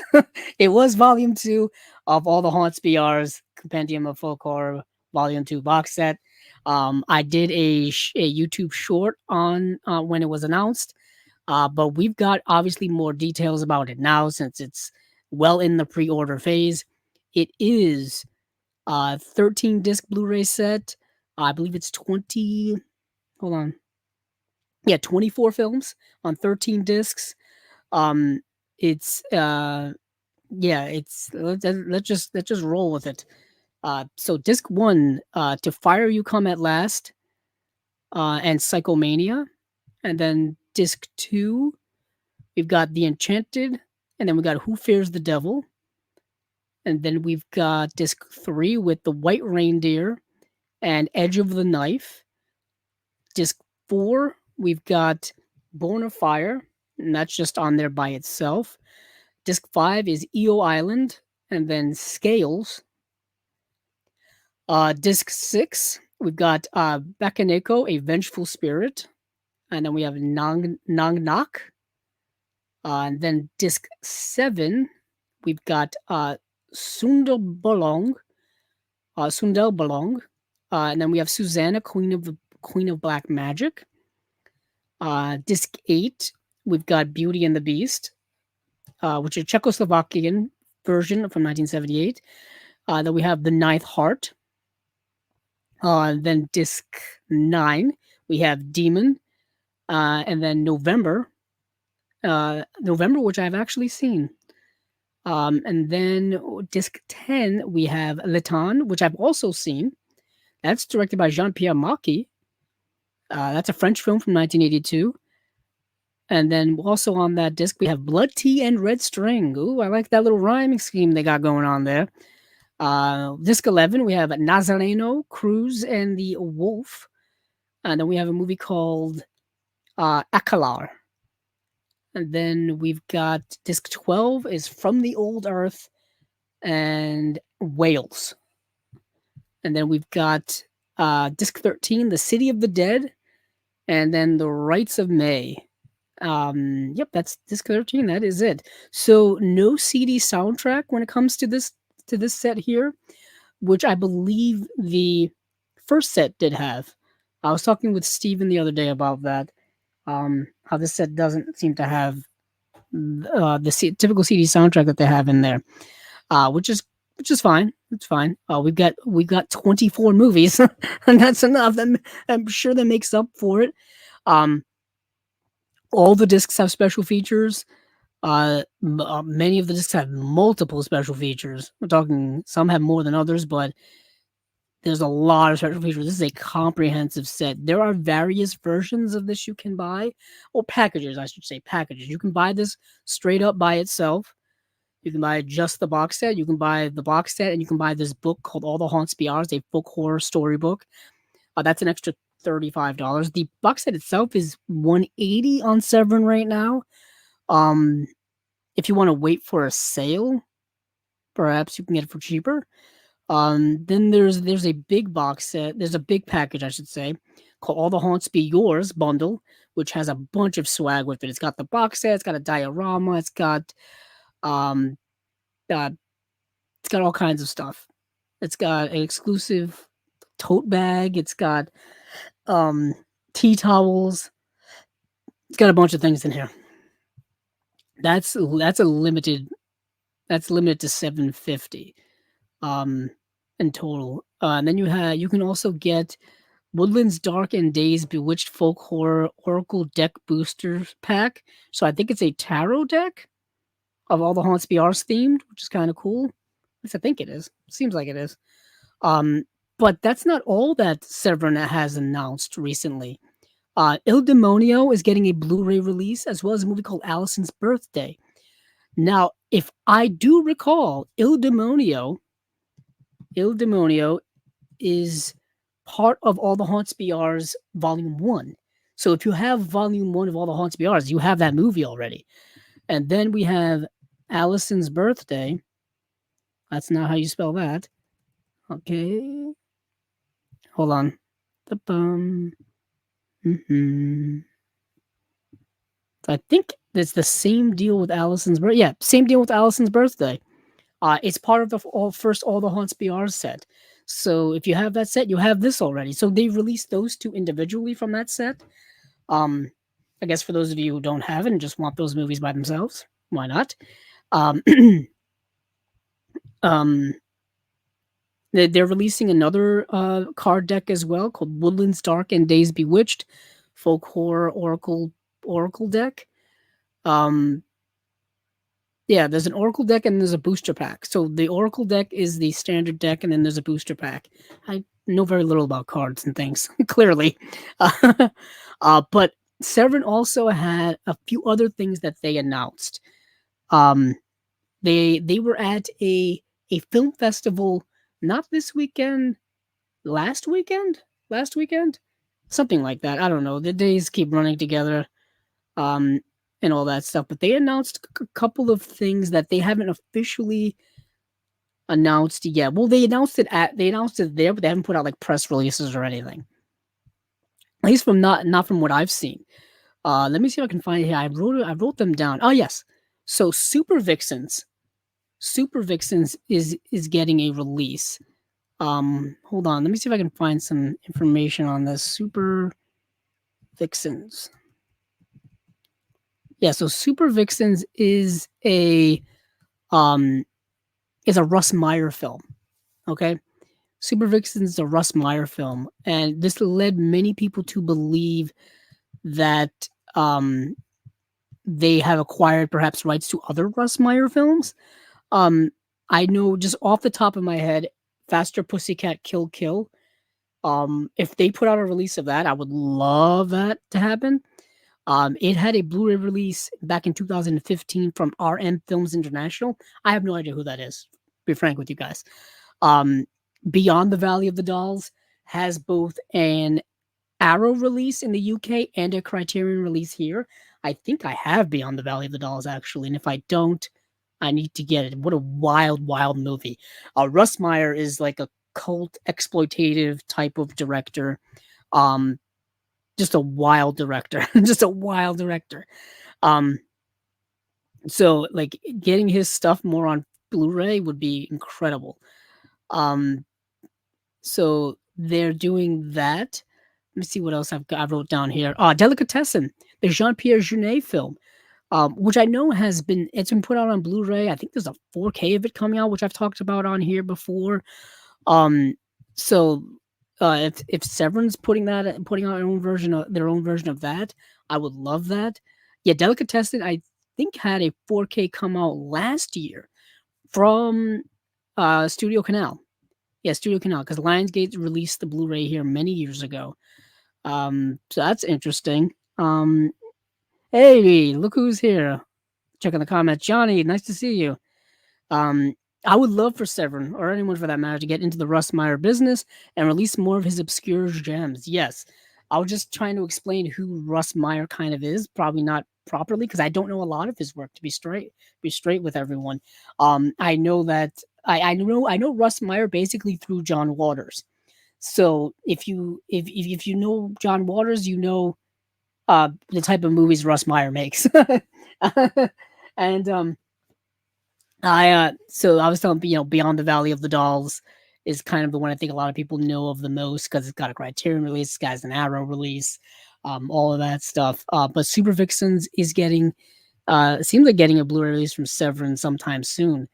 A: It was volume 2 of All the Haunts BRs Compendium of Folk Horror volume 2 box set. I did a YouTube short on when it was announced, but we've got obviously more details about it now since it's well in the pre-order phase. It is 13 disc Blu-ray set. I believe it's 20. Hold on. Yeah, 24 films on 13 discs. It's let's just roll with it. So disc 1, To Fire You Come at Last, and Psychomania, and then disc 2, we've got The Enchanted, and then we got Who Fears the Devil, and then we've got disc 3 with The White Reindeer and Edge of the Knife. Disc 4, we've got Born of Fire, and that's just on there by itself. Disc 5 is EO Island, and then Scales. Disc 6, we've got Bakaneko, A Vengeful Spirit, and then we have Nang Nak. And then disc 7, we've got Sundel Bolong, and then we have Susanna, Queen of Black Magic. Disc 8, we've got Beauty and the Beast, which is a Czechoslovakian version from 1978. Then we have The Ninth Heart. Then disc 9, we have Demon. And then November, which I've actually seen. And then disc 10, we have Leton, which I've also seen. That's directed by Jean-Pierre Macchi. That's a French film from 1982. And then also on that disc, we have Blood Tea and Red String. Ooh, I like that little rhyming scheme they got going on there. Disc 11, we have Nazareno, Cruz, and the Wolf. And then we have a movie called Akalar. And then we've got disc 12 is From the Old Earth and Wales. And then we've got disc 13, The City of the Dead, and then The Rites of May. Yep, that's disc 13. That is it. So no CD soundtrack when it comes to this set here, which I believe the first set did have. I was talking with Steven the other day about that. How this set doesn't seem to have the typical CD soundtrack that they have in there, which is fine. It's fine. We've got 24 movies, and that's enough. I'm sure that makes up for it. All the discs have special features. Many of the discs have multiple special features. We're talking some have more than others, but there's a lot of special features. This is a comprehensive set. There are various versions of this you can buy, or packages, I should say, packages. You can buy this straight up by itself. You can buy just the box set. You can buy the box set, and you can buy this book called All the Haunts Be Ours, a folk horror storybook. That's an extra $35. The box set itself is $180 on Severin right now. If you want to wait for a sale, perhaps you can get it for cheaper. Then there's a big box set. There's a big package, I should say, called All the Haunts Be Yours bundle, which has a bunch of swag with it. It's got the box set. It's got a diorama. It's got all kinds of stuff. It's got an exclusive tote bag. It's got tea towels. It's got a bunch of things in here. That's limited to $750 in total. And then you can also get Woodlands Dark and Days Bewitched Folk Horror Oracle Deck Booster Pack. So I think it's a tarot deck of All the Haunts Be Ours themed, which is kind of cool. At least I think it is. Seems like it is. But that's not all that Severin has announced recently. Il Demonio is getting a Blu-ray release, as well as a movie called Allison's Birthday. Now, if I do recall, Il Demonio is part of All the Haunts Be Ours Volume 1. So if you have Volume 1 of All the Haunts Be Ours, you have that movie already. And then we have Allison's Birthday. That's not how you spell that. Okay. Hold on. I think it's the same deal with Allison's birthday. Yeah, same deal with Allison's Birthday. It's part of the first All the Haunts Be Ours set. So if you have that set, you have this already. So they released those two individually from that set. I guess for those of you who don't have it and just want those movies by themselves, why not? They're releasing another card deck as well called Woodlands Dark and Days Bewitched Folk Horror Oracle deck. Yeah, there's an Oracle deck and there's a booster pack. So the Oracle deck is the standard deck, and then there's a booster pack. I know very little about cards and things, clearly. But Severin also had a few other things that they announced. They were at a film festival, not this weekend, last weekend, something like that. I don't know. The days keep running together. And all that stuff, but they announced a couple of things that they haven't officially announced yet. Well, they announced it there, but they haven't put out like press releases or anything. At least from not from what I've seen. Let me see if I can find it here. I wrote them down. Oh yes. So Supervixens is getting a release. Hold on. Let me see if I can find some information on this. Supervixens. Yeah, so Supervixens is a Russ Meyer film. Okay, Supervixens is a Russ Meyer film, and this led many people to believe that um, they have acquired perhaps rights to other Russ Meyer films. Um, I know just off the top of my head, Faster Pussycat Kill Kill. If they put out a release of that, I would love that to happen. It had a Blu-ray release back in 2015 from RM Films International. I have no idea who that is. Be frank with you guys. Um, Beyond the Valley of the Dolls has both an Arrow release in the UK and a Criterion release here. I think I have Beyond the Valley of the Dolls actually, and if I don't, I need to get it. What a wild, wild movie. Russ Meyer is like a cult exploitative type of director. Um, just a wild director. Just a wild director. Um, so like getting his stuff more on Blu-ray would be incredible. Um, so they're doing that. Let me see what else I wrote down here. Delicatessen, the Jean-Pierre Jeunet film, which I know it's been put out on Blu-ray. I think there's a 4K of it coming out, which I've talked about on here before. Um, so if Severin's putting out their own version of that, I would love that. Yeah, Delicatessen, I think had a 4K come out last year from Studio Canal. Yeah, Studio Canal, because Lionsgate released the Blu-ray here many years ago. So that's interesting. Hey, look who's here. Checking the comments. Johnny, nice to see you. I would love for Severin, or anyone for that matter, to get into the Russ Meyer business and release more of his obscure gems. Yes. I was just trying to explain who Russ Meyer kind of is, probably not properly, because I don't know a lot of his work, to be straight with everyone. I know that I know Russ Meyer basically through John Waters. So if you know John Waters, you know the type of movies Russ Meyer makes. And so I was telling Beyond the Valley of the Dolls is kind of the one I think a lot of people know of the most because it's got a Criterion release, it's got an Arrow release, all of that stuff. But Supervixens is getting seems like getting a Blu-ray release from Severin sometime soon.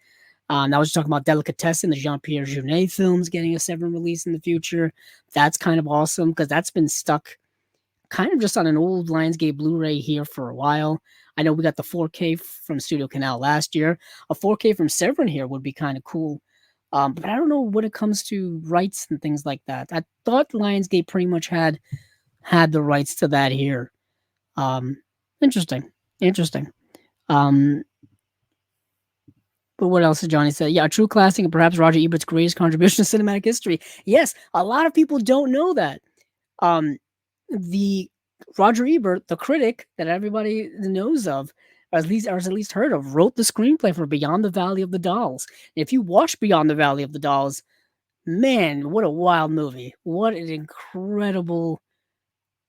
A: I was talking about Delicatessen, the Jean-Pierre Jeunet films getting a Severin release in the future. That's kind of awesome because that's been stuck kind of just on an old Lionsgate Blu-ray here for a while. I know we got the 4K from Studio Canal last year. A 4K from Severin here would be kind of cool. But I don't know when it comes to rights and things like that. I thought Lionsgate pretty much had the rights to that here. Interesting. But what else did Johnny say? Yeah, a true classic and perhaps Roger Ebert's greatest contribution to cinematic history. Yes, a lot of people don't know that. The Roger Ebert, the critic that everybody knows of, or at least heard of, wrote the screenplay for Beyond the Valley of the Dolls. And if you watch Beyond the Valley of the Dolls, man, what a wild movie! What an incredible,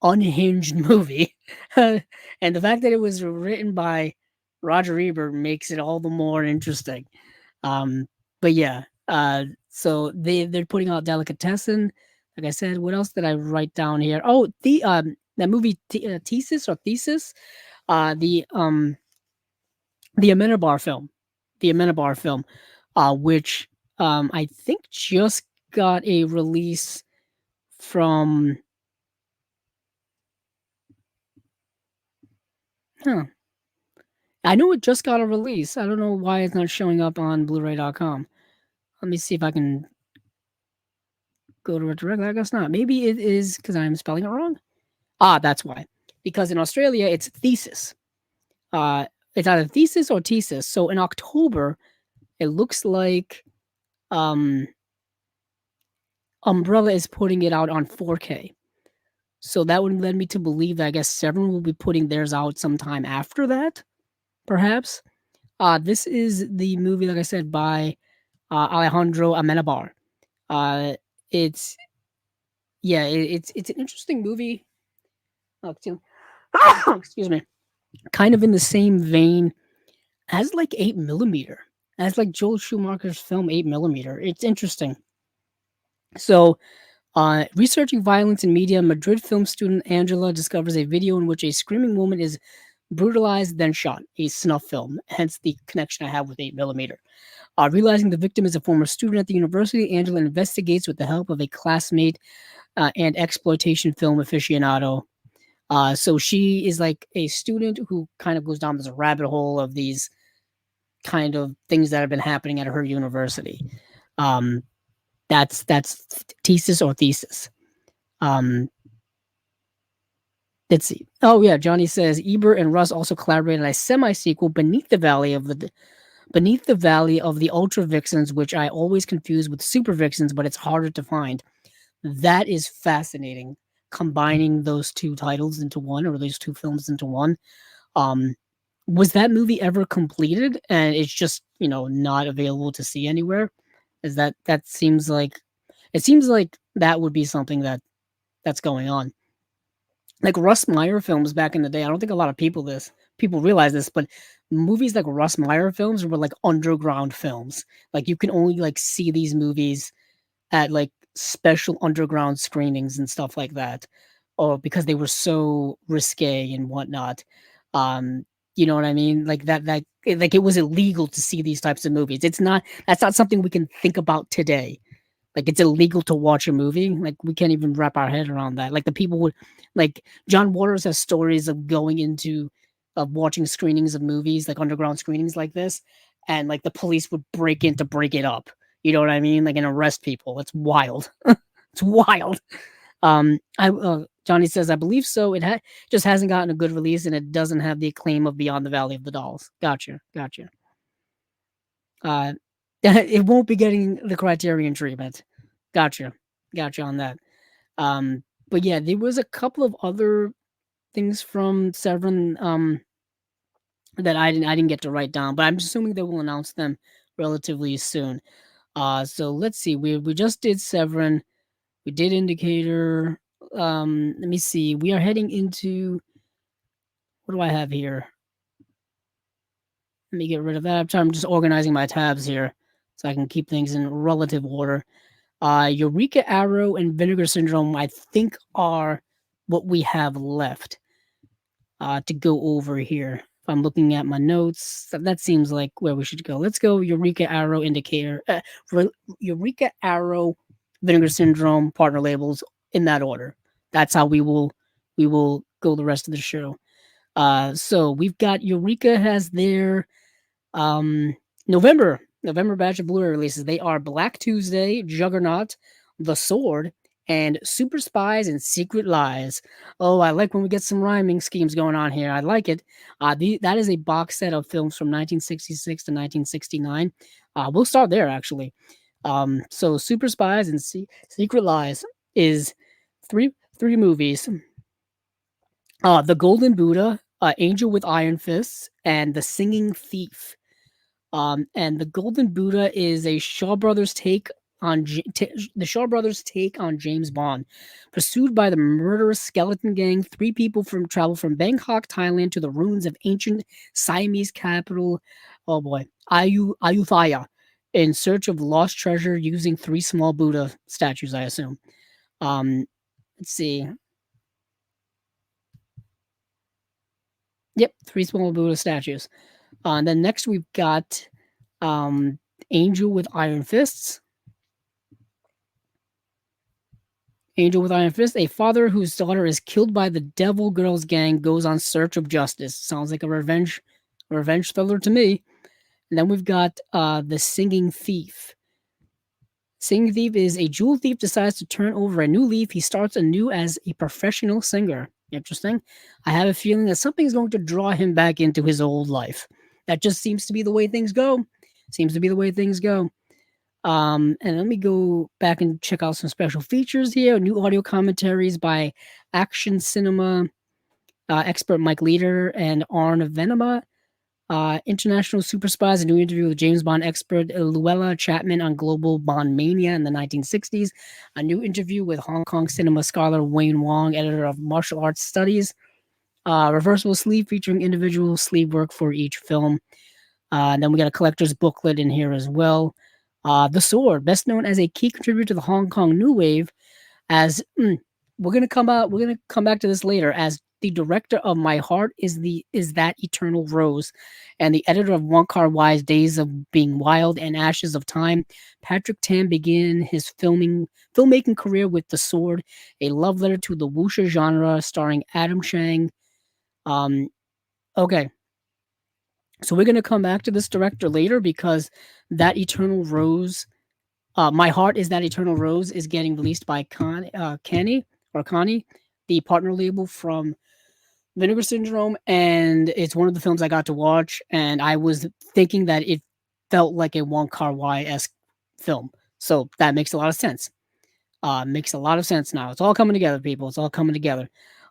A: unhinged movie. And the fact that it was written by Roger Ebert makes it all the more interesting. But yeah, so they're putting out Delicatessen. Like I said, what else did I write down here? Oh, that movie Tesis or Thesis, the Amenabar film, which I think just got a release from. Huh. I know it just got a release. I don't know why it's not showing up on Blu-ray.com. Let me see if I can go to it directly. I guess not. Maybe it is because I'm spelling it wrong. That's why. Because in Australia, it's Thesis. It's either Thesis or Thesis. So in October, it looks like Umbrella is putting it out on 4K. So that would lead me to believe that I guess Severin will be putting theirs out sometime after that, perhaps. This is the movie, like I said, by Alejandro Amenabar. It's it's an interesting movie. Excuse me. Kind of in the same vein as like 8mm, as like Joel Schumacher's film 8mm. It's interesting. So, researching violence in media, Madrid film student Angela discovers a video in which a screaming woman is brutalized, then shot. A snuff film, hence the connection I have with 8mm. Realizing the victim is a former student at the university, Angela investigates with the help of a classmate and exploitation film aficionado. So she is like a student who kind of goes down this rabbit hole of these kind of things that have been happening at her university. Um, that's Tesis or Thesis. Let's see. Oh yeah, Johnny says Ebert and Russ also collaborated on a semi-sequel, Beneath the Valley of the Ultra Vixens, which I always confuse with Supervixens, but it's harder to find. That is fascinating. Combining those two titles into one, or those two films into one. Um, was that movie ever completed? And it's just not available to see anywhere. Is that seems like it seems like that would be something that's going on. Like Russ Meyer films back in the day. I don't think a lot of people realize this, but movies like Russ Meyer films were like underground films. Like you can only like see these movies at like special underground screenings and stuff like that, or because they were so risque and whatnot. Um, you know what I mean? Like like it was illegal to see these types of movies. That's not something we can think about today. Like it's illegal to watch a movie. Like we can't even wrap our head around that. Like the people would like John Waters has stories of going into of watching screenings of movies, like underground screenings like this, and like the police would break in to break it up. You know what I mean? Like and arrest people. It's wild. It's wild. I Johnny says I believe so. Just hasn't gotten a good release, and it doesn't have the acclaim of Beyond the Valley of the Dolls. Gotcha, gotcha. Uh, it won't be getting the Criterion treatment. Gotcha, gotcha on that. But yeah, there was a couple of other things from Severin that I didn't get to write down, but I'm assuming they will announce them relatively soon. So let's see. We just did Severin. We did Indicator. Let me see. We are heading into what do I have here? Let me get rid of that. I'm just organizing my tabs here so I can keep things in relative order. Eureka Arrow and Vinegar Syndrome, I think, are what we have left to go over here. If I'm looking at my notes, that seems like where we should go. Let's go Eureka Arrow Indicator, Eureka Arrow, Vinegar Syndrome, partner labels in that order. That's how we will go the rest of the show. So we've got Eureka has their November batch of Blu-ray releases. They are Black Tuesday, Juggernaut, The Sword, and Super Spies and Secret Lies. Oh, I like when we get some rhyming schemes going on here. I like it. That is a box set of films from 1966 to 1969. We'll start there, actually. So Super Spies and Secret Lies is three movies. The Golden Buddha, Angel with Iron Fists, and The Singing Thief. And the Golden Buddha is a Shaw Brothers take on the Shaw Brothers take on James Bond. Pursued by the murderous skeleton gang, three people travel from Bangkok, Thailand, to the ruins of ancient Siamese capital. Oh boy, Ayutthaya, in search of lost treasure using three small Buddha statues. I assume. Let's see. Yep, three small Buddha statues. And then next we've got Angel with Iron Fists. Angel with Iron Fist. A father whose daughter is killed by the Devil Girls gang goes on search of justice. Sounds like a revenge thriller to me. And then we've got The Singing Thief. Singing Thief is a jewel thief decides to turn over a new leaf. He starts anew as a professional singer. Interesting. I have a feeling that something is going to draw him back into his old life. That just seems to be the way things go. And let me go back and check out some special features here. New audio commentaries by Action Cinema expert Mike Leader and Arn Venema. International Super Spies, a new interview with James Bond expert Luella Chapman on global Bond mania in the 1960s. A new interview with Hong Kong cinema scholar Wayne Wong, editor of Martial Arts Studies. Reversible sleeve featuring individual sleeve work for each film. And then we got a collector's booklet in here as well. The Sword, best known as a key contributor to the Hong Kong New Wave, as we're gonna come back to this later, as the director of My Heart is That Eternal Rose, and the editor of One Car Wise Days of Being Wild and Ashes of Time. Patrick Tam began his filmmaking career with The Sword, a love letter to the wuxia genre, starring Adam Chang. Um, okay, so we're gonna come back to this director later because That Eternal Rose, My Heart is That Eternal Rose, is getting released by Connie, the partner label from Vinegar Syndrome, and it's one of the films I got to watch, and I was thinking that it felt like a Wong Kar-wai esque film, so that makes a lot of sense. Makes a lot of sense now. It's all coming together, people. It's all coming together.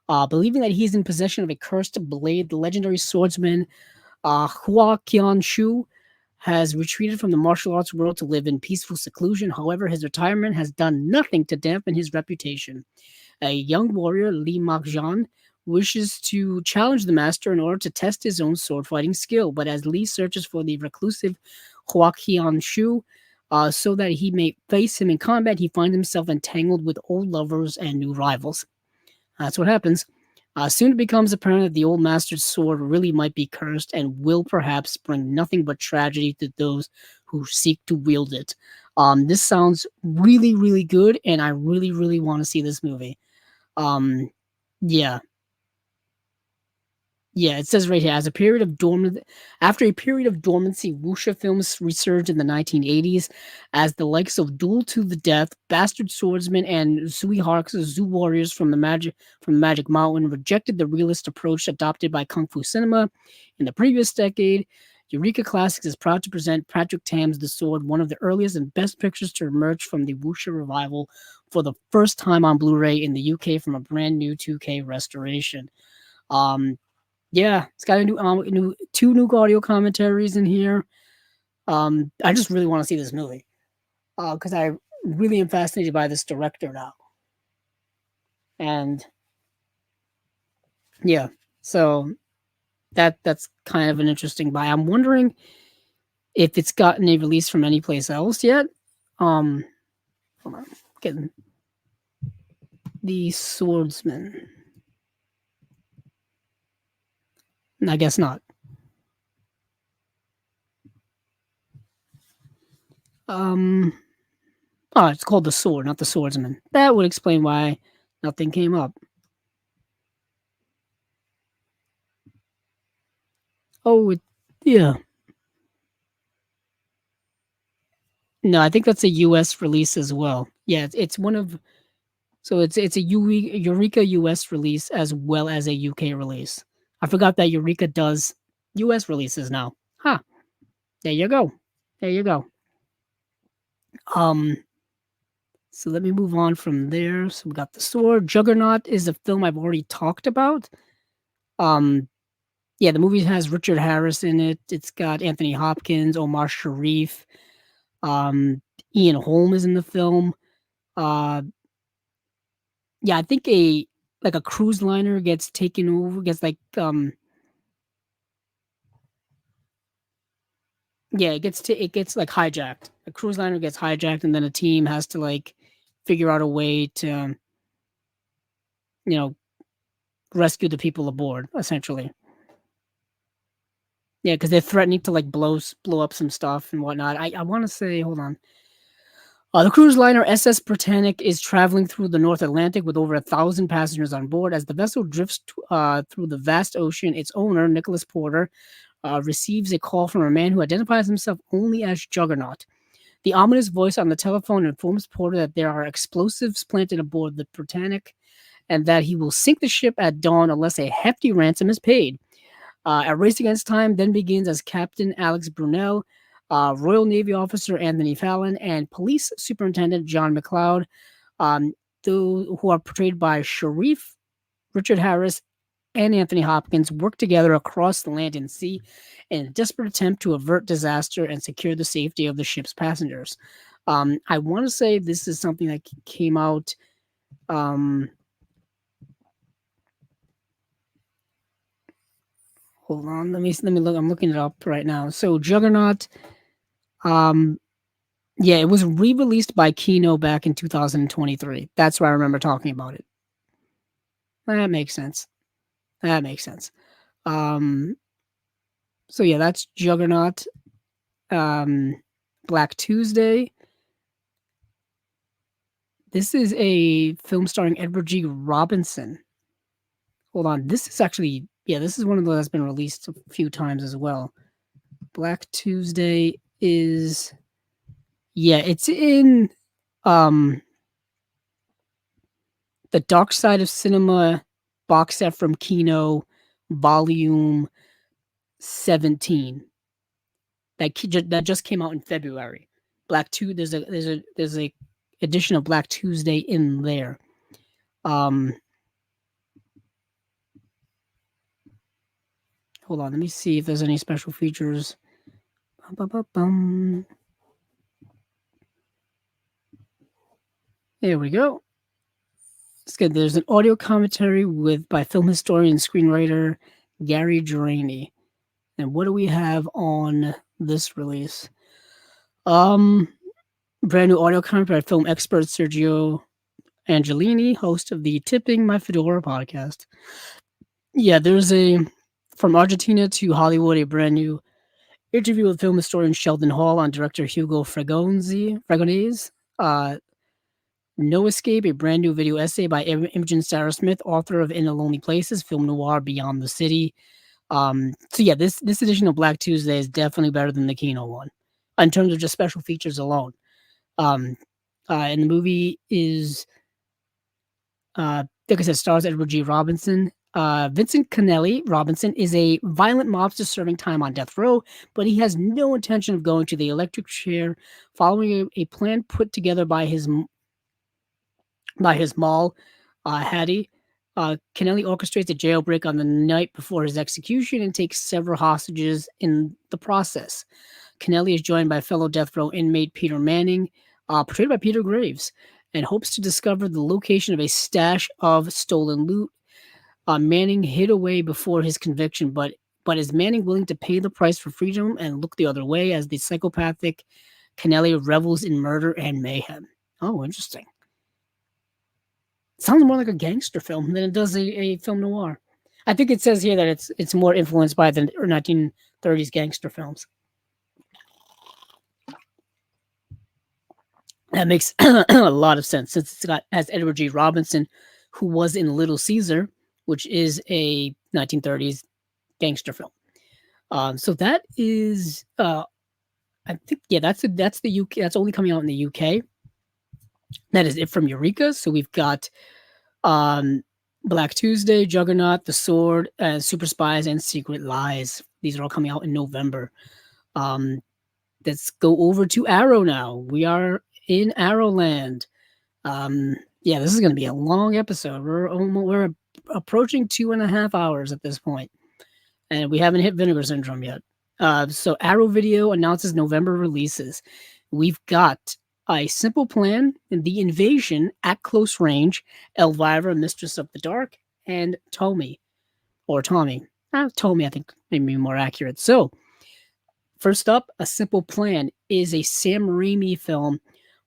A: Believing that he's in possession of a cursed blade, the legendary swordsman Hua Qianshu has retreated from the martial arts world to live in peaceful seclusion. However, his retirement has done nothing to dampen his reputation. A young warrior, Li Makjan, wishes to challenge the master in order to test his own sword fighting skill. But as Li searches for the reclusive Huaqian Shu, so that he may face him in combat, he finds himself entangled with old lovers and new rivals. That's what happens. Soon it becomes apparent that the old master's sword really might be cursed and will perhaps bring nothing but tragedy to those who seek to wield it. This sounds really, really good, and I really, really want to see this movie. Um, yeah. Yeah, it says right here, after a period of dormancy, wuxia films resurged in the 1980s as the likes of Duel to the Death, Bastard Swordsman, and Zui Hark's Zoo Warriors from Magic Mountain rejected the realist approach adopted by Kung Fu cinema in the previous decade. Eureka Classics is proud to present Patrick Tam's The Sword, one of the earliest and best pictures to emerge from the wuxia revival for the first time on Blu-ray in the UK from a brand new 2K restoration. Um, yeah, it's got a two new audio commentaries in here. I just really want to see this movie because I really am fascinated by this director now, and yeah, so that's kind of an interesting buy. I'm wondering if it's gotten a release from any place else yet. Hold on, getting the Swordsman. I guess not. Um, oh, it's called The Sword, not The Swordsman. That would explain why nothing came up. Oh, yeah. No, I think that's a US release as well. Yeah, it's one of so it's a Eureka US release as well as a UK release. I forgot that Eureka does US releases now. Huh. There you go. There you go. Um so let me move on from there. So we got The Sword. Juggernaut is a film I've already talked about. Um yeah, the movie has Richard Harris in it. It's got Anthony Hopkins, Omar Sharif, um Ian Holm is in the film. Uh Yeah, I think a cruise liner gets taken over, gets yeah, it gets like hijacked. A cruise liner gets hijacked, and then a team has to like figure out a way to you know rescue the people aboard. Essentially, yeah, because they're threatening to like blow up some stuff and whatnot. I want to say, hold on. The cruise liner SS Britannic is traveling through the North Atlantic with over 1,000 passengers on board. As the vessel drifts through the vast ocean, its owner, Nicholas Porter, receives a call from a man who identifies himself only as Juggernaut. The ominous voice on the telephone informs Porter that there are explosives planted aboard the Britannic and that he will sink the ship at dawn unless a hefty ransom is paid. A race against time then begins as Captain Alex Brunel, Royal Navy officer Anthony Fallon, and Police Superintendent John McLeod, um, who are portrayed by Sharif, Richard Harris, and Anthony Hopkins, work together across the land and sea in a desperate attempt to avert disaster and secure the safety of the ship's passengers. I want to say this is something that came out. Hold on, let me look. I'm looking it up right now. So Juggernaut, um, yeah, it was re-released by Kino back in 2023. That's why I remember talking about it. That makes sense. That makes sense. Um, so yeah, that's Juggernaut. Black Tuesday. This is a film starring Edward G. Robinson. Hold on, this is actually this is one of those that's been released a few times as well. Black Tuesday is it's in um the Dark Side of Cinema box set from Kino, volume 17. That just came out in February. There's a edition of Black Tuesday in there. Hold on, let me see if there's any special features. There we go. It's good. There's an audio commentary by film historian and screenwriter Gary Draney. And what do we have on this release? Brand new audio commentary by film expert Sergio Angelini, host of the Tipping My Fedora podcast. Yeah, there's from Argentina to Hollywood, a brand new interview with film historian Sheldon Hall on director Hugo Fragonese. No Escape, a brand new video essay by Imogen Sarah Smith, author of In the Lonely Places, film noir Beyond the City. This edition of Black Tuesday is definitely better than the Kino one in terms of just special features alone. And the movie is, like I said, stars Edward G. Robinson. Vincent Kennelly Robinson is a violent mobster serving time on death row, but he has no intention of going to the electric chair following a plan put together by his Mal Hattie. Kennelly orchestrates a jailbreak on the night before his execution and takes several hostages in the process. Kennelly is joined by fellow death row inmate Peter Manning, portrayed by Peter Graves, and hopes to discover the location of a stash of stolen loot. Manning hid away before his conviction, but is Manning willing to pay the price for freedom and look the other way as the psychopathic Kennelly revels in murder and mayhem? Oh, interesting. Sounds more like a gangster film than it does a film noir. I think it says here that it's more influenced by the 1930s gangster films. That makes a lot of sense since has Edward G. Robinson, who was in Little Caesar, which is a 1930s gangster film. So that is, I think, that's the UK. That's only coming out in the UK. That is it from Eureka. So we've got Black Tuesday, Juggernaut, The Sword, Super Spies, and Secret Lies. These are all coming out in November. Let's go over to Arrow now. We are in Arrowland. This is going to be a long episode. We're approaching 2.5 hours at this point, and we haven't hit Vinegar Syndrome yet. So Arrow Video announces November releases. We've got A Simple Plan, The Invasion, At Close Range, Elvira, Mistress of the Dark, and Tomie. Tomie, I think maybe more accurate. So, first up, A Simple Plan is a Sam Raimi film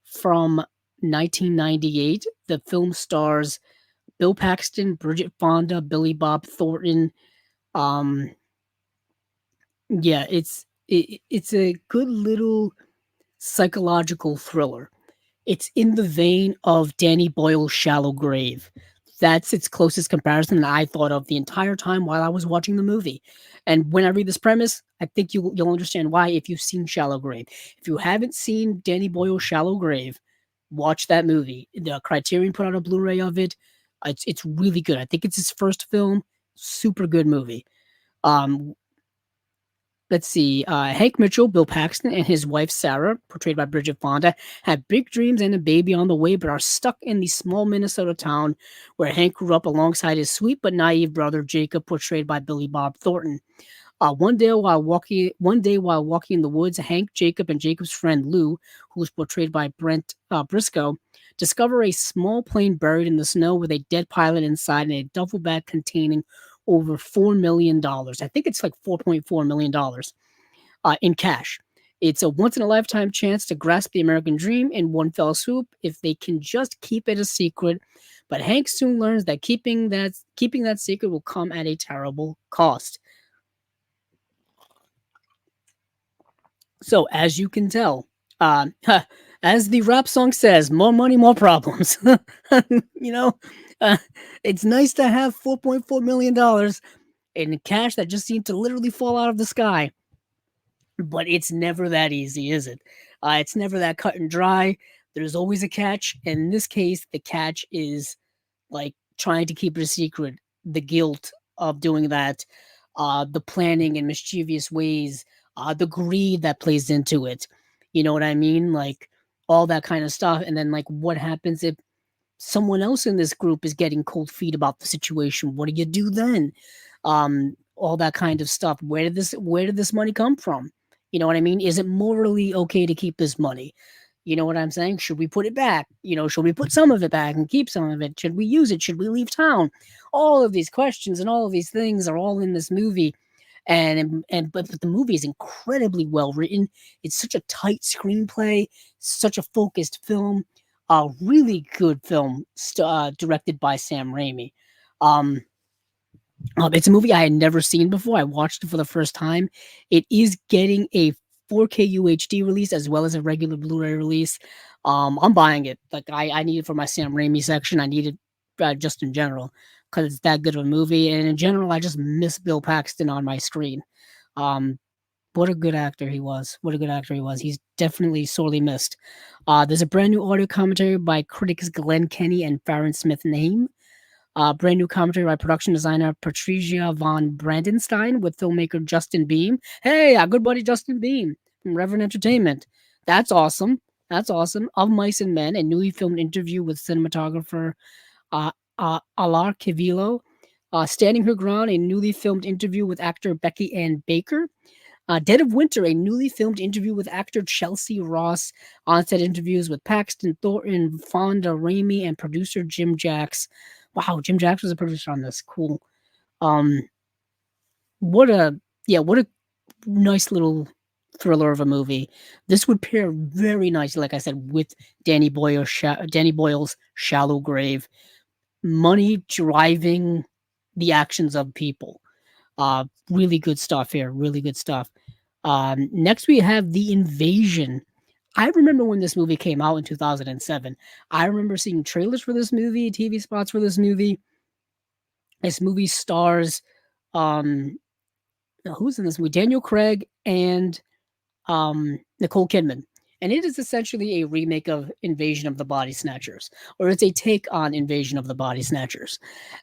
A: from 1998. The film stars Bill Paxton, Bridget Fonda, Billy Bob Thornton. It's a good little psychological thriller. It's in the vein of Danny Boyle's Shallow Grave. That's its closest comparison that I thought of the entire time while I was watching the movie. And when I read this premise, I think you'll understand why if you've seen Shallow Grave. If you haven't seen Danny Boyle's Shallow Grave, watch that movie. The Criterion put out a Blu-ray of it. It's really good. I think it's his first film. Super good movie. Let's see. Hank Mitchell, Bill Paxton, and his wife Sarah, portrayed by Bridget Fonda, have big dreams and a baby on the way, but are stuck in the small Minnesota town where Hank grew up alongside his sweet but naive brother Jacob, portrayed by Billy Bob Thornton. One day while walking in the woods, Hank, Jacob, and Jacob's friend Lou, who is portrayed by Brent Briscoe, discover a small plane buried in the snow with a dead pilot inside and a duffel bag containing over $4 million. I think it's like $4.4 million in cash. It's a once-in-a-lifetime chance to grasp the American dream in one fell swoop if they can just keep it a secret. but Hank soon learns that keeping that secret will come at a terrible cost. So, as you can tell, as the rap song says, more money, more problems. you know, uh, it's nice to have $4.4 million in cash that just seemed to literally fall out of the sky, but it's never that easy, is it? It's never that cut and dry. There's always a catch, and in this case, the catch is like trying to keep it a secret, the guilt of doing that, the planning in mischievous ways, the greed that plays into it. You know what I mean? Like all that kind of stuff. And then like what happens if someone else in this group is getting cold feet about the situation? What do you do then? All that kind of stuff. Where did this money come from? You know what I mean? Is it morally okay to keep this money? You know what I'm saying? Should we put it back? Should we put some of it back and keep some of it? Should we use it? Should we leave town? All of these questions and all of these things are all in this movie. But the movie is incredibly well written. It's such a tight screenplay, such a focused film, a really good film directed by Sam Raimi. Um, it's a movie I had never seen before. I watched it for the first time. It is getting a 4K UHD release as well as a regular Blu-ray release. I'm buying it. Like I need it for my Sam Raimi section. I need it just in general because it's that good of a movie. And in general, I just miss Bill Paxton on my screen. Um, what a good actor he was. What a good actor he was. He's definitely sorely missed. There's a brand new audio commentary by critics Glenn Kenny and Farron Smith Name. Brand new commentary by production designer Patricia von Brandenstein with filmmaker Justin Beam. Hey, our good buddy Justin Beam from Reverend Entertainment. That's awesome. That's awesome. Of Mice and Men, a newly filmed interview with cinematographer Alar Kivilo. Standing Her Ground, a newly filmed interview with actor Becky Ann Baker. Dead of Winter, a newly filmed interview with actor Chelsea Ross. On-set interviews with Paxton Thornton, Fonda Raimi, and producer Jim Jacks. Wow, Jim Jacks was a producer on this. Cool. Um, what a nice little thriller of a movie. This would pair very nicely, like I said, with Danny Boyle's Shallow Grave. Money driving the actions of people. Really good stuff here. Really good stuff. Next we have The Invasion. I remember when this movie came out in 2007. I remember seeing trailers for this movie, TV spots for this movie. This movie stars who's in this movie? Daniel Craig and Nicole Kidman. And it is essentially a remake of Invasion of the Body Snatchers, or it's a take on Invasion of the Body Snatchers.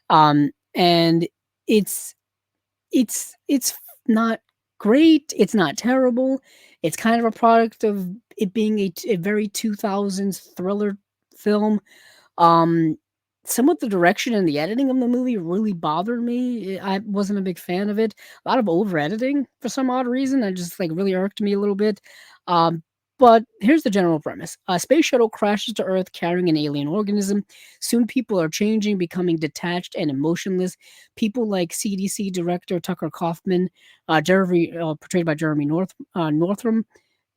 A: And it's not great. It's not terrible. It's kind of a product of it being a very 2000s thriller film. Some of the direction and the editing of the movie really bothered me. I wasn't a big fan of it. A lot of over editing for some odd reason. I just like really irked me a little bit. Um, but here's the general premise. A space shuttle crashes to Earth carrying an alien organism. Soon people are changing, becoming detached and emotionless. People like CDC director Tucker Kaufman, portrayed by Jeremy Northam,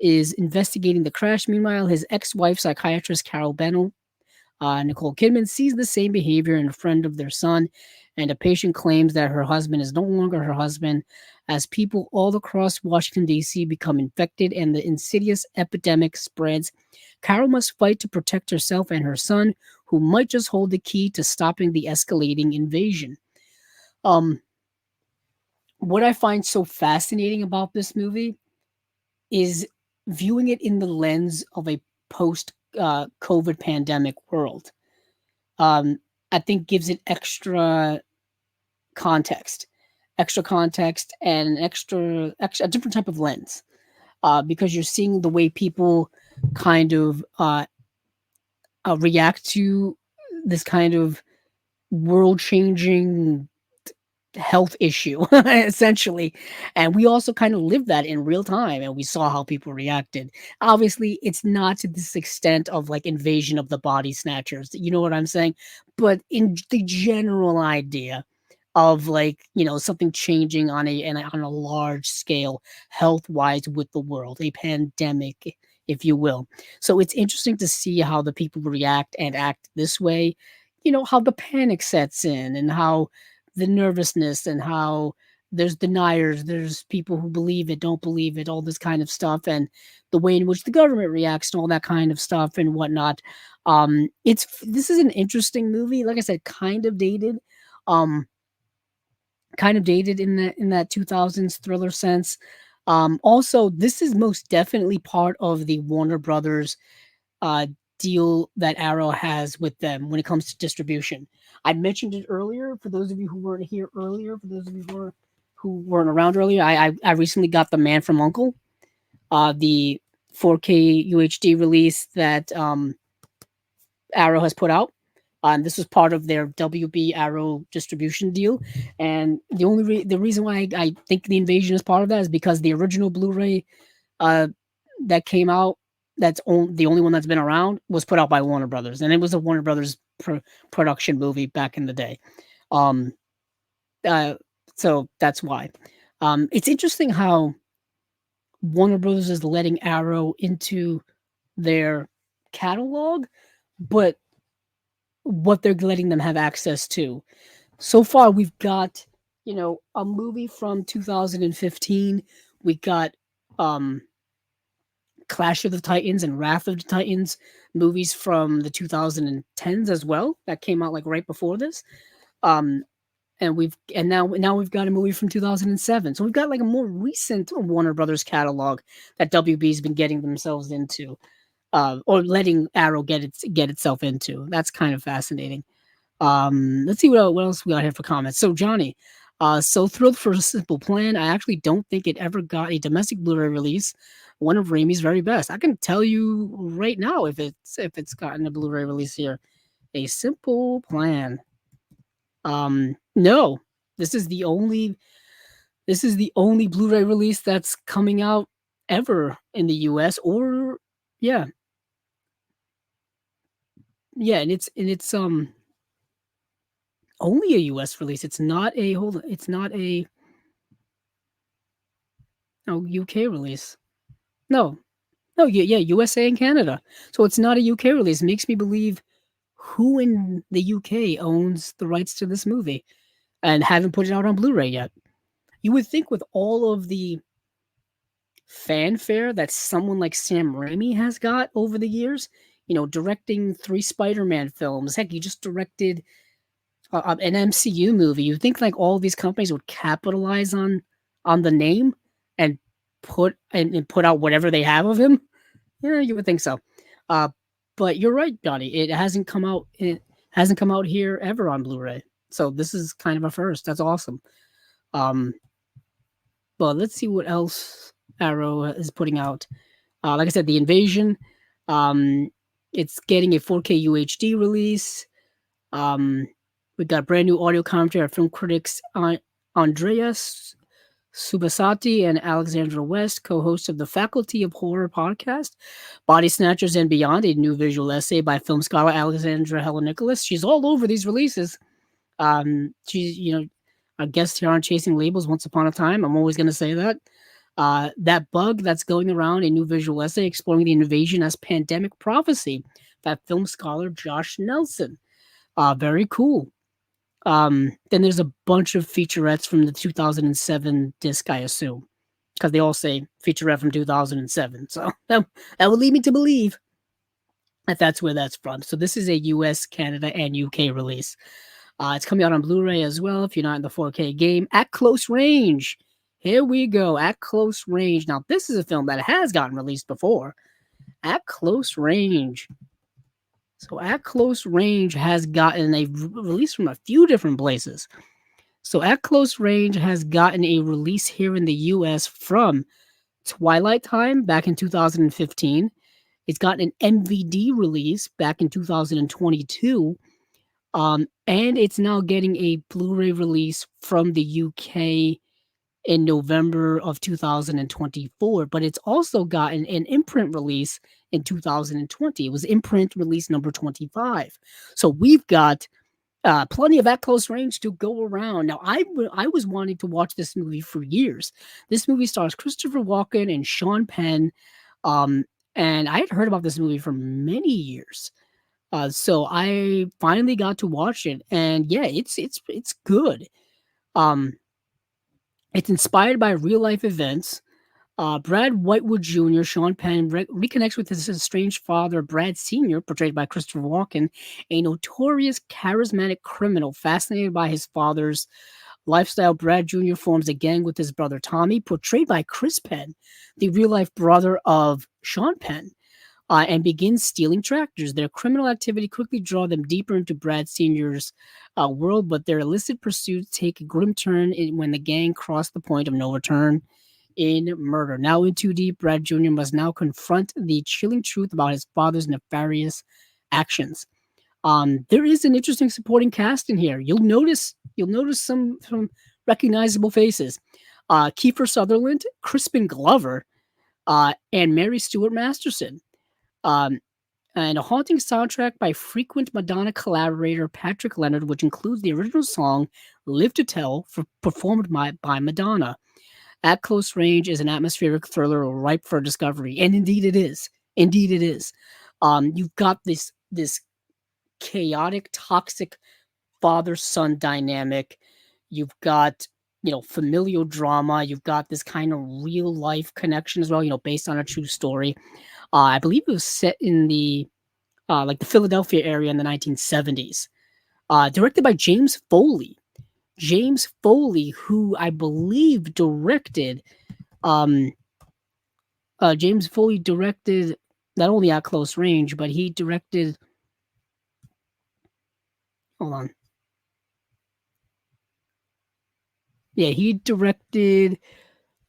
A: is investigating the crash. Meanwhile, his ex-wife, psychiatrist Carol Bennell, Nicole Kidman, sees the same behavior in a friend of their son, and a patient claims that her husband is no longer her husband. As people all across Washington, D.C. become infected and the insidious epidemic spreads, Carol must fight to protect herself and her son, who might just hold the key to stopping the escalating invasion. What I find so fascinating about this movie is viewing it in the lens of a post COVID pandemic world. I think gives it extra context and a different type of lens, because you're seeing the way people kind of react to this kind of world changing health issue essentially, and we also kind of lived that in real time and we saw how people reacted. Obviously it's not to this extent of like Invasion of the Body Snatchers, you know what I'm saying, but in the general idea of like something changing on a large scale health wise with the world, a pandemic if you will. So it's interesting to see how the people react and act this way how the panic sets in and how the nervousness and how there's deniers, there's people who believe it, don't believe it, all this kind of stuff, and the way in which the government reacts and all that kind of stuff and whatnot. This is an interesting movie. Like I said, um, kind of dated in that 2000s thriller sense. Also, this is most definitely part of the Warner Brothers uh, deal that Arrow has with them when it comes to distribution. I mentioned it earlier. For those of you who weren't here earlier, for those of you who weren't around earlier, I recently got The Man from Uncle, the 4K UHD release that Arrow has put out. This was part of their WB Arrow distribution deal, and the reason why I think The Invasion is part of that is because the original Blu-ray uh, that came out, the only one that's been around, was put out by Warner Brothers, and it was a Warner Brothers production movie back in the day. Um, uh, so that's why. It's interesting how Warner Brothers is letting Arrow into their catalog, but what they're letting them have access to. So far, we've got, a movie from 2015. We got um, Clash of the Titans and Wrath of the Titans movies from the 2010s as well. That came out like right before this. Um, and now we've got a movie from 2007. So we've got like a more recent Warner Brothers catalog that WB's been getting themselves into, or letting Arrow get itself into. That's kind of fascinating. Let's see what else we got here for comments. So Johnny, so thrilled for A Simple Plan. I actually don't think it ever got a domestic Blu-ray release. One of Raimi's very best. I can tell you right now if it's gotten a Blu-ray release here. A Simple Plan. No, this is the only Blu-ray release that's coming out ever in the U.S. or yeah, yeah, and it's only a US release. It's not a it's not a no UK release. No. No, yeah, USA and Canada. So it's not a UK release. Makes me believe who in the UK owns the rights to this movie and haven't put it out on Blu-ray yet. You would think with all of the fanfare that someone like Sam Raimi has got over the years, directing 3 Spider-Man films. Heck, he just directed an MCU movie. You think like all these companies would capitalize on the name and put out whatever they have of him? Yeah, you would think so. Uh, but you're right, Johnny. It hasn't come out. It hasn't come out here ever on Blu-ray. So this is kind of a first. That's awesome. Um, but let's see what else Arrow is putting out. Like I said, The Invasion. Um, it's getting a 4K UHD release. We got brand new audio commentary by film critics Andreas Subasati and Alexandra West, co-hosts of the Faculty of Horror podcast, Body Snatchers and Beyond, a new visual essay by film scholar Alexandra Helen Nicholas. She's all over these releases. She's, a guest here on Chasing Labels once upon a time. I'm always going to say that. That Bug That's Going Around, a new visual essay exploring the invasion as pandemic prophecy by film scholar Josh Nelson. Very cool. Then there's a bunch of featurettes from the 2007 disc, I assume, because they all say featurette from 2007. So that would lead me to believe that that's where that's from. So this is a US, Canada, and UK release. It's coming out on Blu-ray as well if you're not in the 4K game. At Close Range. Here we go. At Close Range. Now, this is a film that has gotten released before. At Close Range. So At Close Range has gotten a release from a few different places. So At Close Range has gotten a release here in the US from Twilight Time back in 2015. It's gotten an MVD release back in 2022. And it's now getting a Blu-ray release from the UK in November of 2024, but it's also gotten an imprint release in 2020. It was imprint release number 25. So we've got plenty of At Close Range to go around. Now, I was wanting to watch this movie for years. This movie stars Christopher Walken and Sean Penn, and I had heard about this movie for many years. So I finally got to watch it, and yeah, it's good. Um, it's inspired by real life events. Brad Whitewood Jr., Sean Penn, reconnects with his estranged father, Brad Sr., portrayed by Christopher Walken, a notorious charismatic criminal fascinated by his father's lifestyle. Brad Jr. forms a gang with his brother Tomie, portrayed by Chris Penn, the real life brother of Sean Penn, and begins stealing tractors. Their criminal activity quickly draw them deeper into Brad Sr.'s world, but their illicit pursuits take a grim turn when the gang cross the point of no return in murder. Now in too deep, Brad Jr. must now confront the chilling truth about his father's nefarious actions. There is an interesting supporting cast in here. You'll notice some recognizable faces. Kiefer Sutherland, Crispin Glover, and Mary Stuart Masterson. Um, and a haunting soundtrack by frequent Madonna collaborator Patrick Leonard, which includes the original song "Live to Tell," performed by Madonna. At Close Range is an atmospheric thriller ripe for discovery, and indeed it is. Indeed it is. You've got this chaotic, toxic father-son dynamic. You've got familial drama. You've got this kind of real life connection as well. Based on a true story. I believe it was set in the Philadelphia area in the 1970s. Directed by James Foley. James Foley, who I believe directed James Foley directed not only At Close Range, but he directed. Hold on. Yeah, he directed.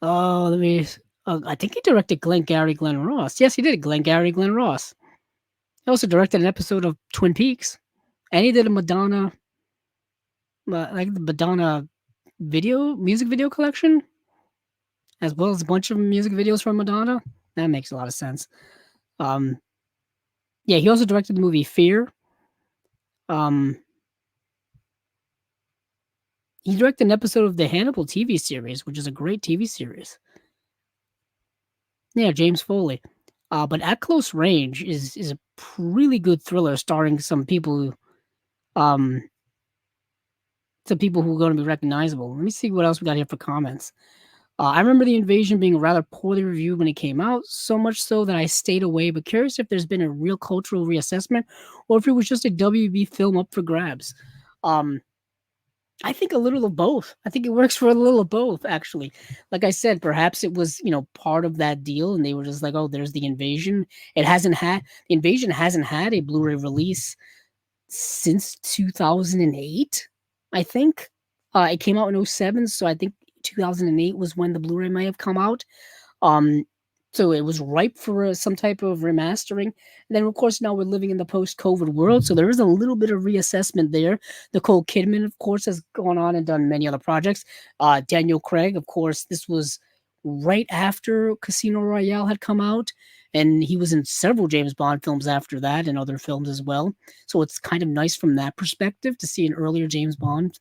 A: Let me. I think he directed Glengarry Glen Ross. Yes, he did Glengarry Glen Ross. He also directed an episode of Twin Peaks, and he did a Madonna, like the Madonna music video collection, as well as a bunch of music videos from Madonna. That makes a lot of sense. Um, yeah, he also directed the movie Fear. Um, he directed an episode of the Hannibal TV series, which is a great TV series. Yeah, James Foley. But At Close Range is a really good thriller starring um some people who are going to be recognizable. Let me see what else we got here for comments. I remember The Invasion being rather poorly reviewed when it came out, so much so that I stayed away, but curious if there's been a real cultural reassessment or if it was just a WB film up for grabs. Um, I think a little of both. I think it works for a little of both, actually. Like I said, perhaps it was, part of that deal, and they were just like, "Oh, there's the Invasion." The Invasion hasn't had a Blu-ray release since 2008. I think it came out in 07, so I think 2008 was when the Blu-ray may have come out. Um, so it was ripe for some type of remastering. And then, of course, now we're living in the post-COVID world, so there is a little bit of reassessment there. Nicole Kidman, of course, has gone on and done many other projects. Daniel Craig, of course, this was right after Casino Royale had come out, and he was in several James Bond films after that and other films as well. So it's kind of nice from that perspective to see an earlier James Bond.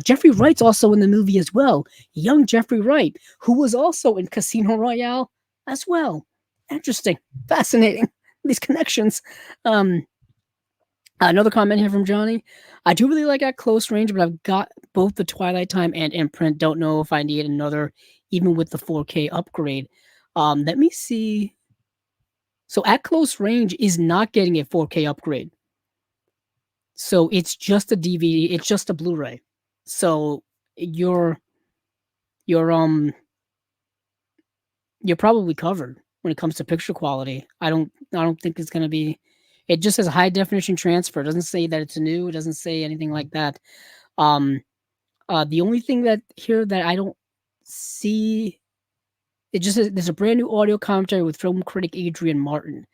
A: Jeffrey Wright's also in the movie as well. Young Jeffrey Wright, who was also in Casino Royale as well. Interesting. Fascinating. These connections. Another comment here from Johnny. I do really like At Close Range, but I've got both the Twilight Time and Imprint. Don't know if I need another, even with the 4K upgrade. Let me see. So At Close Range is not getting a 4K upgrade. So it's just a DVD. It's just a Blu-ray. So you're probably covered when it comes to picture quality. I don't think it's gonna be. It just says high definition transfer. It doesn't say that it's new. It doesn't say anything like that. Um, the only thing that here that I don't see, it just says there's a brand new audio commentary with film critic Adrian Martin.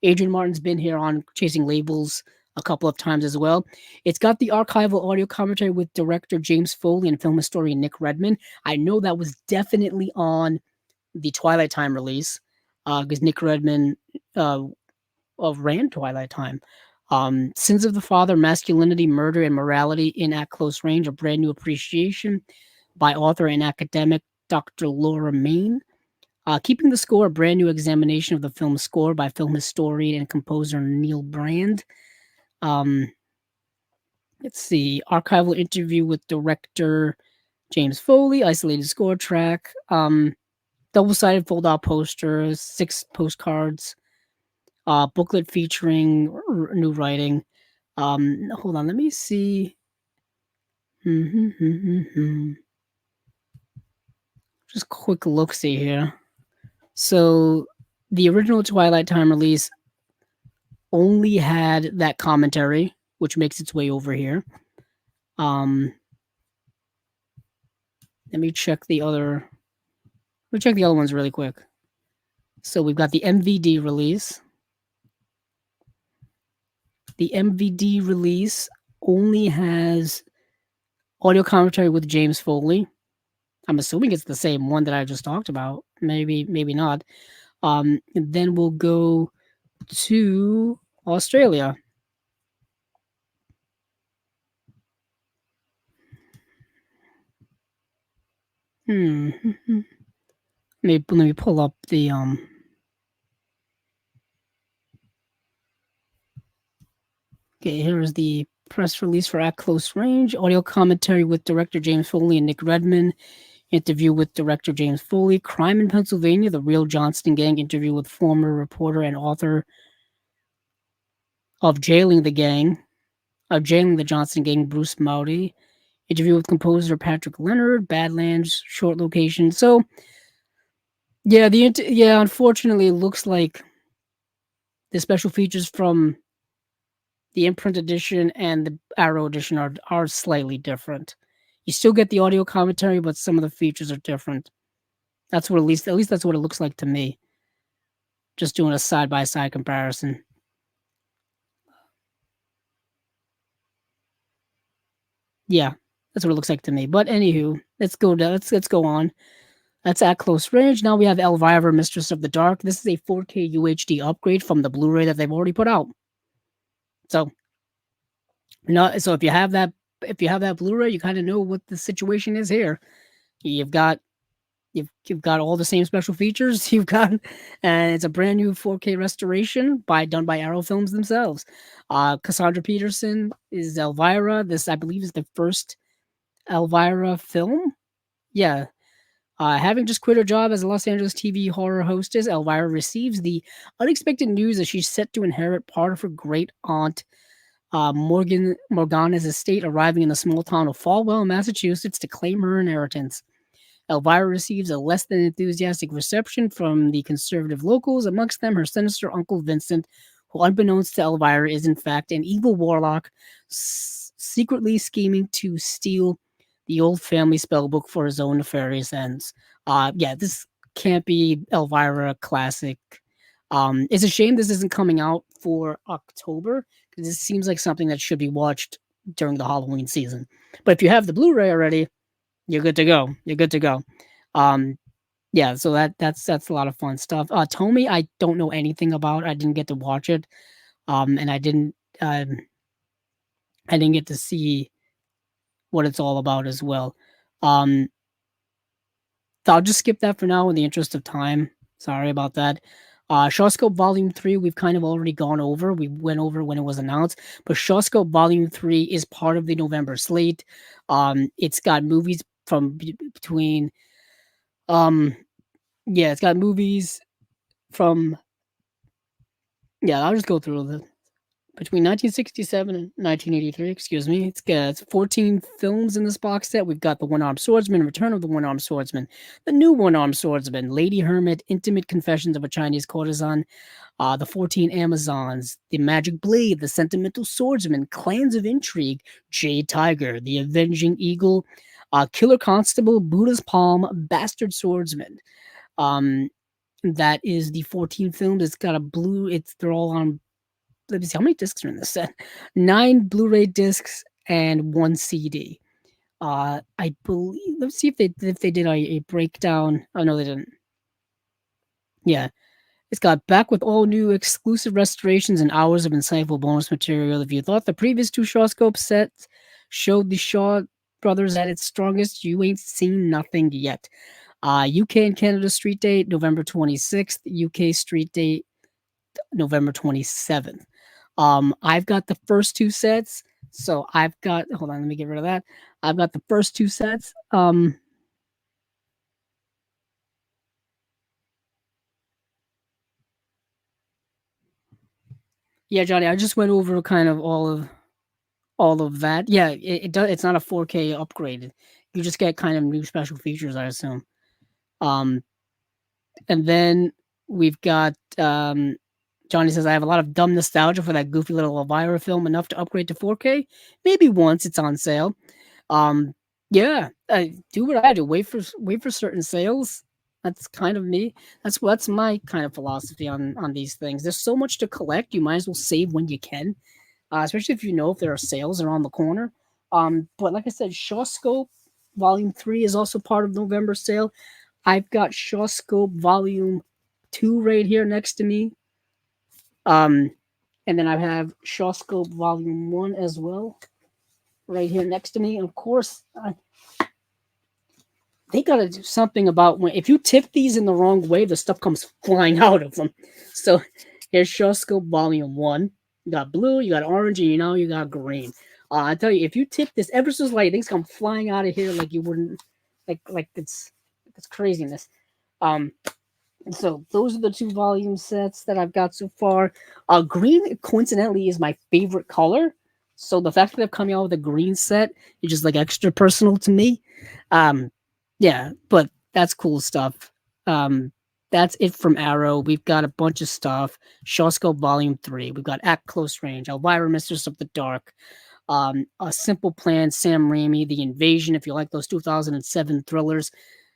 A: Adrian Martin's been here on Chasing Labels a couple of times as well. It's got the archival audio commentary with director James Foley and film historian Nick Redman. I know that was definitely on the Twilight Time release because Nick Redman ran Twilight Time. Sins of the Father, Masculinity, Murder, and Morality in At Close Range, a brand new appreciation by author and academic Dr. Laura Main. Keeping the Score, a brand new examination of the film's score by film historian and composer Neil Brand. Um, let's see, archival interview with director James Foley, isolated score track, double-sided fold-out posters, 6 postcards, booklet featuring new writing. Hold on, let me see. Just quick look-see here. So the original Twilight Time release only had that commentary, which makes its way over here. Let me check the other. Let me check the other ones really quick. So we've got the MVD release. The MVD release only has audio commentary with James Foley. I'm assuming it's the same one that I just talked about. Maybe not. And then we'll go to Australia. Let me pull up the Okay, here's the press release for At Close Range. Audio commentary with director James Foley and Nick Redman. Interview with director James Foley. Crime in Pennsylvania, the real Johnston Gang. Interview with former reporter and author of Jailing the Johnston Gang, Bruce Mowdy. Interview with composer Patrick Leonard. Badlands, short location. So, yeah, unfortunately, it looks like the special features from the Imprint edition and the Arrow edition are slightly different. You still get the audio commentary, but some of the features are different. That's what at least that's what it looks like to me. Just doing a side by side comparison. Yeah, that's what it looks like to me. But anywho, let's go on. That's At Close Range. Now we have Elvira, Mistress of the Dark. This is a 4K UHD upgrade from the Blu-ray that they've already put out. So if you have that Blu-ray, you kind of know what the situation is here. You've got all the same special features. And it's a brand new 4K restoration done by Arrow Films themselves. Cassandra Peterson is Elvira. This, I believe, is the first Elvira film. Yeah. Having just quit her job as a Los Angeles TV horror hostess, Elvira receives the unexpected news that she's set to inherit part of her great aunt Morgana's estate, arriving in the small town of Falwell, Massachusetts, to claim her inheritance. Elvira receives a less than enthusiastic reception from the conservative locals, amongst them her sinister Uncle Vincent, who, unbeknownst to Elvira, is in fact an evil warlock secretly scheming to steal the old family spellbook for his own nefarious ends. This can't be Elvira classic. It's a shame this isn't coming out for October, because this seems like something that should be watched during the Halloween season. But if you have the Blu-ray already, you're good to go. So that's a lot of fun stuff. Tomie, I don't know anything about. I didn't get to watch it, and I didn't get to see what it's all about as well. So I'll just skip that for now in the interest of time. Sorry about that. Shawscope Volume 3, we've kind of already gone over. We went over when it was announced. But Shawscope Volume 3 is part of the November slate. It's got movies from between... it's got movies from... I'll just go through the... Between 1967 and 1983, excuse me. It's 14 films in this box set. We've got The One-Armed Swordsman, Return of the One-Armed Swordsman, The New One-Armed Swordsman, Lady Hermit, Intimate Confessions of a Chinese Courtesan, The 14 Amazons, The Magic Blade, The Sentimental Swordsman, Clans of Intrigue, Jade Tiger, The Avenging Eagle, Killer Constable, Buddha's Palm, Bastard Swordsman. That is the 14 films. It's got a blue... They're all on... Let me see, how many discs are in this set? 9 Blu-ray discs and 1 CD. I believe... Let's see if they did a breakdown. Oh, no, they didn't. Yeah. It's got back with all new exclusive restorations and hours of insightful bonus material. If you thought the previous 2 Shawscope sets showed the Shaw brothers at its strongest, you ain't seen nothing yet. UK and Canada street date, November 26th. UK street date, November 27th. I've got the first two sets. So I've got, hold on, let me get rid of that. I've got the first two sets. Yeah, Johnny, I just went over kind of all of that. Yeah, it does. It's not a 4K upgrade. You just get kind of new special features, I assume. Um, and then we've got Johnny says I have a lot of dumb nostalgia for that goofy little Elvira film, enough to upgrade to 4K. Maybe once it's on sale. Um, yeah, do what I do. Wait for certain sales. That's kind of me. That's my kind of philosophy on these things. There's so much to collect. You might as well save when you can, especially if you know if there are sales around the corner. But like I said, Shawscope Volume 3 is also part of November sale. I've got Shawscope Volume 2 right here next to me. Um, and then I have Shawscope Volume 1 as well right here next to me. And of course, they got to do something about when if you tip these in the wrong way, the stuff comes flying out of them. So here's Shawscope Volume 1. You got blue, you got orange, and now you got green. I tell you, if you tip this ever so slightly, things come flying out of here like you wouldn't, like it's craziness. Um, so those are the two volume sets that I've got so far. Green coincidentally is my favorite color. So the fact that they're coming out with a green set is just like extra personal to me. Um, yeah, but that's cool stuff. That's it from Arrow. We've got a bunch of stuff. Shawscope Volume 3. We've got At Close Range, Elvira, Mistress of the Dark, A Simple Plan, Sam Raimi, The Invasion, if you like those 2007 thrillers.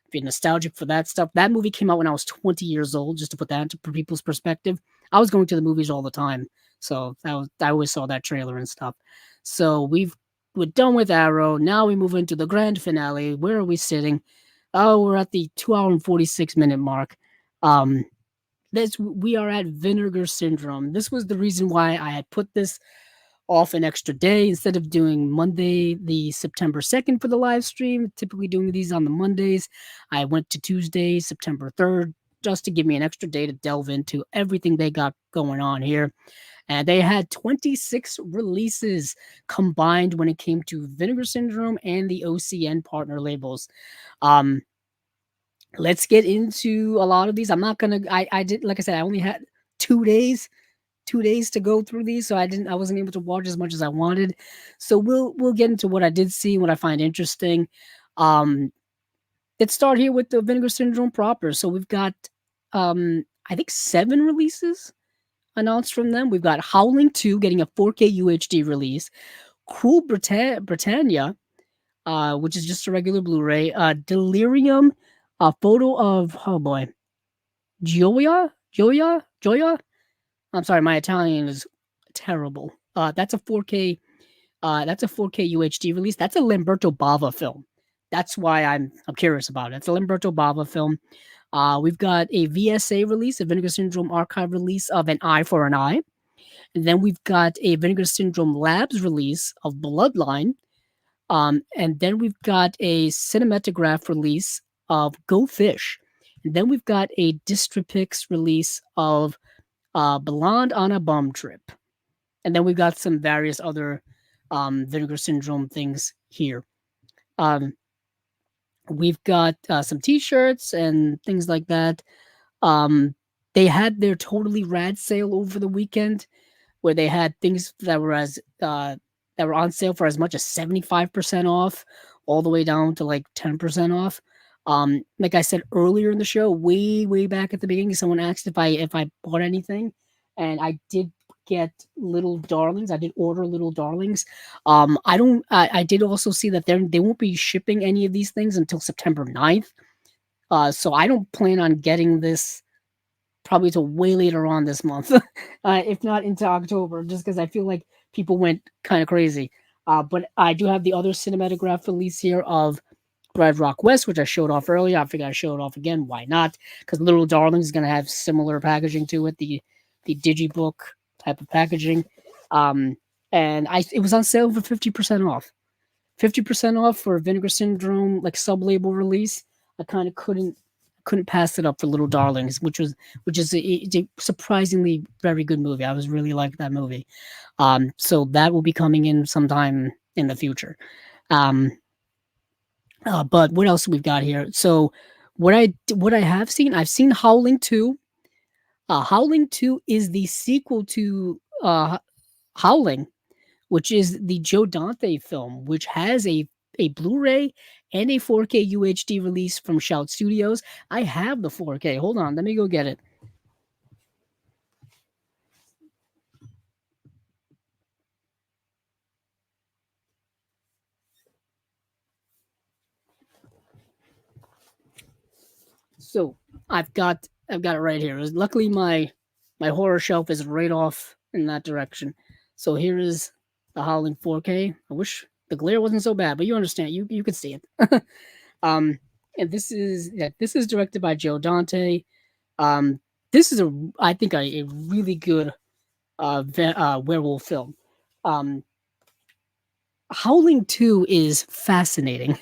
A: If you're nostalgic for that stuff. That movie came out when I was 20 years old, just to put that into people's perspective. I was going to the movies all the time. So I always saw that trailer and stuff. So we're done with Arrow. Now we move into the grand finale. Where are we sitting? Oh, we're at the 2 hour and 46-minute mark. We are at Vinegar Syndrome. This was the reason why I had put this off an extra day instead of doing Monday, the September 2nd for the live stream. Typically doing these on the Mondays. I went to Tuesday, September 3rd, just to give me an extra day to delve into everything they got going on here. And they had 26 releases combined when it came to Vinegar Syndrome and the OCN partner labels. Let's get into a lot of these. I'm not gonna. I did, like I said, I only had 2 days, 2 days to go through these, so I wasn't able to watch as much as I wanted. So we'll get into what I did see, what I find interesting. Um, let's start here with the Vinegar Syndrome proper. So we've got I think 7 releases announced from them. We've got Howling 2 getting a 4K UHD release, Cruel Britannia, which is just a regular Blu-ray, Delirium, a photo of, oh boy, Gioia. I'm sorry, my Italian is terrible. That's a 4K. That's a 4K UHD release. That's a Lamberto Bava film. That's why I'm curious about it. It's a Lamberto Bava film. We've got a VSA release, a Vinegar Syndrome archive release of An Eye for an Eye. And then we've got a Vinegar Syndrome Labs release of Bloodline. And then we've got a cinematograph release of Go Fish. And then we've got a Distripix release of Blonde on a Bum Trip. And then we've got some various other Vinegar Syndrome things here. We've got some t-shirts and things like that. They had their Totally Rad sale over the weekend, where they had things that were on sale for as much as 75% off, all the way down to like 10% off. Like I said earlier in the show, way back at the beginning, someone asked if I bought anything, and I did get Little Darlings. I did order Little Darlings. I did also see that they won't be shipping any of these things until September 9th. So I don't plan on getting this probably till way later on this month, if not into October, just because I feel like people went kind of crazy. But I do have the other cinematograph release here of Red Rock West, which I showed off earlier. I figured I'd show it off again. Why not? Because Little Darlings is going to have similar packaging to it, the digibook type of packaging. And it was on sale for 50% off. 50% off for Vinegar Syndrome, like sub-label release. I kind of couldn't couldn't pass it up for Little Darlings, which is it's a surprisingly very good movie. I was really like that movie. So that will be coming in sometime in the future. Um, but what else we've got here? So what I have seen, I've seen Howling 2. Howling 2 is the sequel to Howling, which is the Joe Dante film, which has a Blu-ray and a 4K UHD release from Shout Studios. I have the 4K. Hold on, let me go get it. So I've got it right here. Luckily, my horror shelf is right off in that direction. So here is the Howling 4K. I wish the glare wasn't so bad, but you understand. You could see it. um, and this is directed by Joe Dante. Um, this is I think a really good werewolf film. Um, Howling 2 is fascinating.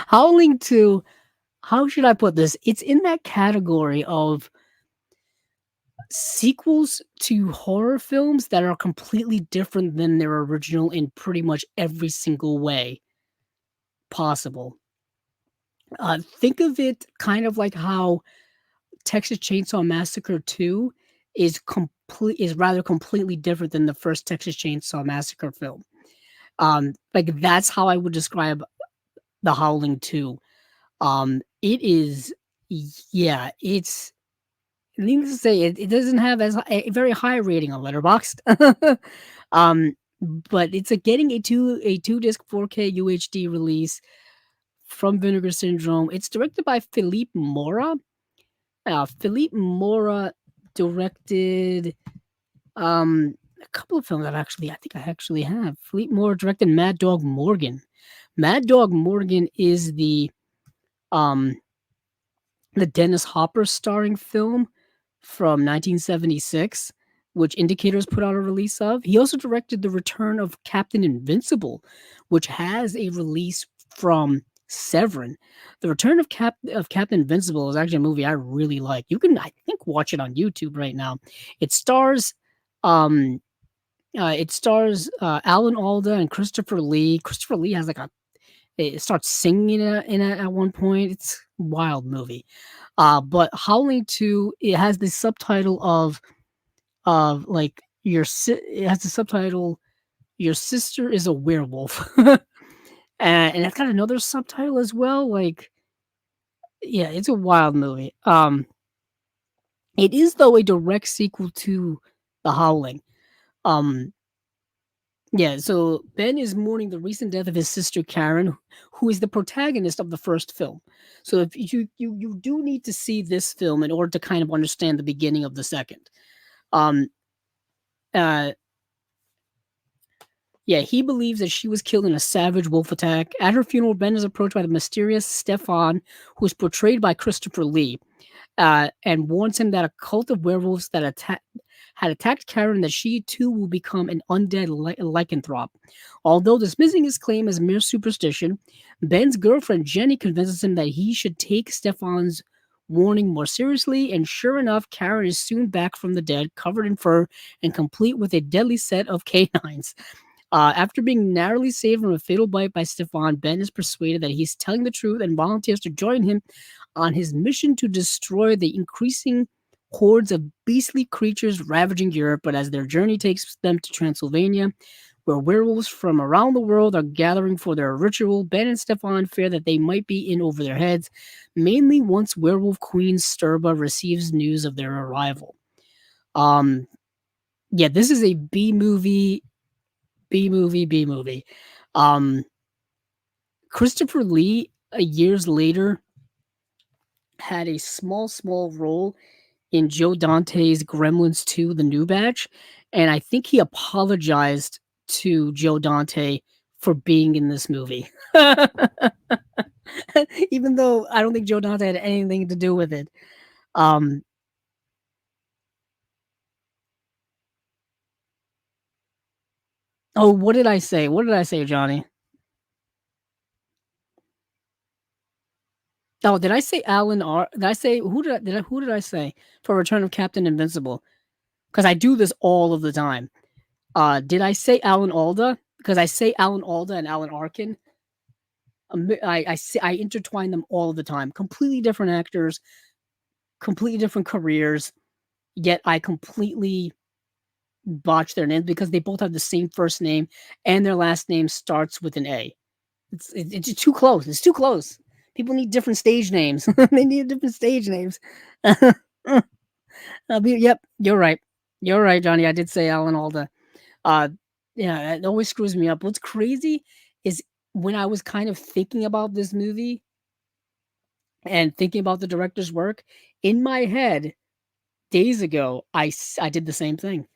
A: Howling 2, how should I put this? It's in that category of sequels to horror films that are completely different than their original in pretty much every single way possible. Think of it kind of like how Texas Chainsaw Massacre 2 is rather completely different than the first Texas Chainsaw Massacre film. Like that's how I would describe The Howling 2. It is, yeah, it's needless to say, it doesn't have a very high rating on Letterboxd. um, but it's getting a 2 disc 4K UHD release from Vinegar Syndrome. It's directed by Philippe Mora. Philippe Mora directed a couple of films I think I actually have. Philippe Mora directed Mad Dog Morgan. Mad Dog Morgan is um the Dennis Hopper starring film from 1976, which Indicators put out a release of. He also directed The Return of Captain Invincible, which has a release from Severin. The Return of Captain Invincible is actually a movie I really like. You can, I think, watch it on YouTube right now. It stars um Alan Alda and Christopher Lee. Christopher Lee has it starts singing at one point. It's a wild movie. But Howling 2, it has the subtitle of like it has the subtitle Your Sister is a Werewolf. And it's got another subtitle as well. Like, yeah, it's a wild movie. It is though a direct sequel to The Howling. Um, yeah, so Ben is mourning the recent death of his sister Karen, who is the protagonist of the first film. So if you do need to see this film in order to kind of understand the beginning of the second. Um, uh, yeah, he believes that she was killed in a savage wolf attack. At her funeral, Ben is approached by the mysterious Stefan, who is portrayed by Christopher Lee, and warns him that a cult of werewolves had attacked Karen, that she too will become an undead lycanthrope. Although dismissing his claim as mere superstition, Ben's girlfriend Jenny convinces him that he should take Stefan's warning more seriously, and sure enough, Karen is soon back from the dead, covered in fur and complete with a deadly set of canines. After being narrowly saved from a fatal bite by Stefan, Ben is persuaded that he's telling the truth and volunteers to join him on his mission to destroy the increasing hordes of beastly creatures ravaging Europe. But as their journey takes them to Transylvania, where werewolves from around the world are gathering for their ritual, Ben and Stefan fear that they might be in over their heads, mainly once werewolf queen Sturba receives news of their arrival. Yeah, this is a B movie. B movie. Um, Christopher Lee, years later, had a small role in Joe Dante's Gremlins 2, The New Batch, and I think he apologized to Joe Dante for being in this movie. Even though I don't think Joe Dante had anything to do with it. Um, oh, what did I say? What did I say, Johnny? Oh, did I say Alan R? Did I say who did I say for Return of Captain Invincible? Because I do this all of the time. Did I say Alan Alda? Because I say Alan Alda and Alan Arkin. I intertwine them all the time. Completely different actors, completely different careers. Yet I completely botch their names because they both have the same first name and their last name starts with an A. It's too close. It's too close. People need different stage names. They need different stage names. Yep, you're right. You're right, Johnny. I did say Alan Alda. Uh, yeah, it always screws me up. What's crazy is when I was kind of thinking about this movie and thinking about the director's work in my head days ago, I did the same thing.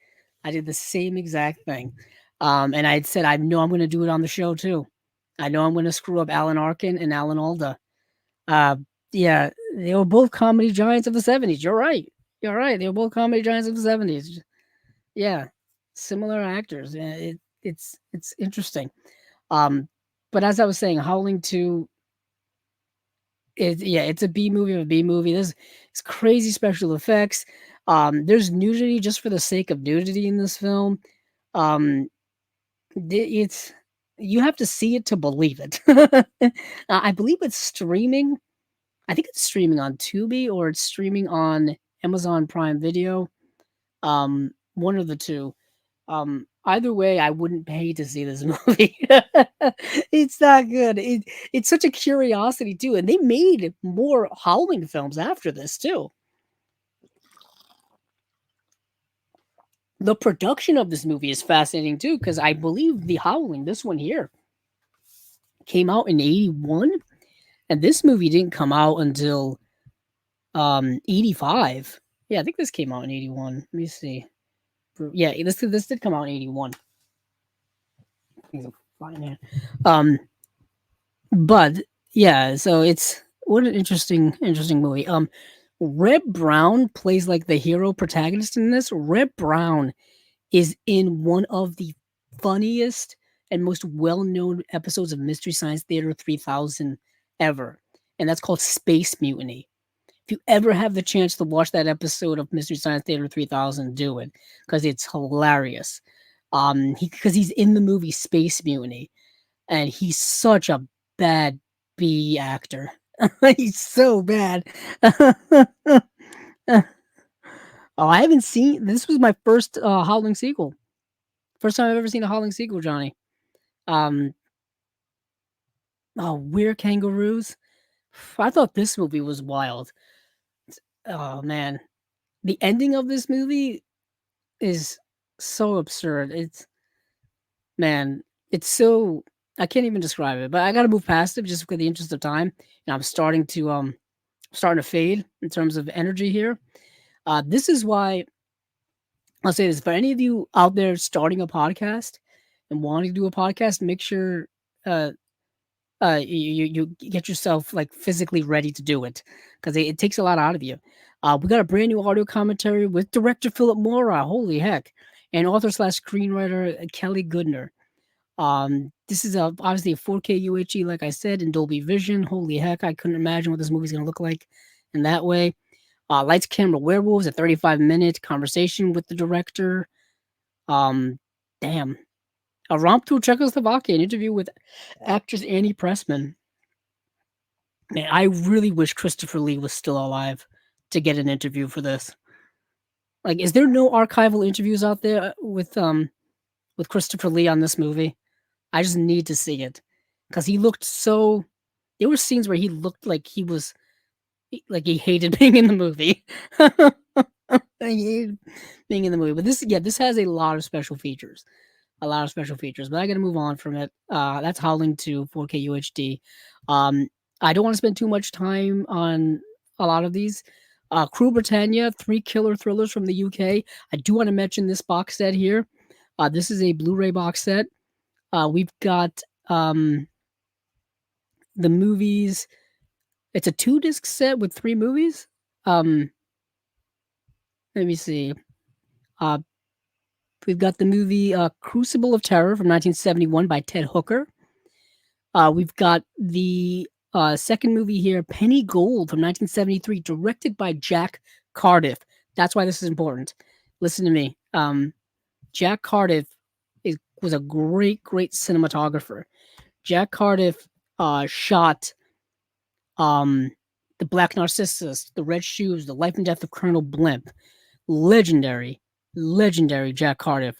A: I did the same exact thing. And I said, I know I'm going to do it on the show too. I know I'm going to screw up Alan Arkin and Alan Alda. Uh, yeah, they were both comedy giants of the 70s. You're right. You're right. They were both comedy giants of the 70s. Yeah, similar actors. Yeah, it's interesting. Um, but as I was saying, Howling 2 it's a B movie of a B movie. There's it's crazy special effects. There's nudity just for the sake of nudity in this film. Um, it's you have to see it to believe it. I believe it's streaming. I think it's streaming on Tubi or it's streaming on Amazon Prime Video. One of the two. Either way, I wouldn't pay to see this movie. It's not good. It's such a curiosity too, and they made more Howling films after this too. The production of this movie is fascinating too, because I believe the Howling, this one here, came out in '81, and this movie didn't come out until '85. Yeah, I think this came out in '81. Let me see. Yeah, this did come out in '81. Um, but yeah, so it's what an interesting movie. Reb Brown plays like the hero protagonist in this. Reb Brown is in one of the funniest and most well-known episodes of Mystery Science Theater 3000 ever, and that's called Space Mutiny. If you ever have the chance to watch that episode of Mystery Science Theater 3000, do it because it's hilarious. Because he's in the movie Space Mutiny, and he's such a bad B actor. He's so bad. Oh, I haven't seen this was my first Howling sequel. First time I've ever seen a Howling sequel, Johnny. Um oh, We're Kangaroos. I thought this movie was wild. Oh man. The ending of this movie is so absurd. Man, it's so I can't even describe it, but I gotta move past it just for the interest of time. And I'm starting to fade in terms of energy here. This is why I'll say this for any of you out there starting a podcast and wanting to do a podcast, make sure uh, you get yourself like physically ready to do it because it takes a lot out of you. We got a brand new audio commentary with director Philip Mora, holy heck, and author slash screenwriter Kelly Goodner. This is obviously a 4K UHD, like I said, in Dolby Vision. Holy heck, I couldn't imagine what this movie's gonna look like in that way. Lights, Camera, Werewolves, a 35-minute conversation with the director. Um, damn. A romp through Czechoslovakia, an interview with actress Annie Pressman. Man, I really wish Christopher Lee was still alive to get an interview for this. Like, is there no archival interviews out there with Christopher Lee on this movie? I just need to see it because he looked so. There were scenes where he looked like he hated being in the movie. He hated being in the movie, but this has a lot of special features, But I got to move on from it. That's Howling 2 4K UHD. I don't want to spend too much time on a lot of these. Crew Britannia, 3 killer thrillers from the UK. I do want to mention this box set here. This is a Blu-ray box set. We've got the movies. It's a 2-disc set with 3 movies. Let me see. Uh, we've got the movie Crucible of Terror from 1971 by Ted Hooker. We've got the Second movie here, Penny Gold from 1973, directed by Jack Cardiff. That's why this is important. Listen to me. Jack Cardiff was a great cinematographer. Jack Cardiff shot The Black Narcissus, The Red Shoes, The Life and Death of Colonel Blimp. Legendary Jack Cardiff.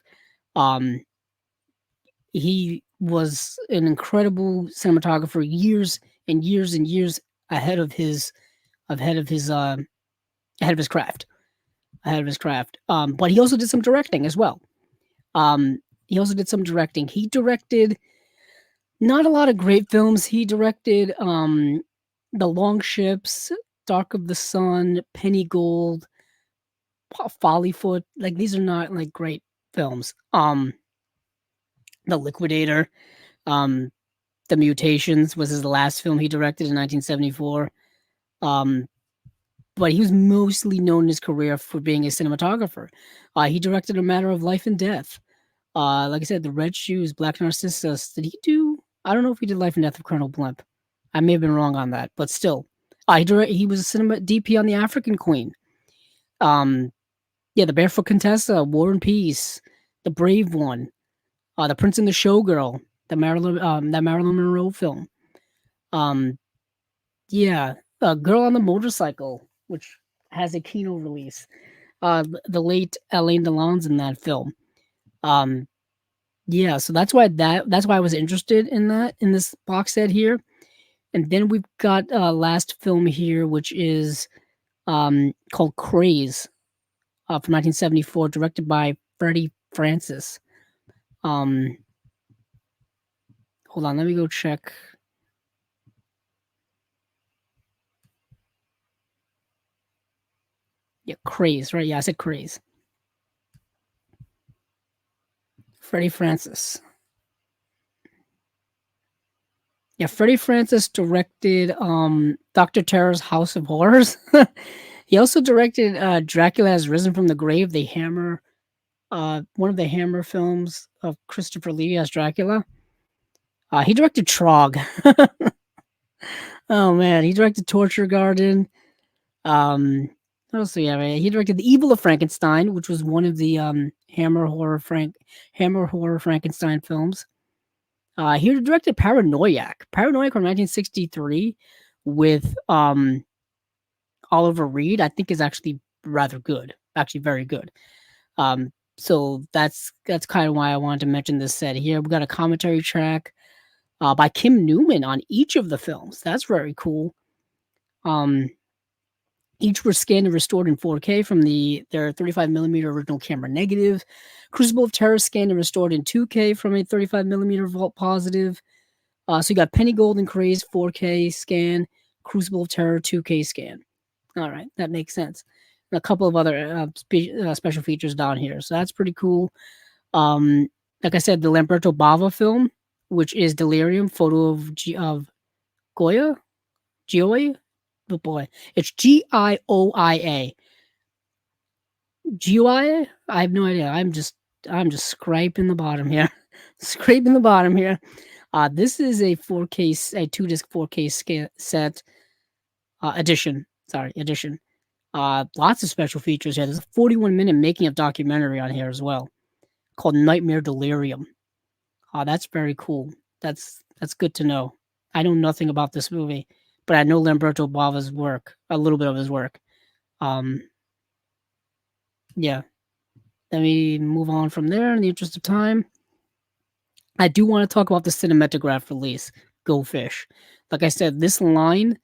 A: He was an incredible cinematographer, years and years and years ahead of his craft. But he also did some directing as well. He directed not a lot of great films. He directed The Long Ships, Dark of the Sun, Penny Gold, Follyfoot. Like, these are not like great films. The Liquidator, The Mutations was his last film he directed in 1974. But he was mostly known in his career for being a cinematographer. He directed A Matter of Life and Death. Like I said, The Red Shoes, Black Narcissus. Did he do? I don't know if he did Life and Death of Colonel Blimp. I may have been wrong on that, but still, he was a cinema DP on The African Queen. The Barefoot Contessa, War and Peace, The Brave One, The Prince and the Showgirl, that Marilyn Monroe film. Girl on the Motorcycle, which has a Kino release. The late Alain Delon's in that film. So that's why I was interested in this box set here. And then we've got last film here, which is called Craze, from 1974, directed by Freddie Francis. Hold on, let me go check. Yeah, Craze, right? Yeah, I said Craze. Freddie Francis. Yeah, Freddie Francis directed Dr. Terror's House of Horrors. He also directed Dracula Has Risen from the Grave, the Hammer, one of the Hammer films of Christopher Lee as Dracula. He directed Trog. Oh man, he directed Torture Garden. What else do we have? He directed The Evil of Frankenstein, which was one of the Hammer horror Frankenstein films. He directed Paranoiac from 1963 with Oliver Reed. I think is actually rather good, actually very good. So that's kind of why I wanted to mention this set here. We got a commentary track by Kim Newman on each of the films. That's very cool. Each were scanned and restored in 4K from their 35mm original camera negative. Crucible of Terror scanned and restored in 2K from a 35mm vault positive. So you got Penny Gold and Craze 4K scan, Crucible of Terror 2K scan. All right, that makes sense. And a couple of other special features down here. So that's pretty cool. Like I said, the Lamberto Bava film, which is Delirium, photo of Goya? Gioia? Oh boy. It's Gioia. Gioia? I have no idea. I'm just scraping the bottom here. Scraping the bottom here. This is a 4K, a 2-disc 4K set edition. Sorry, edition. Lots of special features here. There's a 41-minute making of documentary on here as well, called Nightmare Delirium. That's very cool. That's good to know. I know nothing about this movie, but I know Lamberto Bava's work, a little bit of his work. Yeah. Let me move on from there in the interest of time. I do want to talk about the Cinematograph release, Go Fish. Like I said, this line,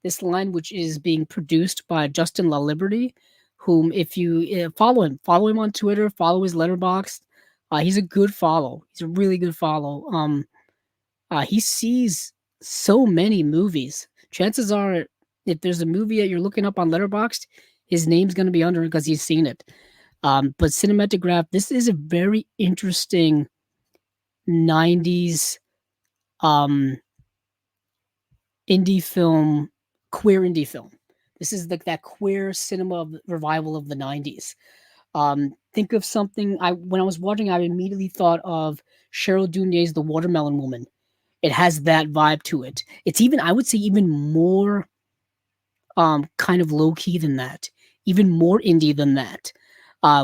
A: which is being produced by Justin La Liberty, whom, if you follow him on Twitter, follow his Letterboxd. He's a good follow. He's a really good follow. He sees so many movies. Chances are, if there's a movie that you're looking up on Letterboxd, his name's going to be under it because he's seen it. But Cinematograph, this is a very interesting 90s indie film, queer indie film. This is that queer cinema revival of the 90s. Think of something, when I was watching, I immediately thought of Cheryl Dunye's The Watermelon Woman, It has that vibe to it. It's even, I would say, even more kind of low key than that, even more indie than that,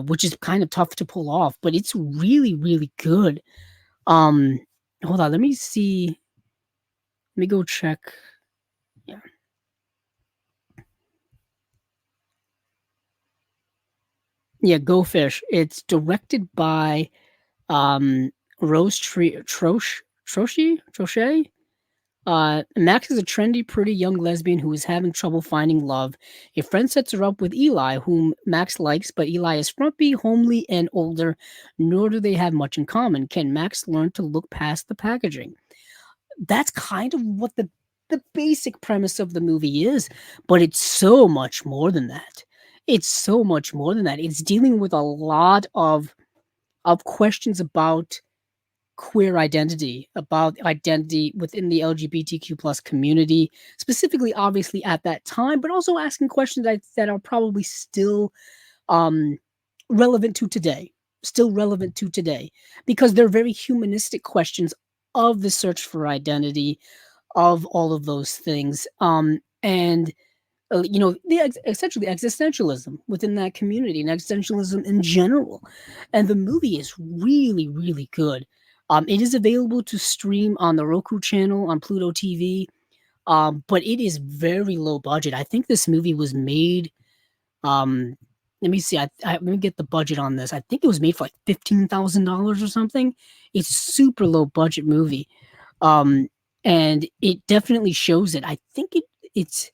A: which is kind of tough to pull off, but it's really, really good. Um, hold on, let me see. Let me go check. Yeah. Yeah, Go Fish. It's directed by Rose Trochet. Max is a trendy, pretty young lesbian who is having trouble finding love. A friend sets her up with Eli, whom Max likes, but Eli is frumpy, homely, and older, nor do they have much in common. Can Max learn to look past the packaging? That's kind of what the basic premise of the movie is, but it's so much more than that. It's so much more than that. It's dealing with a lot of questions about queer identity, about identity within the LGBTQ plus community, specifically, obviously, at that time, but also asking questions that are probably still um, relevant to today, because they're very humanistic questions of the search for identity, of all of those things, and essentially existentialism within that community and existentialism in general. And the movie is really, really good. It is available to stream on the Roku channel on Pluto TV, but it is very low budget. I think this movie was made. Um, let me see. Let me get the budget on this. I think it was made for like $15,000 or something. It's a super low budget movie, um, and it definitely shows it. I think it's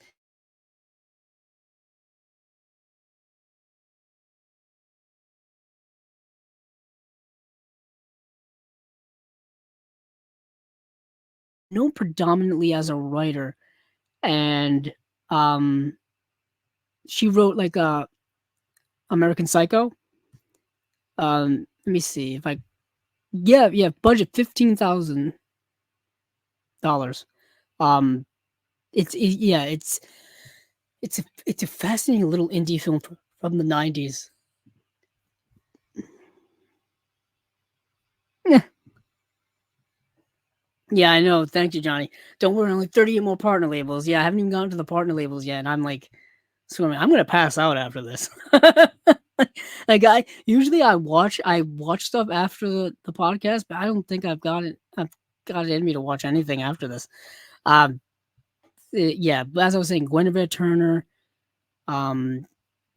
A: known predominantly as a writer, and um, she wrote like a American Psycho. Let me see if I yeah, budget $15,000. Um, yeah, it's a fascinating little indie film from the '90s. Yeah, yeah, I know. Thank you, Johnny. Don't worry, only 38 more partner labels. Yeah, I haven't even gotten to the partner labels yet, and I'm like, swimming. I'm gonna pass out after this. Like I watch stuff after the podcast, but I don't think I've got it in me to watch anything after this. Um, yeah, as I was saying, Guinevere Turner, um,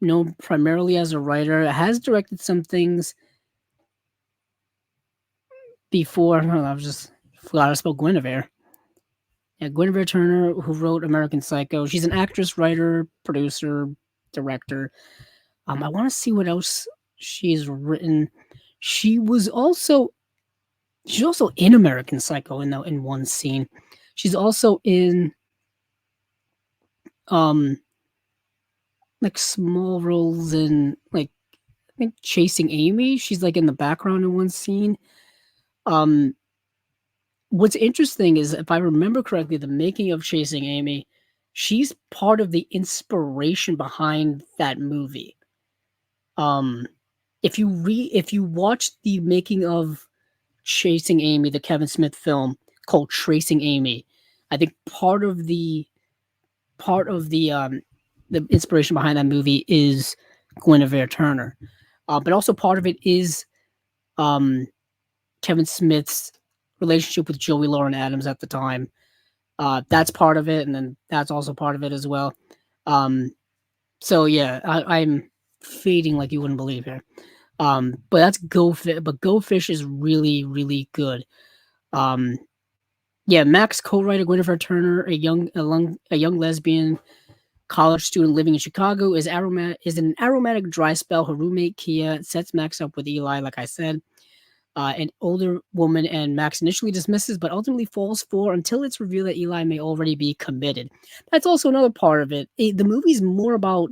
A: known primarily as a writer, has directed some things before. Hold on, I was just forgot to spell Guinevere. Yeah, Guinevere Turner, who wrote American Psycho. She's an actress, writer, producer, director. I want to see what else she's written. She was also she's also in American Psycho in one scene. She's also in um like small roles in like I think Chasing Amy. She's like in the background in one scene. Um what's interesting is if I remember correctly, the making of Chasing Amy, she's part of the inspiration behind that movie. Um if you watch the making of Chasing Amy, the Kevin Smith film called Tracing Amy. I think part of the inspiration behind that movie is Guinevere Turner, but also part of it is um, Kevin Smith's relationship with Joey Lauren Adams at the time. That's part of it, and then that's also part of it as well. Um, so yeah, I'm fading like you wouldn't believe here. But that's Go Fish. But Go Fish is really, really good. Um, yeah, Max co-writer Guinevere Turner, a young lesbian college student living in Chicago, is in an aromatic dry spell. Her roommate Kia sets Max up with Eli, like I said, an older woman, and Max initially dismisses, but ultimately falls for until it's revealed that Eli may already be committed. That's also another part of it. The movie's more about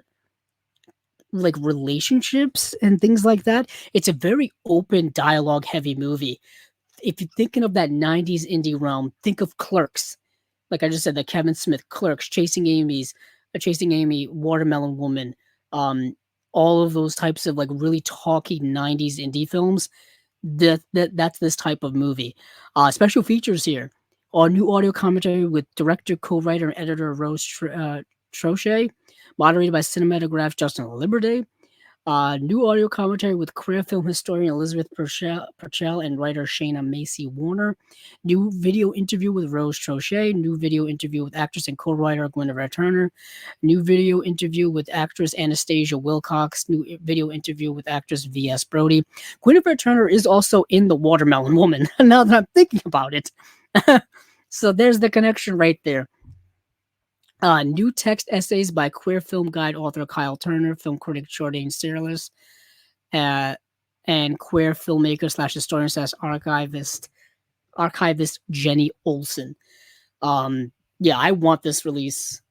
A: like relationships and things like that. It's a very open dialogue heavy movie. If you're thinking of that 90s indie realm, think of Clerks. Like I just said, the Kevin Smith Clerks, Chasing Amy, Watermelon Woman, um, all of those types of like really talky 90s indie films. That's this type of movie. Special features here. Our new audio commentary with director, co-writer, and editor Rose Trochet, moderated by cinematographer Justin Liberty. New audio commentary with queer film historian Elizabeth Purcell and writer Shayna Macy Warner. New video interview with Rose Trochet. New video interview with actress and co-writer Guinevere Turner. New video interview with actress Anastasia Wilcox. New video interview with actress V.S. Brody. Guinevere Turner is also in The Watermelon Woman, now that I'm thinking about it. So there's the connection right there. New text essays by queer film guide author Kyle Turner, film critic Jordan Searles, and queer filmmaker / historian / archivist Jenny Olson. Yeah, I want this release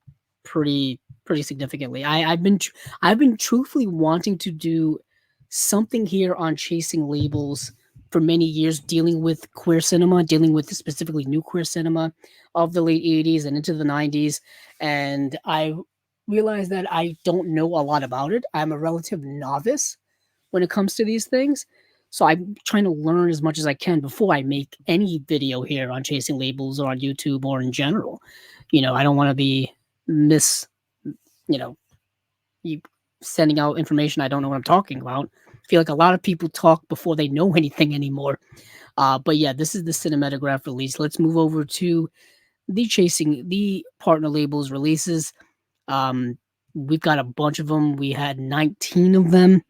A: pretty significantly. I've been truthfully wanting to do something here on Chasing Labels for many years, dealing with queer cinema, dealing with specifically new queer cinema of the late 80s and into the 90s. And I realized that I don't know a lot about it. I'm a relative novice when it comes to these things. So I'm trying to learn as much as I can before I make any video here on Chasing Labels or on YouTube or in general. I don't want to be you sending out information I don't know what I'm talking about. I feel like a lot of people talk before they know anything anymore. But yeah, this is the cinematograph release. Let's move over to the partner labels releases. We've got a bunch of them. We had 19 of them.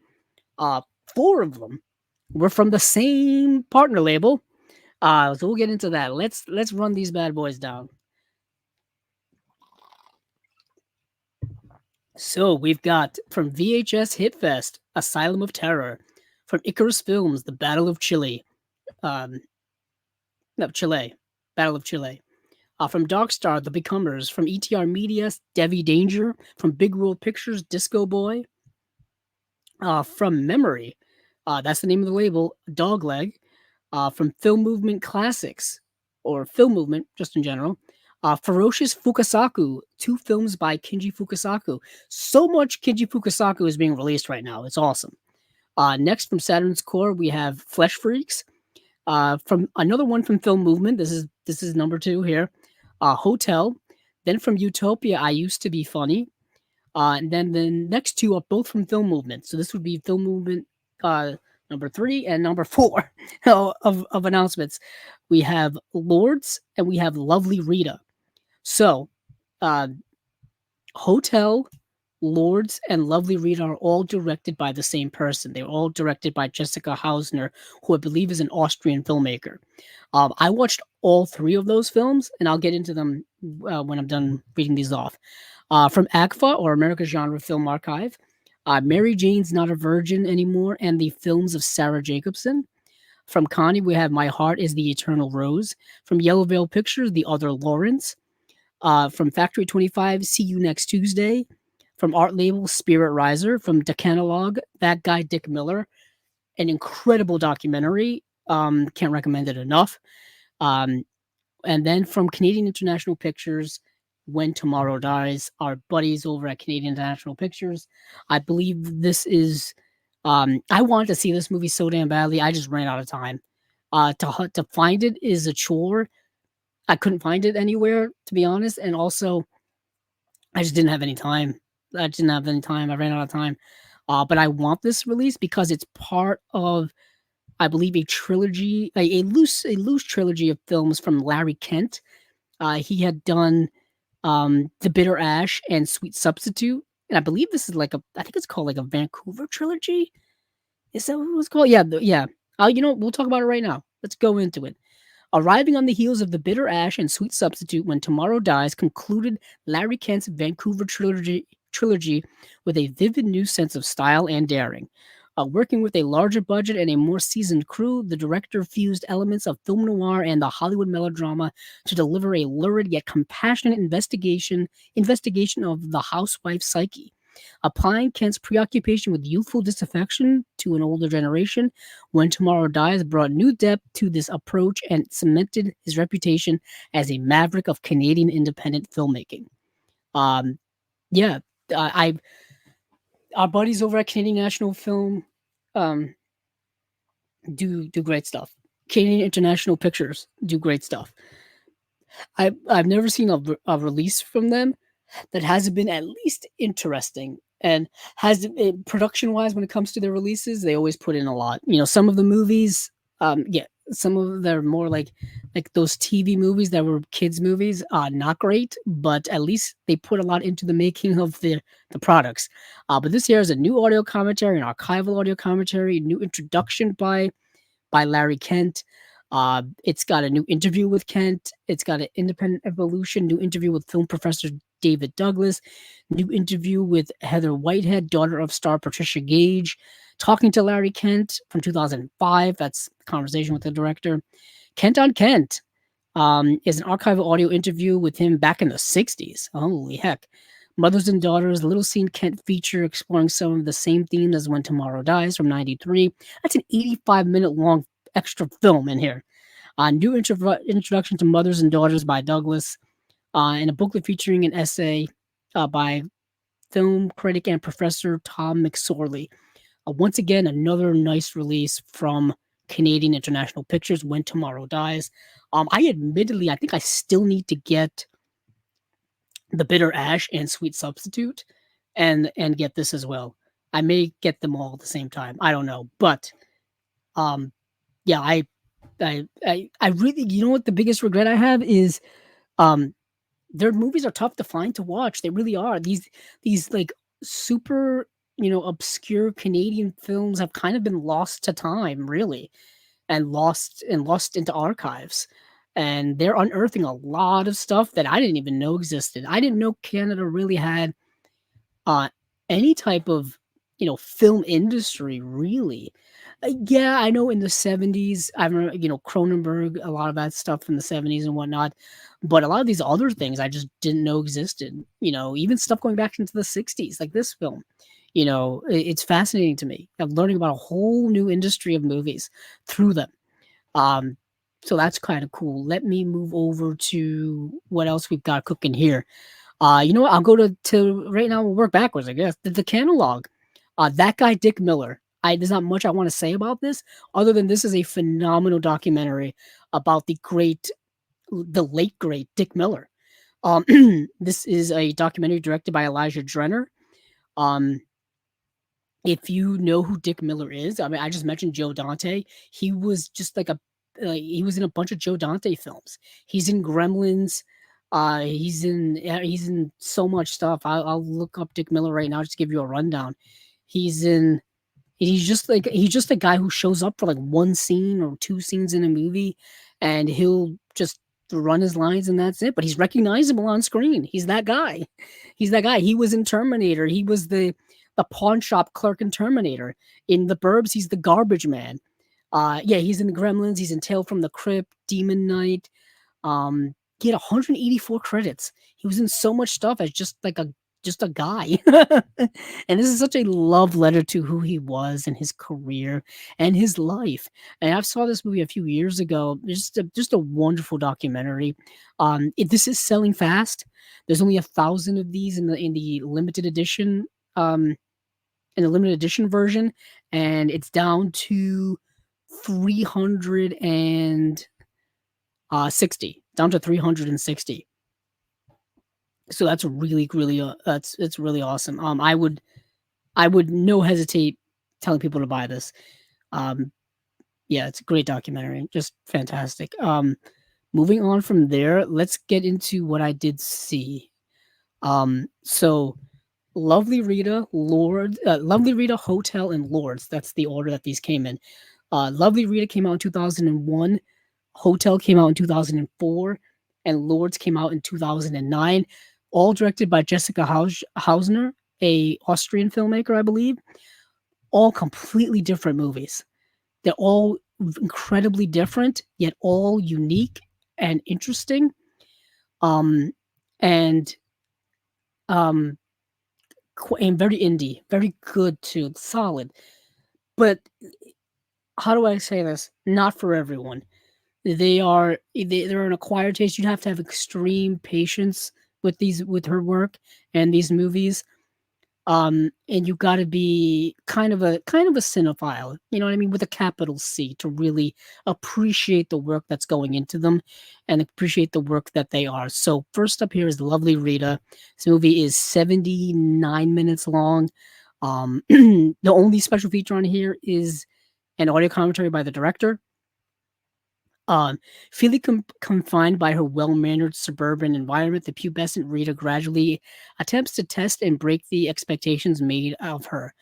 A: 4 of them were from the same partner label. So we'll get into that. Let's run these bad boys down. So we've got from VHS Hitfest, Asylum of Terror. From Icarus Films, The Battle of Chile. Chile. Battle of Chile. From Darkstar, The Becomers. From ETR Media, Devi Danger. From Big World Pictures, Disco Boy. From Memory, that's the name of the label, Dogleg. From Film Movement Classics, or Film Movement, just in general. Ferocious Fukasaku, 2 films by Kinji Fukasaku. So much Kinji Fukasaku is being released right now. It's awesome. Next, from Saturn's Core, we have Flesh Freaks. From another one from Film Movement, this is number 2 here. Hotel. Then from Utopia, I Used to Be Funny. And then the next 2 are both from Film Movement. So this would be Film Movement number 3 and number 4 of announcements. We have Lords and we have Lovely Rita. So Hotel, Lords, and Lovely Rita are all directed by the same person. They're all directed by Jessica Hausner, who I believe is an Austrian filmmaker. I watched all 3 of those films, and I'll get into them when I'm done reading these off. From AGFA, or America's Genre Film Archive, Mary Jane's Not a Virgin Anymore, and the films of Sarah Jacobson. From Connie, we have My Heart is the Eternal Rose. From Yellow Veil Pictures, The Other Lawrence. From Factory 25, See You Next Tuesday. From Art Label, Spirit Riser. From Decalogue, That Guy Dick Miller. An incredible documentary. Can't recommend it enough. And then from Canadian International Pictures, When Tomorrow Dies, our buddies over at Canadian International Pictures. I believe this is... I wanted to see this movie so damn badly. I just ran out of time. To find it is a chore. I couldn't find it anywhere, to be honest. And also, I just didn't have any time. I ran out of time. But I want this release because it's part of, I believe, a trilogy, a loose trilogy of films from Larry Kent. He had done The Bitter Ash and Sweet Substitute. And I believe this is I think it's called a Vancouver trilogy. Is that what it was called? Yeah. We'll talk about it right now. Let's go into it. Arriving on the heels of The Bitter Ash and Sweet Substitute, When Tomorrow Dies concluded Larry Kent's Vancouver trilogy with a vivid new sense of style and daring. Working with a larger budget and a more seasoned crew, the director fused elements of film noir and the Hollywood melodrama to deliver a lurid yet compassionate investigation of the housewife's psyche. Applying Kent's preoccupation with youthful disaffection to an older generation, When Tomorrow Dies brought new depth to this approach and cemented his reputation as a maverick of Canadian independent filmmaking. Our buddies over at Canadian National Film do great stuff. Canadian International Pictures do great stuff. I've never seen a release from them that hasn't been at least interesting, and has production wise when it comes to their releases, they always put in a lot. Some of the movies, yeah, some of they're more like those TV movies that were kids movies, not great, but at least they put a lot into the making of the products. But this year is a new audio commentary, an archival audio commentary, new introduction by Larry Kent. It's got a new interview with Kent. It's got an independent evolution, new interview with film professor David Douglas, new interview with Heather Whitehead, daughter of star Patricia Gage, talking to Larry Kent from 2005. That's the conversation with the director. Kent on Kent is an archival audio interview with him back in the 60s. Holy heck. Mothers and Daughters, Little Scene Kent feature exploring some of the same themes as When Tomorrow Dies from 93. That's an 85-minute long extra film in here. New introduction to Mothers and Daughters by Douglas, and a booklet featuring an essay by film critic and professor Tom McSorley. Once again, another nice release from Canadian International Pictures, When Tomorrow Dies. I think I still need to get the Bitter Ash and Sweet Substitute, and get this as well. I may get them all at the same time. I don't know, but yeah, I really, what the biggest regret I have is, their movies are tough to find to watch. They really are. These like super, obscure Canadian films have kind of been lost to time, really, and lost into archives. And they're unearthing a lot of stuff that I didn't even know existed. I didn't know Canada really had uh any type of, film industry, really. Yeah, I know in the 70s, I remember, Cronenberg, a lot of that stuff in the 70s and whatnot, but a lot of these other things I just didn't know existed. Even stuff going back into the 60s, like this film. It's fascinating to me. I'm learning about a whole new industry of movies through them. Um, so that's kind of cool. Let me move over to what else we've got cooking here. You know what? I'll go to right now. We'll work backwards, I guess. The catalog. That guy, Dick Miller. There's not much I want to say about this, other than this is a phenomenal documentary about the late great Dick Miller. Um, this is a documentary directed by Elijah Drenner. Um, if you know who Dick Miller is, I mean, I just mentioned Joe Dante. He was just he was in a bunch of Joe Dante films. He's in Gremlins. He's in so much stuff. I'll look up Dick Miller right now just to give you a rundown. He's in he's just a guy who shows up for like one scene or two scenes in a movie, and he'll just run his lines and that's it. But he's recognizable on screen. He's that guy. He's that guy. He was in Terminator. He was the pawn shop clerk in Terminator. In The Burbs, he's the garbage man. Yeah, he's in the Gremlins. He's in Tale from the Crypt, Demon Knight. He had 184 credits. He was in so much stuff as just a guy. And this is such a love letter to who he was and his career and his life. And I saw this movie a few years ago. It's just a wonderful documentary. This is selling fast. There's only 1,000 of these in the limited edition. In the limited edition version, and it's down to 360, down to 360. So that's really it's really awesome. I would no hesitate telling people to buy this. Yeah, it's a great documentary, just fantastic. Moving on from there, let's get into what I did see. So Lovely Rita, Lovely Rita, Hotel, and Lords. That's the order that these came in. Lovely Rita came out in 2001. Hotel came out in 2004, and Lords came out in 2009. All directed by Jessica Hausner, a Austrian filmmaker, I believe. All completely different movies. They're all incredibly different, yet all unique and interesting. And very indie, very good too, solid. But how do I say this? Not for everyone. They're an acquired taste. You have to have extreme patience with her work and these movies. And you got to be kind of a cinephile, you know what I mean, with a capital C, to really appreciate the work that's going into them and appreciate the work that they are. So first up here is the lovely Rita. This movie is 79 minutes long. The only special feature on here is an audio commentary by the director. Feeling confined by her well-mannered suburban environment, the pubescent Rita gradually attempts to test and break the expectations made of her.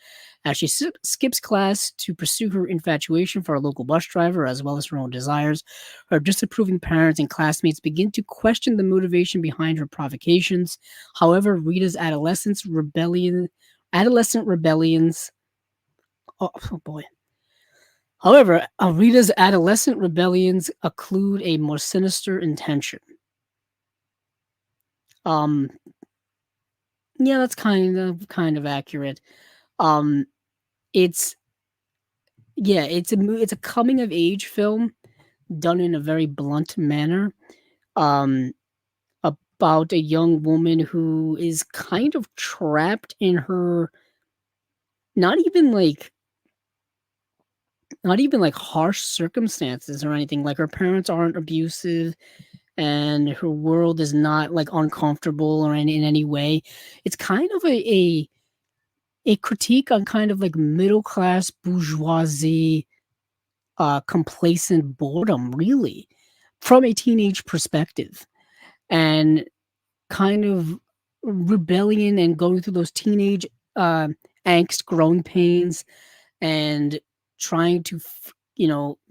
A: As she skips class to pursue her infatuation for a local bus driver, as well as her own desires, her disapproving parents and classmates begin to question the motivation behind her provocations. However, Rita's adolescent rebellions. Oh boy. However, Rita's adolescent rebellions occlude a more sinister intention. Um, yeah, that's kind of accurate. Um, it's it's a coming of age film done in a very blunt manner. Um, about a young woman who is kind of trapped in her not even like not even like harsh circumstances or anything. Like her parents aren't abusive and her world is not like uncomfortable or in any way. It's kind of a critique on kind of like middle class bourgeoisie, complacent boredom, really, from a teenage perspective, and kind of rebellion and going through those teenage angst, growing pains, and trying to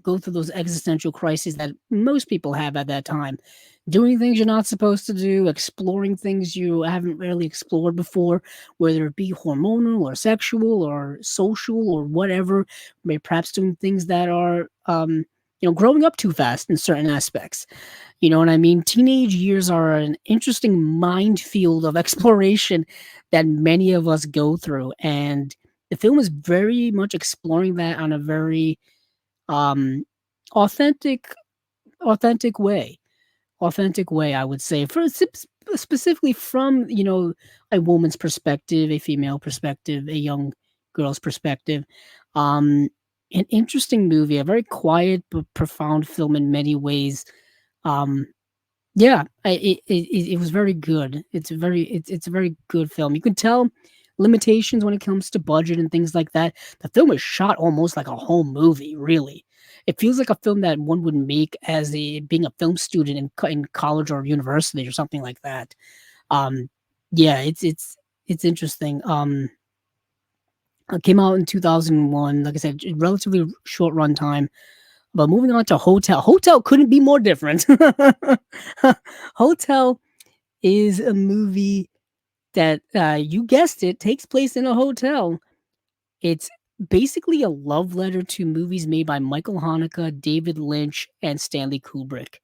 A: go through those existential crises that most people have at that time, doing things you're not supposed to do, exploring things you haven't really explored before, whether it be hormonal or sexual or social or whatever, maybe perhaps doing things that are growing up too fast in certain aspects. You know what I mean? Teenage years are an interesting minefield of exploration that many of us go through, and the film is very much exploring that on a very um, authentic, authentic way. Authentic way, I would say, specifically from a woman's perspective, a female perspective, a young girl's perspective. Um, an interesting movie, a very quiet but profound film in many ways. Um, yeah, it was very good. It's a very good film. You can tell limitations when it comes to budget and things like that. The film is shot almost like a home movie, really. It feels like a film that one would make as being a film student in college or university or something like that. Um, yeah, it's interesting. It came out in 2001. Like I said, relatively short runtime. But moving on to Hotel. Hotel couldn't be more different. Hotel is a movie that, you guessed it, takes place in a hotel. It's basically a love letter to movies made by Michael Haneke, David Lynch, and Stanley Kubrick.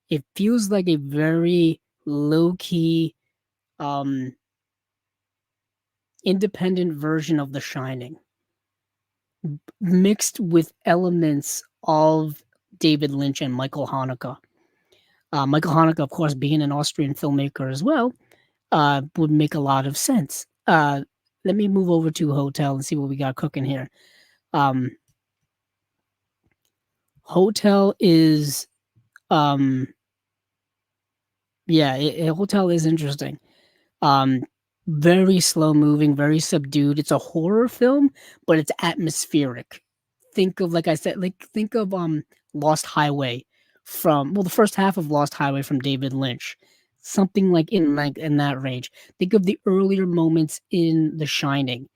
A: It feels like a very low-key, um, independent version of The Shining, mixed with elements of David Lynch and Michael Haneke. Michael Haneke, of course, being an Austrian filmmaker as well, would make a lot of sense. Let me move over to Hotel and see what we got cooking here. Um, Hotel is, um, Hotel is interesting. Um, Very slow moving, very subdued. It's a horror film, but it's atmospheric. Think of, like I said, think of Lost Highway from, well, the first half of Lost Highway from David Lynch. Something like in that range. Think of the earlier moments in The Shining.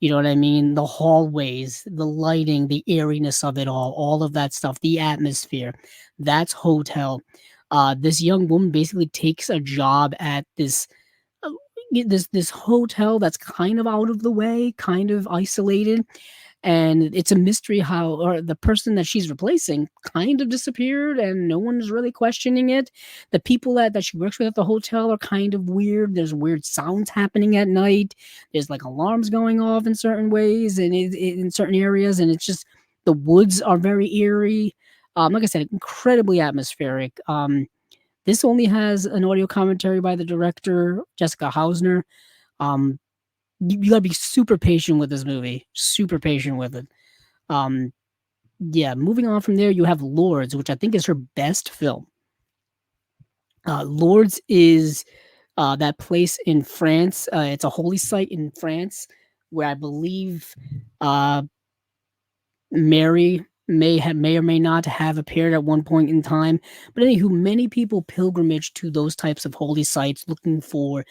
A: You know what I mean? The hallways, the lighting, the airiness of it all of that stuff, the atmosphere. That's Hotel. This young woman basically takes a job at uh, this hotel that's kind of out of the way, kind of isolated, and it's a mystery how, or the person that she's replacing kind of disappeared and no one's really questioning it. The people that she works with at the hotel are kind of weird. There's weird sounds happening at night. There's like alarms going off in certain ways and in certain areas, and it's just the woods are very eerie. Like I said, incredibly atmospheric. This only has an audio commentary by the director Jessica Hausner. Um, you gotta be super patient with this movie, super patient with it. Um, yeah, moving on from there, you have Lords, which I think is her best film. Lords is that place in France. It's a holy site in France where I believe uh, Mary may or may not have appeared at one point in time. But anywho, many people pilgrimage to those types of holy sites looking for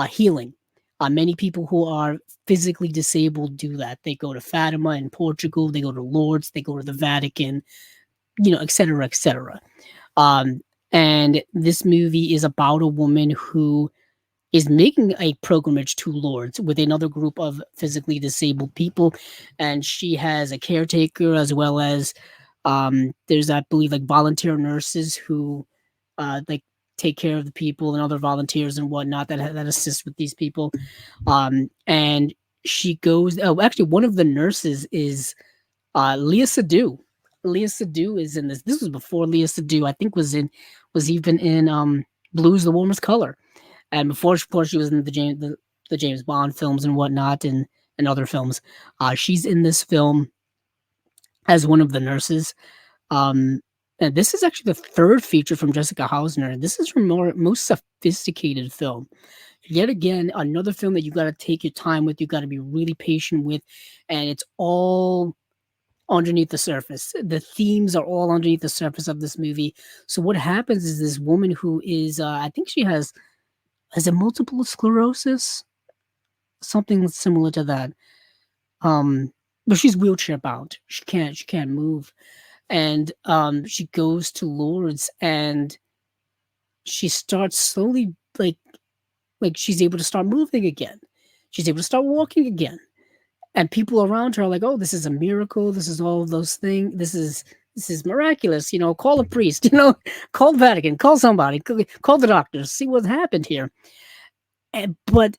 A: healing. Many people who are physically disabled do that. They go to Fatima in Portugal. They go to Lourdes. They go to the Vatican. Et cetera, et cetera. Um, and this movie is about a woman who is making a pilgrimage to Lourdes with another group of physically disabled people, and she has a caretaker as well as there's I believe like volunteer nurses who like take care of the people and other volunteers and whatnot that assist with these people. And she goes. Oh, actually, one of the nurses is Leah Sadu. Leah Sadu is in this. This was before Leah Sadu, I think, was even in Blues the Warmest Color, and before of course she was in the James Bond films and whatnot and other films. She's in this film as one of the nurses. Um, and this is actually the third feature from Jessica Hausner. This is her most sophisticated film. Yet again, another film that you got to take your time with. You got to be really patient with, and it's all underneath the surface. The themes are all underneath the surface of this movie. So what happens is this woman who is, I think she has a multiple sclerosis, something similar to that. Um, but she's wheelchair bound. She can't move, and she goes to Lourdes, and she starts slowly like she's able to start moving again. She's able to start walking again, and people around her are like, "Oh, this is a miracle. This is all of those things. This is miraculous. Call a priest. Call the Vatican. Call somebody. Call the doctors. See what happened here." But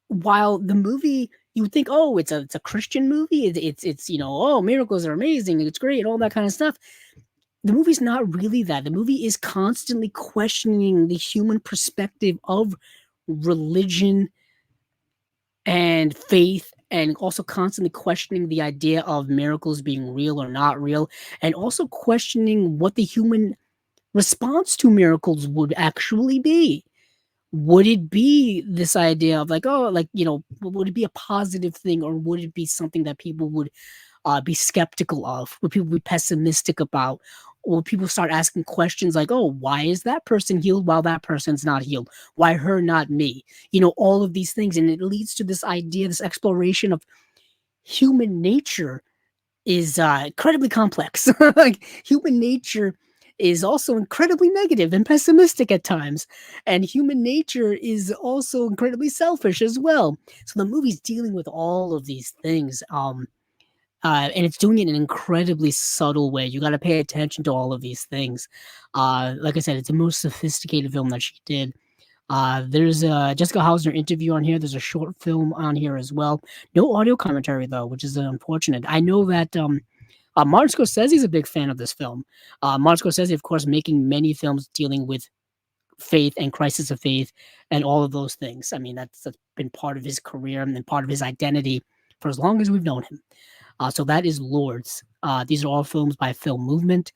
A: while the movie, you would think, oh, it's a Christian movie. It's oh, miracles are amazing. It's great. All that kind of stuff. The movie's not really that. The movie is constantly questioning the human perspective of religion and faith, and also constantly questioning the idea of miracles being real or not real, and also questioning what the human response to miracles would actually be. Would it be this idea of like, oh, like, would it be a positive thing, or would it be something that people would be skeptical of? Would people be pessimistic about? Or would people start asking questions like, oh, why is that person healed while that person's not healed? Why her, not me? All of these things. And it leads to this idea, this exploration of human nature is incredibly complex. Like, human nature is also incredibly negative and pessimistic at times, and human nature is also incredibly selfish as well. So the movie's dealing with all of these things, and it's doing it in an incredibly subtle way. You got to pay attention to all of these things. Like I said, it's the most sophisticated film that she did. There's a Jessica Hausner interview on here. There's a short film on here as well. No audio commentary though, which is unfortunate. I know that Martin Scorsese is a big fan of this film. Martin Scorsese, of course, making many films dealing with faith and crisis of faith and all of those things. I mean, that's been part of his career and part of his identity for as long as we've known him. So that is Lords. These are all films by Film Movement.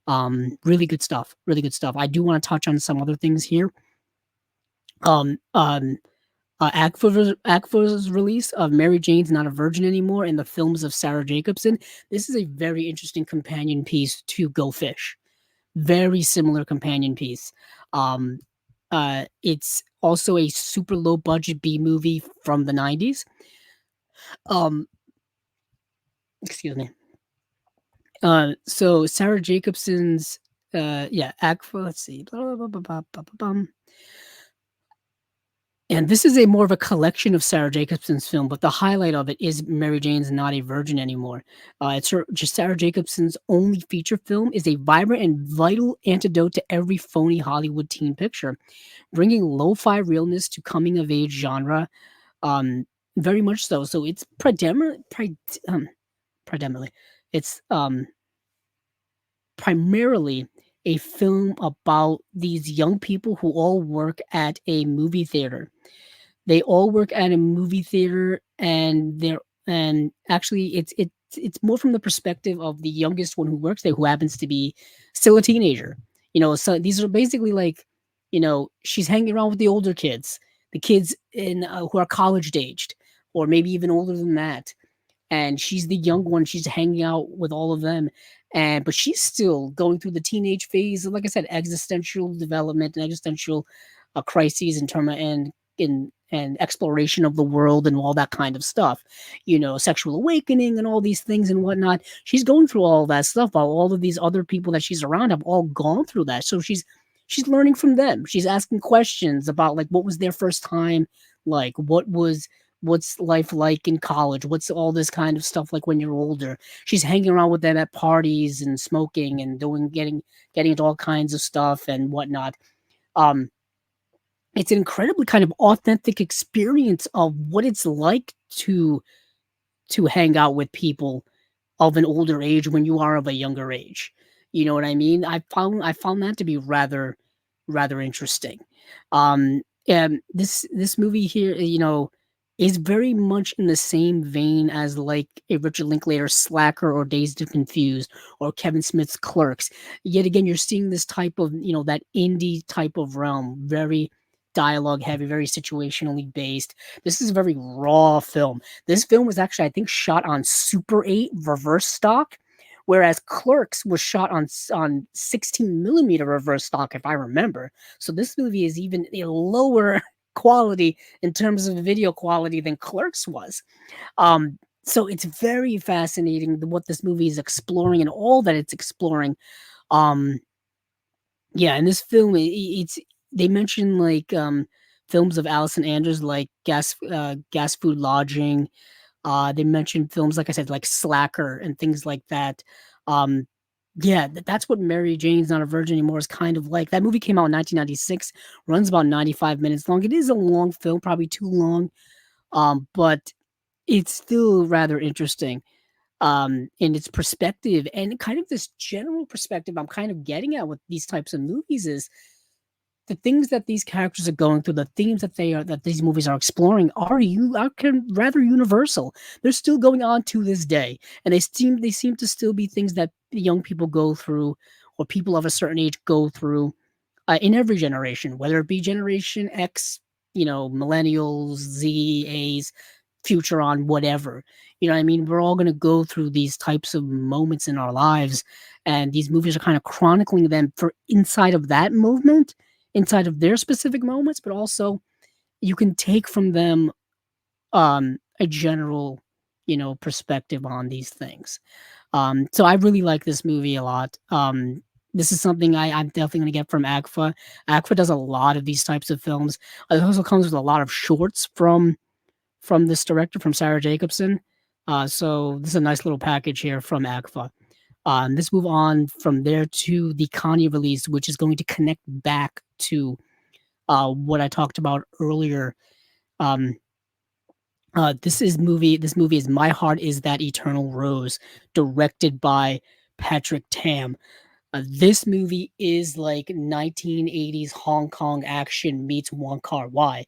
A: Really good stuff. Really good stuff. I do want to touch on some other things here. Um, um, Agfo's release of Mary Jane's Not a Virgin Anymore and the films of Sarah Jacobson. This is a very interesting companion piece to Go Fish. Very similar companion piece. Um, it's also a super low budget B movie from the 90s. Um, excuse me. So Sarah Jacobson's, Agfo, let's see. Blah, blah, blah, blah, blah, blah, blah. And this is a more of a collection of Sarah Jacobson's film, but the highlight of it is Mary Jane's Not a Virgin Anymore. It's just Sarah Jacobson's only feature film, is a vibrant and vital antidote to every phony Hollywood teen picture, bringing lo-fi realness to coming-of-age genre, very much so. So it's predominantly, it's primarily a film about these young people who all work at a movie theater. They all work at a movie theater, and actually it's more from the perspective of the youngest one who works there, who happens to be still a teenager. So these are basically like, she's hanging around with the older kids, the kids in who are college aged, or maybe even older than that, and she's the young one. She's hanging out with all of them, but she's still going through the teenage phase of, like I said, existential development and existential crises in term of, and exploration of the world and all that kind of stuff. Sexual awakening and all these things and whatnot. She's going through all that stuff while all of these other people that she's around have all gone through that. So she's learning from them. She's asking questions about, like, what was their first time like, what's life like in college, what's all this kind of stuff like when you're older. She's hanging around with them at parties and smoking and getting into all kinds of stuff and whatnot. um it's an incredibly kind of authentic experience of what it's like to hang out with people of an older age when you are of a younger age. You know what I mean? I found that to be rather interesting. And this movie here, is very much in the same vein as like a Richard Linklater Slacker or Dazed and Confused or Kevin Smith's Clerks. Yet again, you're seeing this type of, that indie type of realm, very dialogue heavy, very situationally based. This is a very raw film. This film was actually, I think, shot on Super 8 reverse stock, whereas Clerks was shot on 16 millimeter reverse stock, if I remember. So this movie is even a lower quality in terms of video quality than Clerks was. So it's very fascinating what this movie is exploring and all that it's exploring. Um, yeah, in this film, it's they mention like films of Alison Anders, like Gas Food Lodging. They mentioned films, like I said, like Slacker and things like that. Um, yeah, that's what Mary Jane's Not a Virgin Anymore is kind of like. That movie came out in 1996, runs about 95 minutes long. It is a long film, probably too long, but it's still rather interesting in its perspective, and kind of this general perspective I'm kind of getting at with these types of movies is the things that these characters are going through, the themes that these movies are exploring rather universal. They're still going on to this day, and they seem to still be things that young people go through, or people of a certain age go through, in every generation, whether it be Generation X, millennials, Z, A's, future on, whatever. You know what I mean? We're all going to go through these types of moments in our lives, and these movies are kind of chronicling them for inside of that movement, inside of their specific moments, but also you can take from them a general, perspective on these things. So I really like this movie a lot. This is something I'm definitely going to get from AGFA. AGFA does a lot of these types of films. It also comes with a lot of shorts from this director, from Sarah Jacobson. So this is a nice little package here from AGFA. Let's move on from there to the Kanye release, which is going to connect back to what I talked about earlier. Um, this movie is My Heart Is That Eternal Rose, directed by Patrick Tam. This movie is like 1980s Hong Kong action meets Wong Kar-wai.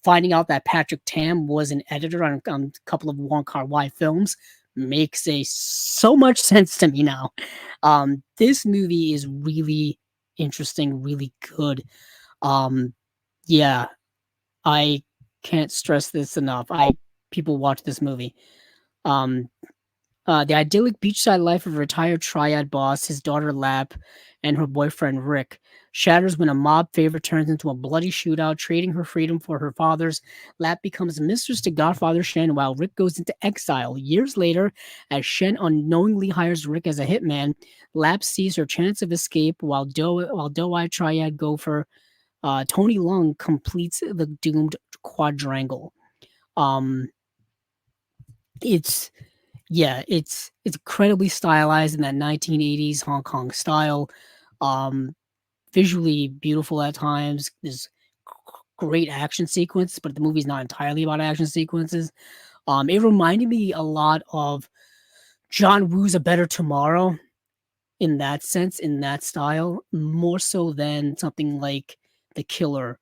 A: Finding out that Patrick Tam was an editor on a couple of Wong Kar-wai films makes so much sense to me now. This movie is really interesting, really good. Um, yeah, I can't stress this enough. People watch this movie. Um, the idyllic beachside life of a retired triad boss, his daughter Lap, and her boyfriend Rick shatters when a mob favor turns into a bloody shootout, trading her freedom for her father's. Lap becomes mistress to Godfather Shen, while Rick goes into exile. Years later, as Shen unknowingly hires Rick as a hitman, Lap sees her chance of escape, while Doe-Eye Triad gopher Tony Lung completes the doomed quadrangle. Um, it's it's incredibly stylized in that 1980s Hong Kong style. Um, Visually beautiful at times. There's great action sequence, but the movie's not entirely about action sequences. It reminded me a lot of John Woo's A Better Tomorrow in that sense, in that style, more so than something like The Killer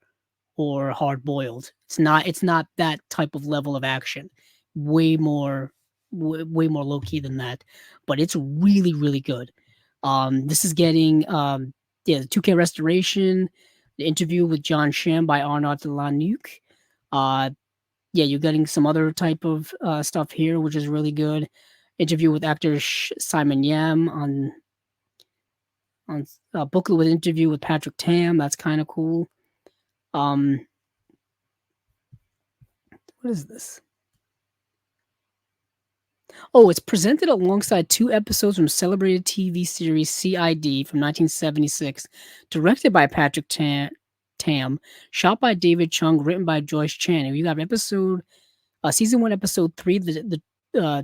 A: or Hard Boiled. It's not that type of level of action. Way more way more low key than that, but it's really really good. This is getting the 2K restoration, the interview with John Sham by Arnaud Lanuke. Uh, yeah, you're getting some other type of stuff here, which is really good. Interview with actor Simon Yam on booklet with interview with Patrick Tam. That's kind of cool. What is this? Oh, it's presented alongside 2 episodes from celebrated TV series CID from 1976, directed by Patrick Tam, shot by David Chung, written by Joyce Chan. And we got season 1, episode 3, the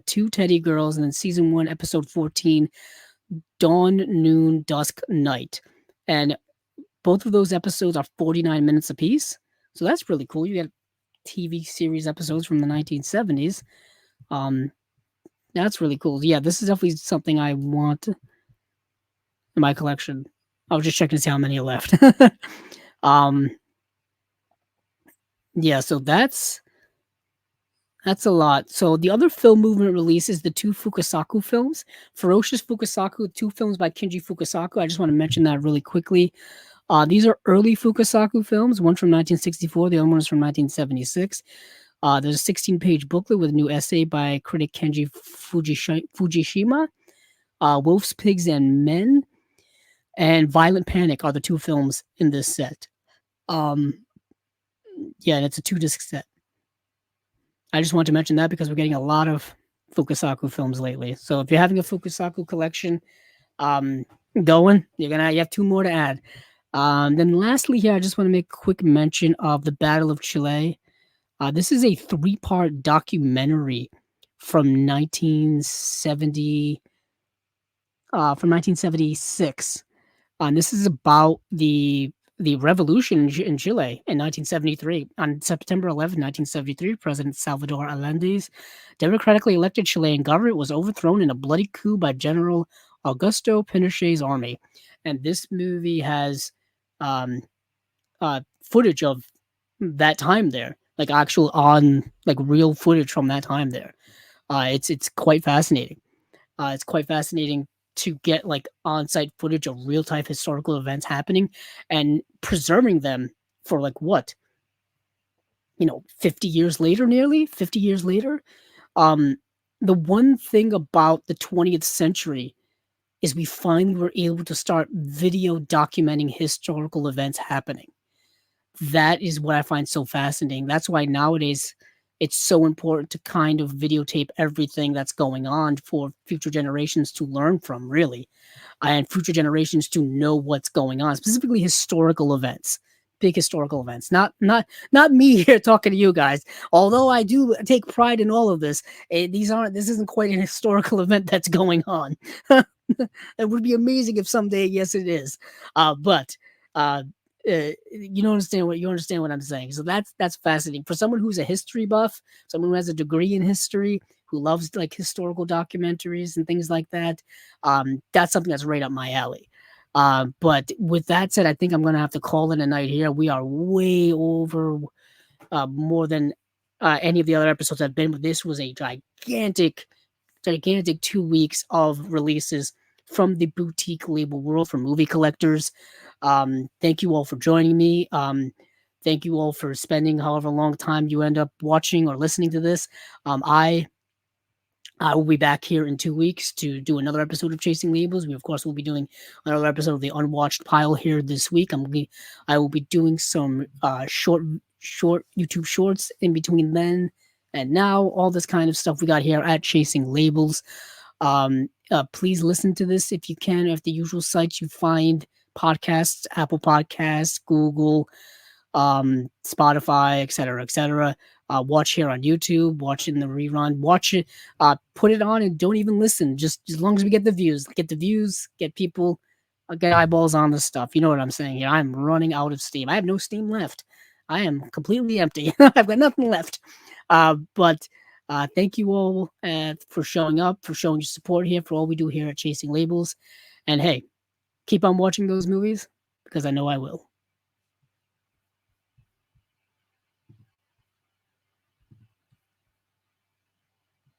A: 2 Teddy Girls, and then season 1, episode 14, Dawn, Noon, Dusk, Night. And both of those episodes are 49 minutes apiece. So that's really cool. You get TV series episodes from the 1970s. That's really cool. Yeah, this is definitely something I want in my collection. I was just checking to see how many are left. Yeah, so that's a lot. So the other film movement release is the 2 Fukasaku films. Ferocious Fukasaku, 2 films by Kinji Fukasaku. I just want to mention that really quickly. These are early Fukasaku films, one from 1964, the other one is from 1976. There's a 16-page booklet with a new essay by critic Kenji Fujishima. Wolves, Pigs, and Men, and Violent Panic are the 2 films in this set. Yeah, and it's a 2-disc set. I just want to mention that because we're getting a lot of Fukasaku films lately. So if you're having a Fukasaku collection going, you have 2 more to add. Then lastly here, I just want to make a quick mention of the Battle of Chile. This is a 3-part documentary from 1970, from 1976. This is about the revolution in Chile in 1973. On September 11, 1973, President Salvador Allende's democratically elected Chilean government was overthrown in a bloody coup by General Augusto Pinochet's army. And this movie has footage of that time there, like actual real footage from that time there. It's quite fascinating. It's quite fascinating to get like on-site footage of real-time historical events happening and preserving them for 50 years later, nearly 50 years later. The one thing about the 20th century is we finally were able to start video documenting historical events happening. That is what I find so fascinating. That's why nowadays it's so important to kind of videotape everything that's going on for future generations to learn from, really, and future generations to know what's going on, specifically historical events, big historical events. Not me here talking to you guys, although I do take pride in all of this. This isn't quite an historical event that's going on. It would be amazing if someday, yes, it is. But you understand what I'm saying. So that's fascinating for someone who's a history buff, someone who has a degree in history, who loves like historical documentaries and things like that. That's something that's right up my alley. But with that said, I think I'm gonna have to call it a night here. We are way over more than any of the other episodes I've been with. This was a gigantic 2 weeks of releases from the boutique label world for movie collectors. Thank you all for joining me. Thank you all for spending however long time you end up watching or listening to this. I will be back here in 2 weeks to do another episode of Chasing Labels. We, of course, will be doing another episode of the Unwatched Pile here this week. I will be doing some short YouTube shorts in between then and now. All this kind of stuff we got here at Chasing Labels. Please listen to this if you can at the usual sites you find podcasts: Apple Podcasts, Google, Spotify, etc. Watch here on YouTube, watch in the rerun, watch it, put it on and don't even listen. Just as long as we get the views, get people, get eyeballs on this stuff. You know what I'm saying here. I'm running out of steam. I have no steam left. I am completely empty. I've got nothing left. But thank you all for showing up, for showing your support here, for all we do here at Chasing Labels. And hey, keep on watching those movies because I know I will.